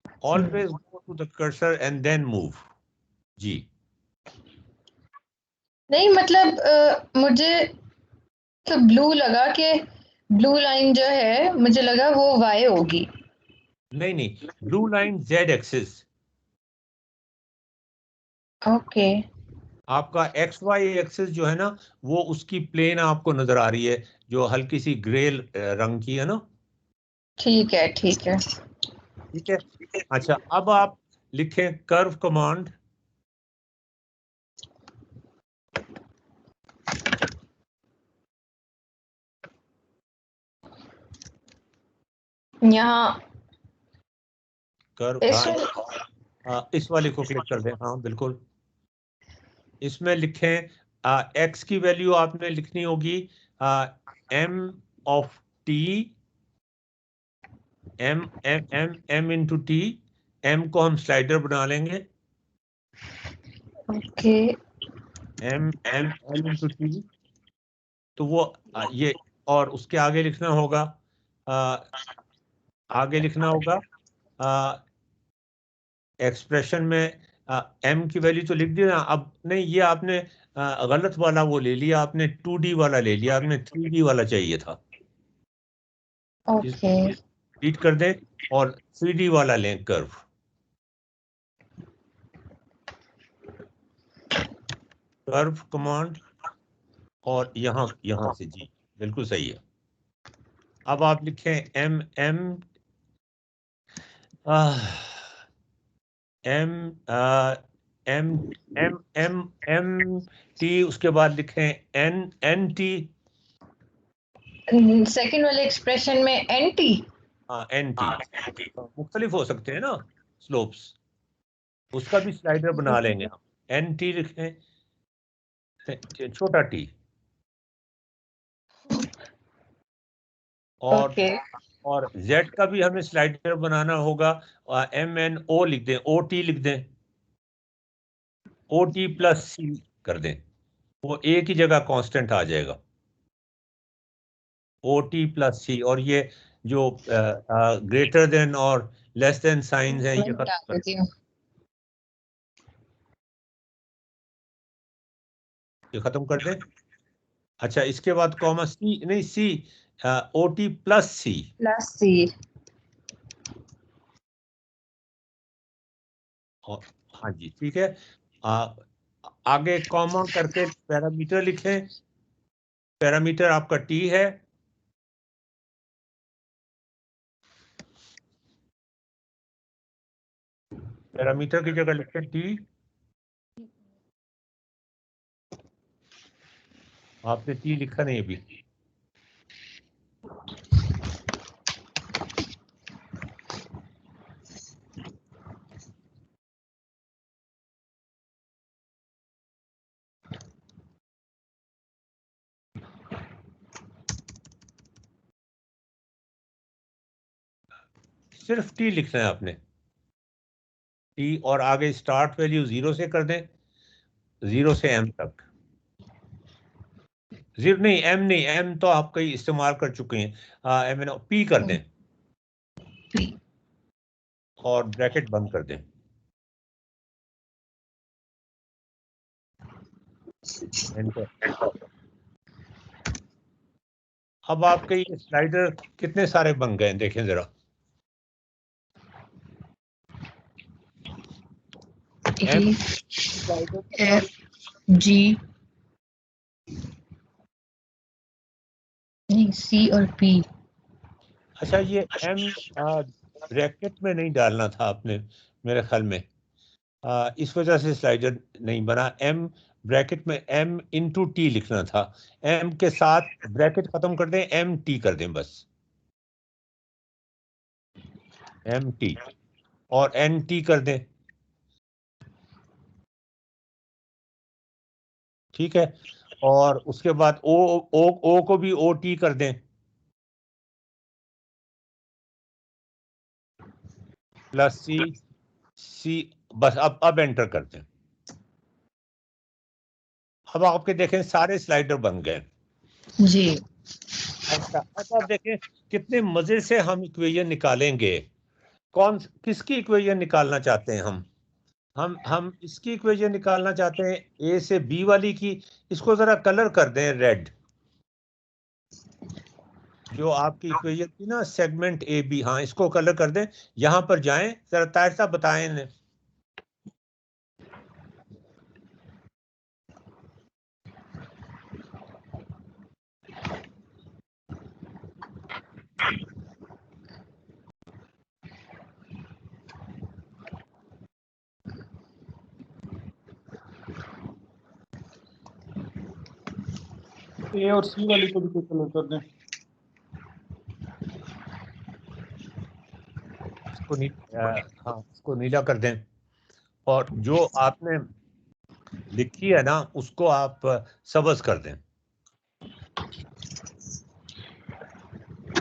हम्म। Always go to the cursor and then move. जी, नहीं मतलब मुझे तो ब्लू लगा कि ब्लू लाइन जो है मुझे लगा वो वाई होगी। नहीं नहीं, blue line Z axis, okay. आपका एक्स वाई एक्सिस जो है ना, वो उसकी प्लेन आपको नजर आ रही है, जो हल्की सी ग्रे रंग की है ना। ठीक है। ठीक है। ठीक है। अच्छा, अब आप लिखें कर्व कमांड। यहाँ कर्व, इस हाँ, इस वाले को क्लिक कर दें, हाँ बिल्कुल। इसमें लिखें एक्स की वैल्यू आपने लिखनी होगी m of t, m into t. M को हम स्लाइडर बना लेंगे, ओके। M into T. तो वो ये, और उसके आगे लिखना होगा, आ, आगे लिखना होगा एक्सप्रेशन में एम की वैल्यू तो लिख दी ना। अब नहीं, ये आपने गलत वाला वो ले लिया, आपने 2D वाला ले लिया, आपने 3D वाला चाहिए था। ओके। इसको डिलीट कर दें और 3D वाला लें कर्व। कर्व कमांड और यहाँ से जी बिल्कुल सही है। अब आप लिखें m m m m m m m t, उसके बाद लिखें एन एन टी। सेकंड वाले एक्सप्रेशन में एंटी, हाँ एन टी मुख्तलिफ हो सकते हैं ना स्लोप्स, उसका भी स्लाइडर बना लेंगे हम। एन टी लिखें, छोटा टी, और ओके और Z का भी हमें स्लाइडर बनाना होगा। एम एन ओ लिख दें, ओ टी लिख दें, ओ टी प्लस सी कर दें, वो एक ही जगह कांस्टेंट आ जाएगा, ओ टी प्लस सी। और ये जो ग्रेटर देन और लेस देन साइंस हैं ये खत्म कर दें, ये खत्म कर दें। अच्छा इसके बाद कॉमा सी नहीं सी, ओ टी प्लस सी, हाँ जी ठीक है। आगे कॉमा करके पैरामीटर लिखें, पैरामीटर आपका टी है, पैरामीटर की जगह लिखें टी। आपने टी लिखा नहीं अभी, सिर्फ टी लिखना है आपने, टी, और आगे स्टार्ट वैल्यू 0 से कर दें, 0 से m तक। 0 नहीं, m नहीं, m तो आप कहीं इस्तेमाल कर चुके हैं, एम एन पी कर दें और ब्रैकेट बंद कर दें। अब आपके ये स्लाइडर कितने सारे बन गए देखें जरा, M एफ जी नहीं सी और पी। अच्छा ये M ब्रैकेट में नहीं डालना था आपने मेरे ख्याल में, इस वजह से स्लाइडर नहीं बना। M ब्रैकेट में M इंटू टी लिखना था, M के साथ ब्रैकेट खत्म कर दें, M टी कर दें बस, M टी और N टी कर दें, ठीक है। और उसके बाद ओ को भी ओ टी कर दें, प्लस सी सी, बस अब एंटर कर दें। अब आपके देखें सारे स्लाइडर बन गए जी। अच्छा अब आप देखें कितने मजे से हम इक्वेशन निकालेंगे। किसकी इक्वेशन निकालना चाहते हैं हम इसकी इक्वेशन निकालना चाहते हैं, ए से बी वाली की। इसको जरा कलर कर दें रेड, जो आपकी इक्वेशन थी ना सेगमेंट ए बी, हाँ इसको कलर कर दें। यहां पर जाएं जरा, ताहिर साहब बताएं इन्हें। ए और सी वाली को भी कोई कलर कर दें। हाँ इसको नीला कर दें, और जो आपने लिखी है ना उसको आप सब्ज कर दें।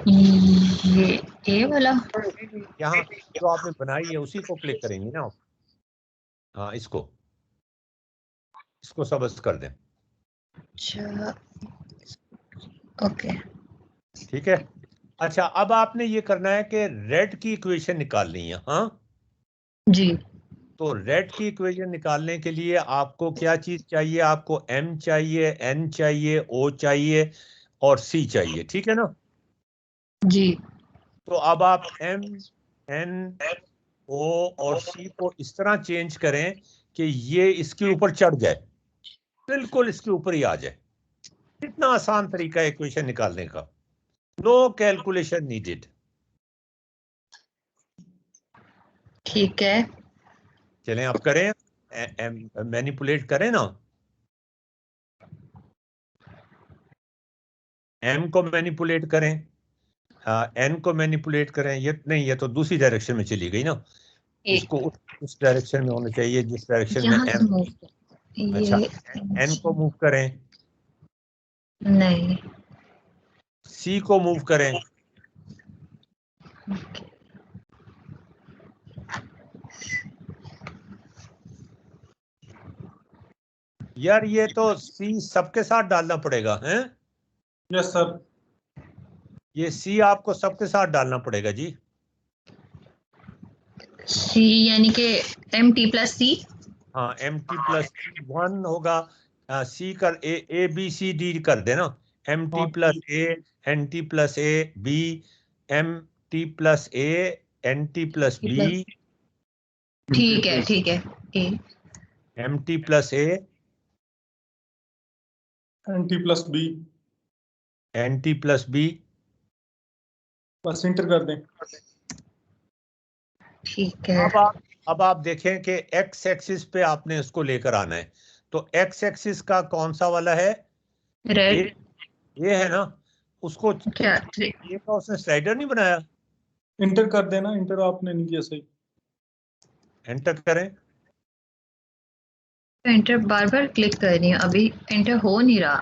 ये ए वाला, यहाँ जो आपने बनाई है उसी को क्लिक करेंगे ना, हाँ इसको सब्ज कर दें, अच्छा ओके ठीक है। अच्छा अब आपने ये करना है कि रेड की इक्वेशन निकालनी है, हाँ जी। तो रेड की इक्वेशन निकालने के लिए आपको क्या चीज चाहिए, आपको M चाहिए, N चाहिए, O चाहिए और C चाहिए, ठीक है ना। जी तो अब आप M N O और C को इस तरह चेंज करें कि ये इसके ऊपर चढ़ जाए, बिल्कुल इसके ऊपर ही आ जाए। कितना आसान तरीका है इक्वेशन निकालने का, नो कैलकुलेशन नीडेड। ठीक है। चलें आप करें, मैनिपुलेट करें ना, m को मैनिपुलेट करें, n को मैनिपुलेट करें। ये नहीं, ये तो दूसरी डायरेक्शन में चली गई ना, इसको उस डायरेक्शन में होना चाहिए जिस डायरेक्शन में यहाँ m। मूव अच्छा, ये n को मूव करें, नहीं। c को मूव करें, यार ये तो c सबके साथ डालना पड़ेगा हैं। Yes sir. ये c आपको सबके साथ डालना पड़ेगा जी। सी यानी कि एम टी प्लस सी। हाँ, mt प्लस 1 होगा, c कर ए बी सी डी कर देना, mt plus a n t plus a b m T plus a n t plus b ठीक है ठीक है। A m T plus a n t plus b, n t plus b. बस enter कर दें। ठीक है। अब आप देखें कि एक्स एक्सिस पे आपने उसको लेकर आना है, तो एक्स एक्सिस का कौन सा वाला है, रेड। ये है ना, उसको क्या ये का उसने स्लाइडर नहीं बनाया। इंटर कर देना, इंटर आपने नहीं किया सही। एंटर करें, एंटर बार बार क्लिक कर रही हूँ, अभी एंटर हो नहीं रहा।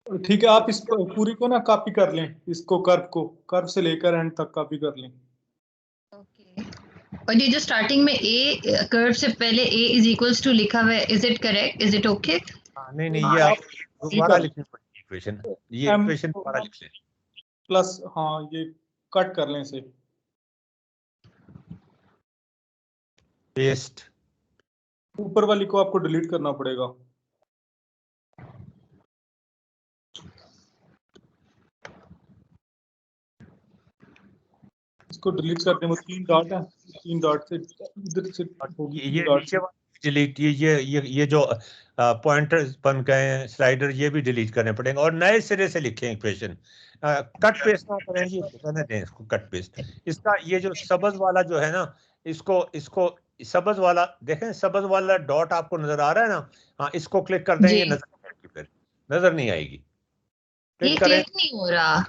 ठीक है, आप इस पूरी को ना कॉपी कर लें, इसको कर्व को, कर्व से लेकर एंड तक कॉपी कर लें। ओके। और ये जो स्टार्टिंग में ए कर्व से पहले ए इज इक्वल्स टू लिखा हुआ है, is it correct, is it okay? नहीं नहीं, ये आप दोबारा लिखनी पड़ेगी इक्वेशन, ये M इक्वेशन दोबारा लिख लें। प्लस, हाँ ये कट कर लें इसे, पेस्ट, ऊपर वाली को आपको डिलीट करना पड़ेगा। इसको डिलीट कर दें, वो 3 डॉट है, 3 डॉट से इधर से होगी, ये 3 डॉट नीचे डिलीट, ये जो पॉइंटर बन गए हैं स्लाइडर, ये भी डिलीट करने पड़ेंगे और नए सिरे से लिखें इक्वेशन। कट पेस्ट ना करें जी, रहने दें इसको कट पेस्ट। इसका ये जो सबज वाला जो है ना, इसको सबज वाला देखें, सबज वाला डॉट आपको नजर आ रहा है ना, हाँ इसको क्लिक कर दें, ये नजर नहीं आएगी, फिर नजर नहीं आएगी। ये क्लिक करें, क्लिक नहीं हो रहा,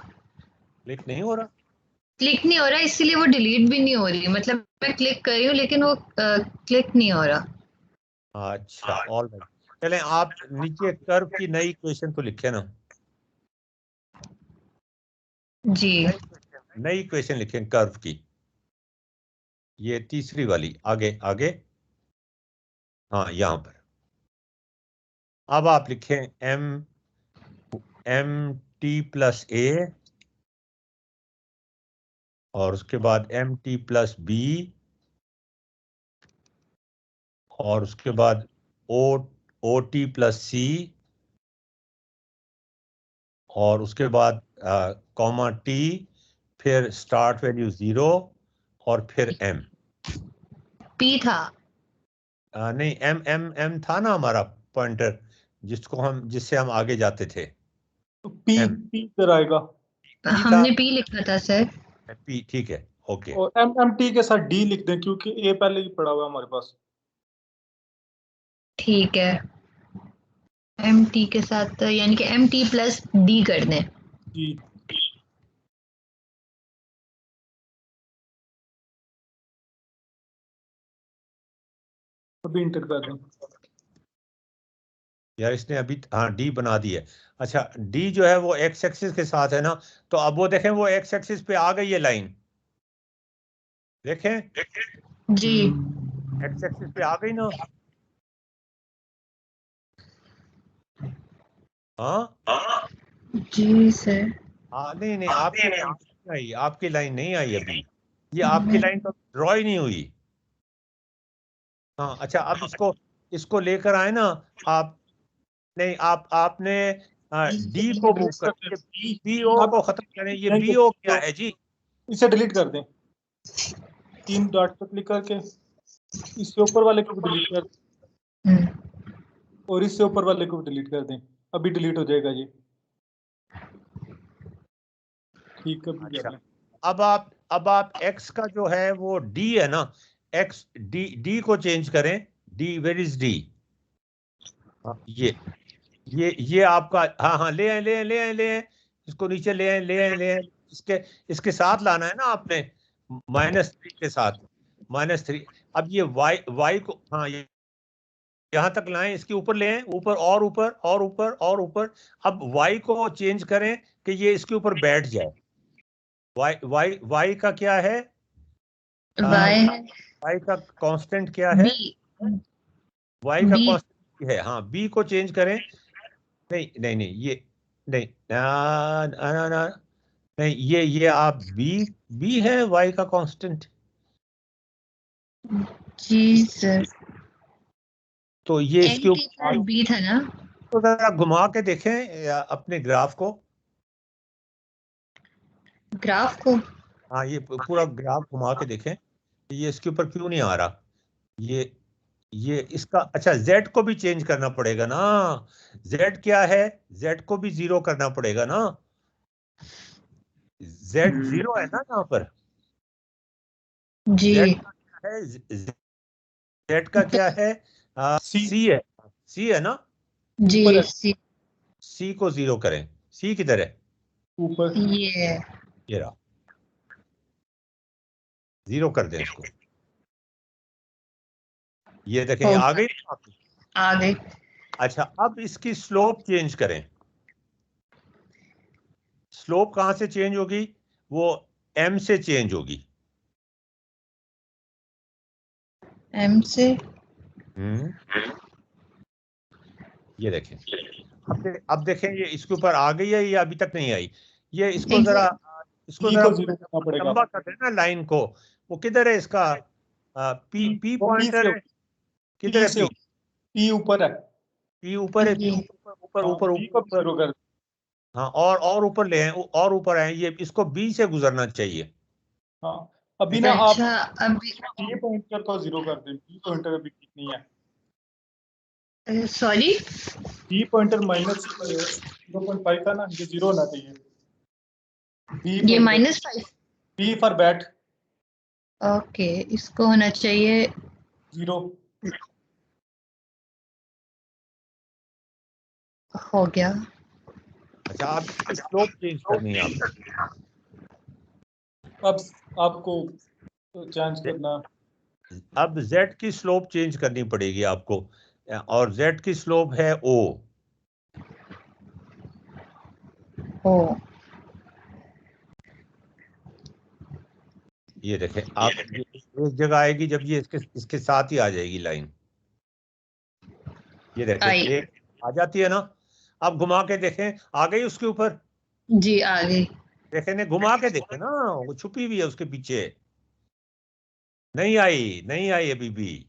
क्लिक नहीं हो रहा, क्लिक नहीं हो रहा, इसीलिए वो डिलीट भी नहीं हो रही। मतलब मैं क्लिक कर रही हूँ लेकिन वो क्लिक नहीं हो रहा। अच्छा ऑल राइट। चलें आप नीचे कर्व की नई इक्वेशन तो लिखे ना, जी नई इक्वेशन लिखें कर्व की, ये तीसरी वाली, आगे आगे, हाँ यहां पर। अब आप लिखें एम टी प्लस ए और उसके बाद एम टी प्लस बी और उसके बाद ओ टी प्लस सी और उसके बाद कॉमा टी, फिर स्टार्ट वैल्यू 0 और फिर एम। पी था। नहीं, एम एम एम था ना हमारा पॉइंटर, जिससे हम आगे जाते थे। पी, M, पी इधर आएगा, हमने पी लिखा था सर। पी, ठीक है, ओके। और एम टी के साथ डी लिख दें क्योंकि ए पहले ही पड़ा हुआ है हमारे पास। ठीक है, एम टी के साथ यानी कि एम टी प्लस डी कर दें। जी, अभी इंटर कर दें। यार इसने अभी हाँ डी बना दी है। अच्छा, डी जो है वो एक्स एक्सिस के साथ है ना, तो अब वो देखें, वो एक्स एक्सिस पे आ गई है लाइन, देखें जी एक्स एक्सिस पे आ गई ना, हाँ जी सर। नहीं नहीं, आपकी लाइन नहीं आई, आपकी लाइन नहीं आई अभी, ये आपकी लाइन तो ड्रॉ ही नहीं हुई। हाँ अच्छा, अब इसको लेकर आए ना आप, नहीं आपने डी को मूव कर, बी ओ को खत्म करें, ये बी ओ क्या है जी, इसे डिलीट कर दें, 3 डॉट पर क्लिक करके इसके ऊपर वाले को भी डिलीट कर दें। और इससे ऊपर वाले को डिलीट कर दें, अभी डिलीट हो जाएगा ये। ठीक है, अभी कर अच्छा, लें। अब आप x का जो है वो d है ना, x d को चेंज करें। d, where is d? ये आपका, हाँ हाँ, ले आए ले आए ले आए ले आए, इसको नीचे ले आए ले आए ले आए। इसके साथ लाना है ना आपने, -3 के साथ, -3। अब ये y को, हाँ, यहाँ तक लाएं, इसके ऊपर ले आए, ऊपर और ऊपर और ऊपर और ऊपर। अब y को चेंज करें कि ये इसके ऊपर बैठ जाए। y का क्या है? y है y का कांस्टेंट क्या है? b y का b कांस्टेंट है, हाँ, b को चेंज करें। नहीं नहीं नहीं, ये नहीं, ना ना ना, नहीं, ये आप बी है y का कांस्टेंट। जी सर, तो ये इसके nt ऊपर, प्लस b था ना? तो जरा घुमा के देखें अपने ग्राफ को। ग्राफ को? हाँ, ये पूरा ग्राफ घुमा के देखें, ये इसके ऊपर क्यों नहीं आ रहा। ये इसका, अच्छा, z को भी चेंज करना पड़ेगा ना। z क्या है? z को भी 0 करना पड़ेगा ना। z 0 है ना यहाँ पर। जी z का क्या है? z का क्या है? c है, c है ना। जी ऊपर है, c को 0 करें। c किधर है? ऊपर। ये ये रहा, 0 कर दें इसको। ये देखें, हो आ गई। आ गई। अच्छा, अब इसकी स्लोप चेंज करें। स्लोप कहां से चेंज होगी? वो m से चेंज होगी। m से? ये देखें, अब देखें, ये इसके ऊपर आ गई है या अभी तक नहीं आई? ये इसको एक जरा, इसको पी जरा को 0 करना पड़ेगा। लंबा कर देना लाइन को। वो किधर है इसका? पी पी वो पी पॉइंटर से, है, किधर है पी? पी ऊपर है। पी ऊपर है, पी ये ऊपर ऊपर हाँ, ऊपर पी को भी ऊपर। 0 कर। हाँ, और ऊपर ले आए, और ऊपर आए, ये इसको बी से गुजरना चाहिए। हाँ, अभी ना आप अच्छा, अभी पी पॉइंटर को 0 कर दें, पी पॉइंटर अभी ठीक नहीं है। सॉरी, पी पॉइंटर -0.5 था ना, ये 0 होना चाहिए। बी ये pointer, -5? B for bat, okay, इसको होना चाहिए 0। हो गया। अच्छा, अब स्लोप चेंज करनी है आपको। अब आपको चेंज करना, अब z की स्लोप चेंज करनी पड़ेगी आपको, और z की स्लोप है o। ओ ये देखें आप, ये एक जगह आएगी जब ये इसके साथ ही आ जाएगी लाइन। ये देखें, आई। एक आ जाती है ना। अब घुमा के देखें, आ गई उसके ऊपर। जी आ गई। देखें, ने घुमा के देखें ना, वो छुपी हुई है उसके पीछे। नहीं आई, नहीं आई अभी भी।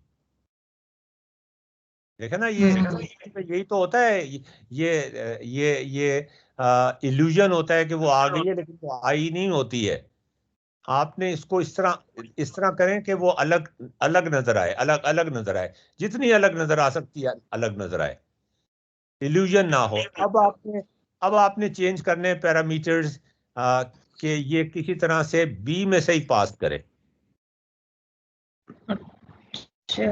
देखे ना, ये यही तो होता है। ये इल्यूजन होता है कि वो आ गई है, लेकिन वो आई नहीं होती है। आपने इसको इस तरह करें कि वो अलग अलग नजर आए, अलग अलग नजर आए, जितनी अलग नजर आ सकती है अलग नजर आए, इल्यूजन ना हो। अब आपने चेंज करने पैरामीटर्स कि ये किसी तरह से बी में से ही पास करे। अच्छा,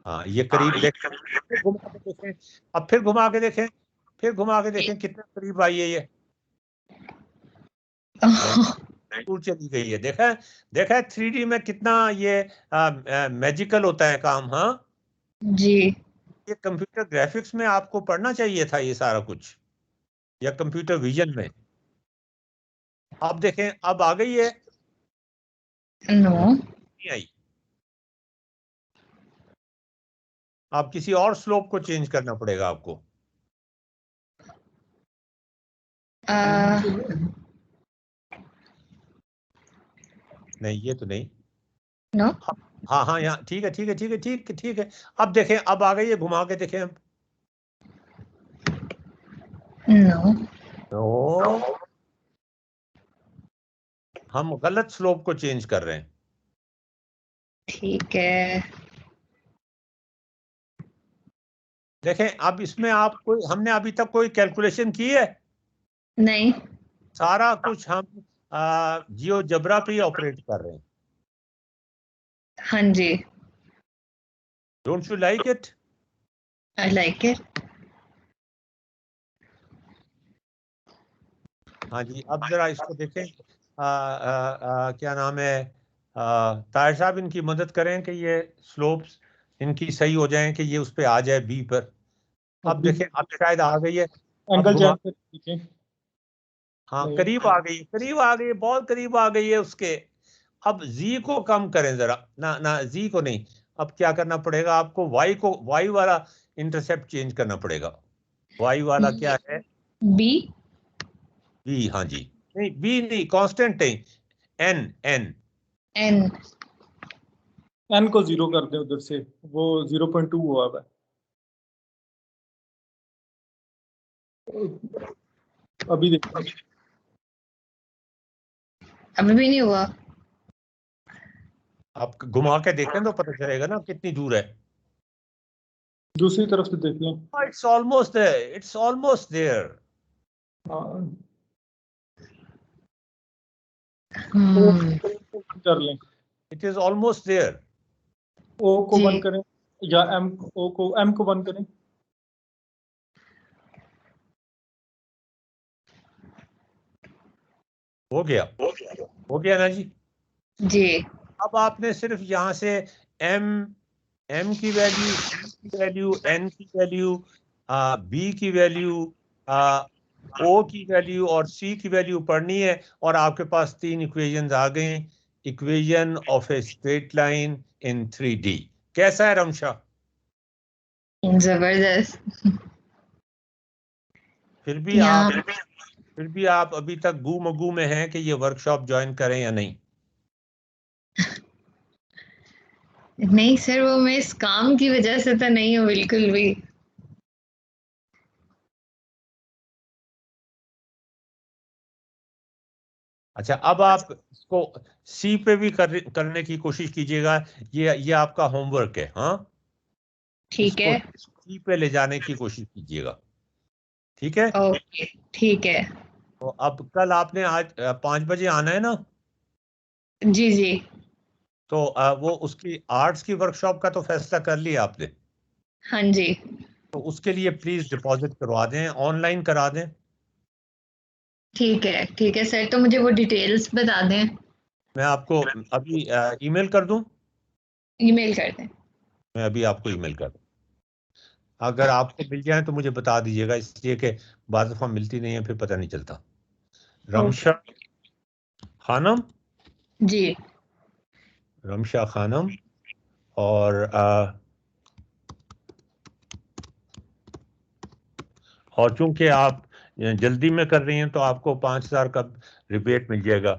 हाँ, ये करीब देखें, फिर घुमा के देखें, अब फिर घुमा के देखें, फिर घुमा के देखें कितने करीब आई है ये। दूर चली गई है। देखा है 3D में कितना ये मैजिकल होता है काम। हाँ, जी ये कंप्यूटर ग्राफिक्स में आपको पढ़ना चाहिए था ये सारा कुछ, या कंप्यूटर विजन में। अब देखें, अब आ गई है, नो, नहीं आई। अब किसी और स्लोप को चेंज करना पड़ेगा आपको। नहीं, ये तो नहीं। नो हाँ हाँ, यहाँ ठीक है, ठीक है, ठीक है, ठीक है, ठीक है। अब देखें, अब आ गई है, घुमा के देखें। नो तो हम गलत स्लोप को चेंज कर रहे हैं। ठीक है। देखें अब इसमें आप कोई, हमने अभी तक कोई कैलकुलेशन की है? नहीं। सारा कुछ हम जियोजेब्रा पे ही ऑपरेट कर रहे हैं। हाँ जी। Don't you like it? I like it. हाँ जी, अब जरा इसको देखें। क्या नाम है, ताहिर साहब इनकी मदद करें कि ये स्लोप्स इनकी सही हो जाएं, कि ये उस पे आ जाए बी पर। अब देखें, अब शायद आ गई है। अब एंगल घुमा, चेक कीजिए। हाँ करीब आ गई, करीब आ गई, बहुत करीब आ गई है उसके। अब जी को कम करें जरा, ना ना जी को नहीं। अब क्या करना पड़ेगा आपको, वाई को, वाई वाला इंटरसेप्ट चेंज करना पड़ेगा। वाई वाला क्या है? बी। बी, हाँ जी। नहीं बी नहीं, कांस्टेंट नहीं, एन एन। एन। एन को 0 कर दे उधर से, वो 0.2 हुआ है। अभी देखो, अभी भी नहीं हुआ। आप घुमा के देखें तो पता चलेगा ना कितनी दूर है। दूसरी तरफ से देख लें। It's almost there, it's almost there. हाँ, ओ हम्म। को बंद कर लें। It is almost there. ओ को जी। बंद करें, या एम, ओ को, एम को बंद करें। हो गया, हो गया ना जी। जी। अब आपने सिर्फ यहां से एम, एम की वैल्यू, की वैल्यू, एन की वैल्यू, बी की वैल्यू, ओ की वैल्यू और सी की वैल्यू पढ़नी है, और आपके पास 3 इक्वेशंस आ गए। Equation of a straight line in 3D। कैसा है रमशा? जबरदस्त। फिर भी यहाँ आप, फिर भी आप अभी तक गू मगू में हैं कि ये वर्कशॉप ज्वाइन करें या नहीं? नहीं सर, वो मैं इस काम की वजह से तो नहीं हूँ बिल्कुल भी। अच्छा, अब आप इसको सी पे भी करने की कोशिश कीजिएगा। ये आपका होमवर्क है, हाँ। ठीक इसको है। सी पे ले जाने की कोशिश कीजिएगा, ठीक है? ओके। ठीक है। तो अब कल आपने आज 5 बजे आना है ना? जी जी। तो वो उसकी आर्ट्स की वर्कशॉप का तो फैसला कर लिया आपने? हाँ जी। तो उसके लिए प्लीज डिपॉजिट करवा दें, ऑनलाइन करा दें। ठीक है सर, तो मुझे वो डिटेल्स बता दें। मैं आपको अभी ईमेल कर दूं? ईमेल कर दें। मैं अभी आपको ईमेल कर दूं। अगर आपको मिल जाए तो मुझे बता दीजिएगा, इसलिए कि बाद दफा मिलती नहीं है, फिर पता नहीं चलता। ओके। रमशा खानम, जी। रमशा खानम। और चूंकि आप जल्दी में कर रही हैं तो आपको 5,000 का रिबेट मिल जाएगा।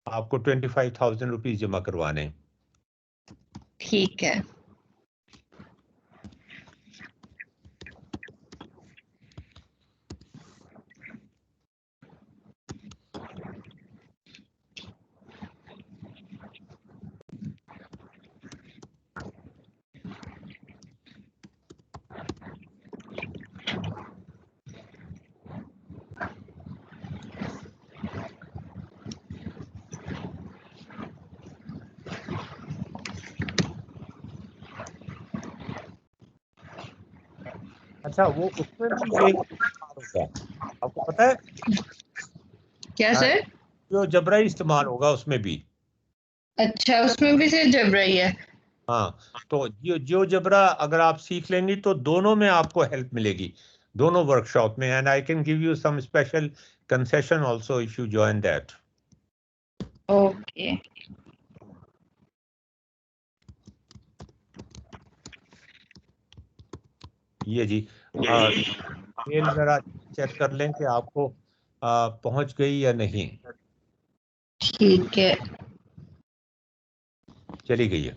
आपको 25,000 रुपीज जमा करवाने हैं। ठीक है। अच्छा, वो उसमें भी ये इस्तेमाल होगा, आपको पता है? क्या हाँ, सर? जो जबरा इस्तेमाल होगा उसमें भी। अच्छा, उसमें भी सिर्फ जब रही है? हाँ, तो जो जबरा अगर आप सीख लेंगी तो दोनों में आपको हेल्प मिलेगी, दोनों वर्कशॉप में। And I can give you some special concession also if you join that. Okay. ये जी, मेल जरा चेक कर लें कि आपको पहुंच गई या नहीं। ठीक है। चली गई है।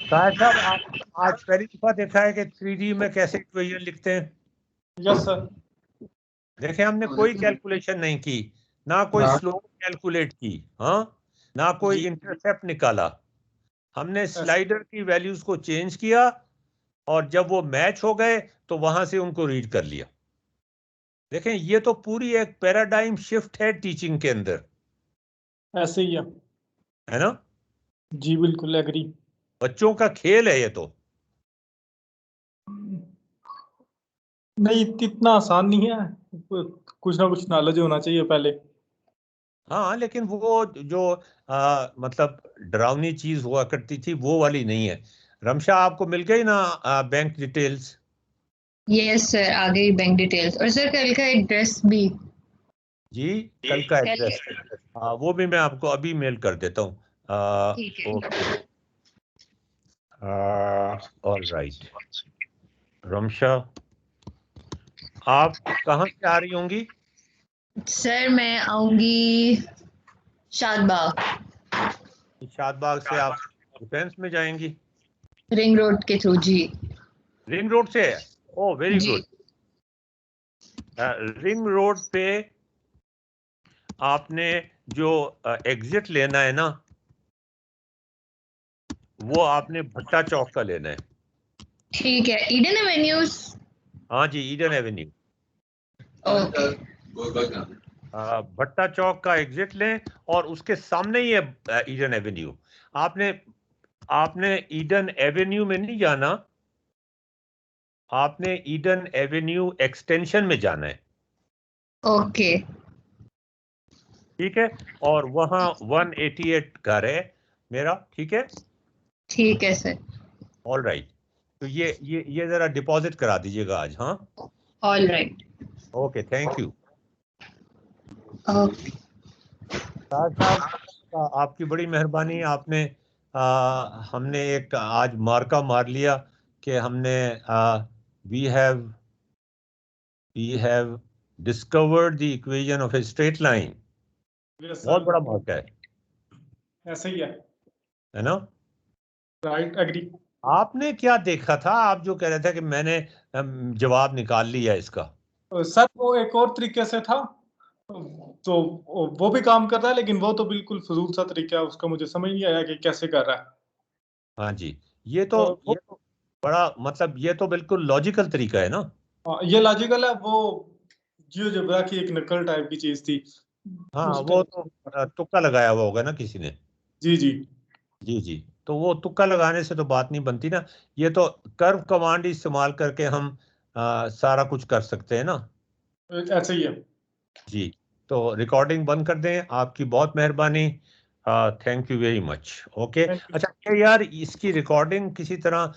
साहिब साहब, आप आज पहली दफा देखा है कि 3D में कैसे इक्वेशन लिखते हैं? Yes sir. देखें हमने कोई कैलकुलेशन नहीं की, ना कोई स्लोप कैलकुलेट की, हाँ, ना कोई इंटरसेप्ट निकाला। हमने स्लाइडर की वैल्यूज को चेंज किया और जब वो मैच हो गए तो वहां से उनको रीड कर लिया। देखें ये तो पूरी एक पैराडाइम शिफ्ट है टीचिंग के अंदर, ऐसे ही है ना? जी बिल्कुल एग्री। बच्चों का खेल है ये तो। नहीं इतना आसान नहीं है, कुछ ना कुछ नॉलेज होना चाहिए पहले। हाँ लेकिन वो जो मतलब डरावनी चीज हुआ करती थी वो वाली नहीं है। रमशा आपको मिल गई ना बैंक डिटेल्स? यस सर, आ गई बैंक डिटेल्स। और सर कल का एड्रेस भी। जी कल का कल एड्रेस, वो भी मैं आपको अभी मेल कर देता हूँ। ठीक है। Okay, all right. रमशा आप कहाँ से आ रही होंगी? सर मैं आऊंगी शादबाग, शादबाग से आप डिफेंस में जाएंगी? रिंग रोड के थ्रू जी। रिंग रोड से? ओ वेरी जी गुड। रिंग रोड पे आपने जो एग्जिट लेना है ना, वो आपने भट्टा चौक का लेना है। ठीक है, ईडन एवेन्यूज। हाँ जी, ईडन एवेन्यू। ओके भट्टा चौक का एग्जिट लें और उसके सामने ही है ईडन एवेन्यू। आपने आपने ईडन एवेन्यू में नहीं जाना, आपने ईडन एवेन्यू एक्सटेंशन में जाना है। ओके ठीक है, और वहां 188 घर है मेरा, ठीक है? ठीक है सर। ऑल राइट, तो ये जरा डिपॉजिट करा दीजिएगा आज। हाँ all right. Okay, thank you. Okay साहब आपकी बड़ी मेहरबानी, आपने हमने एक आज मार्का मार लिया कि हमने we have discovered the equation of a straight line. बहुत बड़ा मार्का है ऐसे ही है ना? Right agree. आपने क्या देखा था, आप जो कह रहे थे कि मैंने जवाब निकाल लिया इसका? सर वो एक और तरीके से था, तो वो भी काम कर रहा है, लेकिन वो तो बिल्कुल फजूल सा तरीका है उसका, मुझे समझ नहीं आया कि कैसे कर रहा है। हाँ जी, ये तो बड़ा मतलब ये तो बिल्कुल लॉजिकल तरीका है ना? ये लॉजिकल है, वो जियोजेब्रा की एक नकल टाइप की चीज थी हाँ उसका। वो तो तुक्का लगाया हुआ होगा ना किसी ने। जी जी जी जी, तो वो तुक्का लगाने से तो बात नहीं बनती ना। ये तो कर्व कमांड इस्तेमाल करके हम सारा कुछ कर सकते हैं ना। ऐसे ही है। जी, तो रिकॉर्डिंग बंद कर दें, आपकी बहुत मेहरबानी, thank you very much. Okay, Thank you. अच्छा ये यार इसकी रिकॉर्डिंग किसी तरह अगर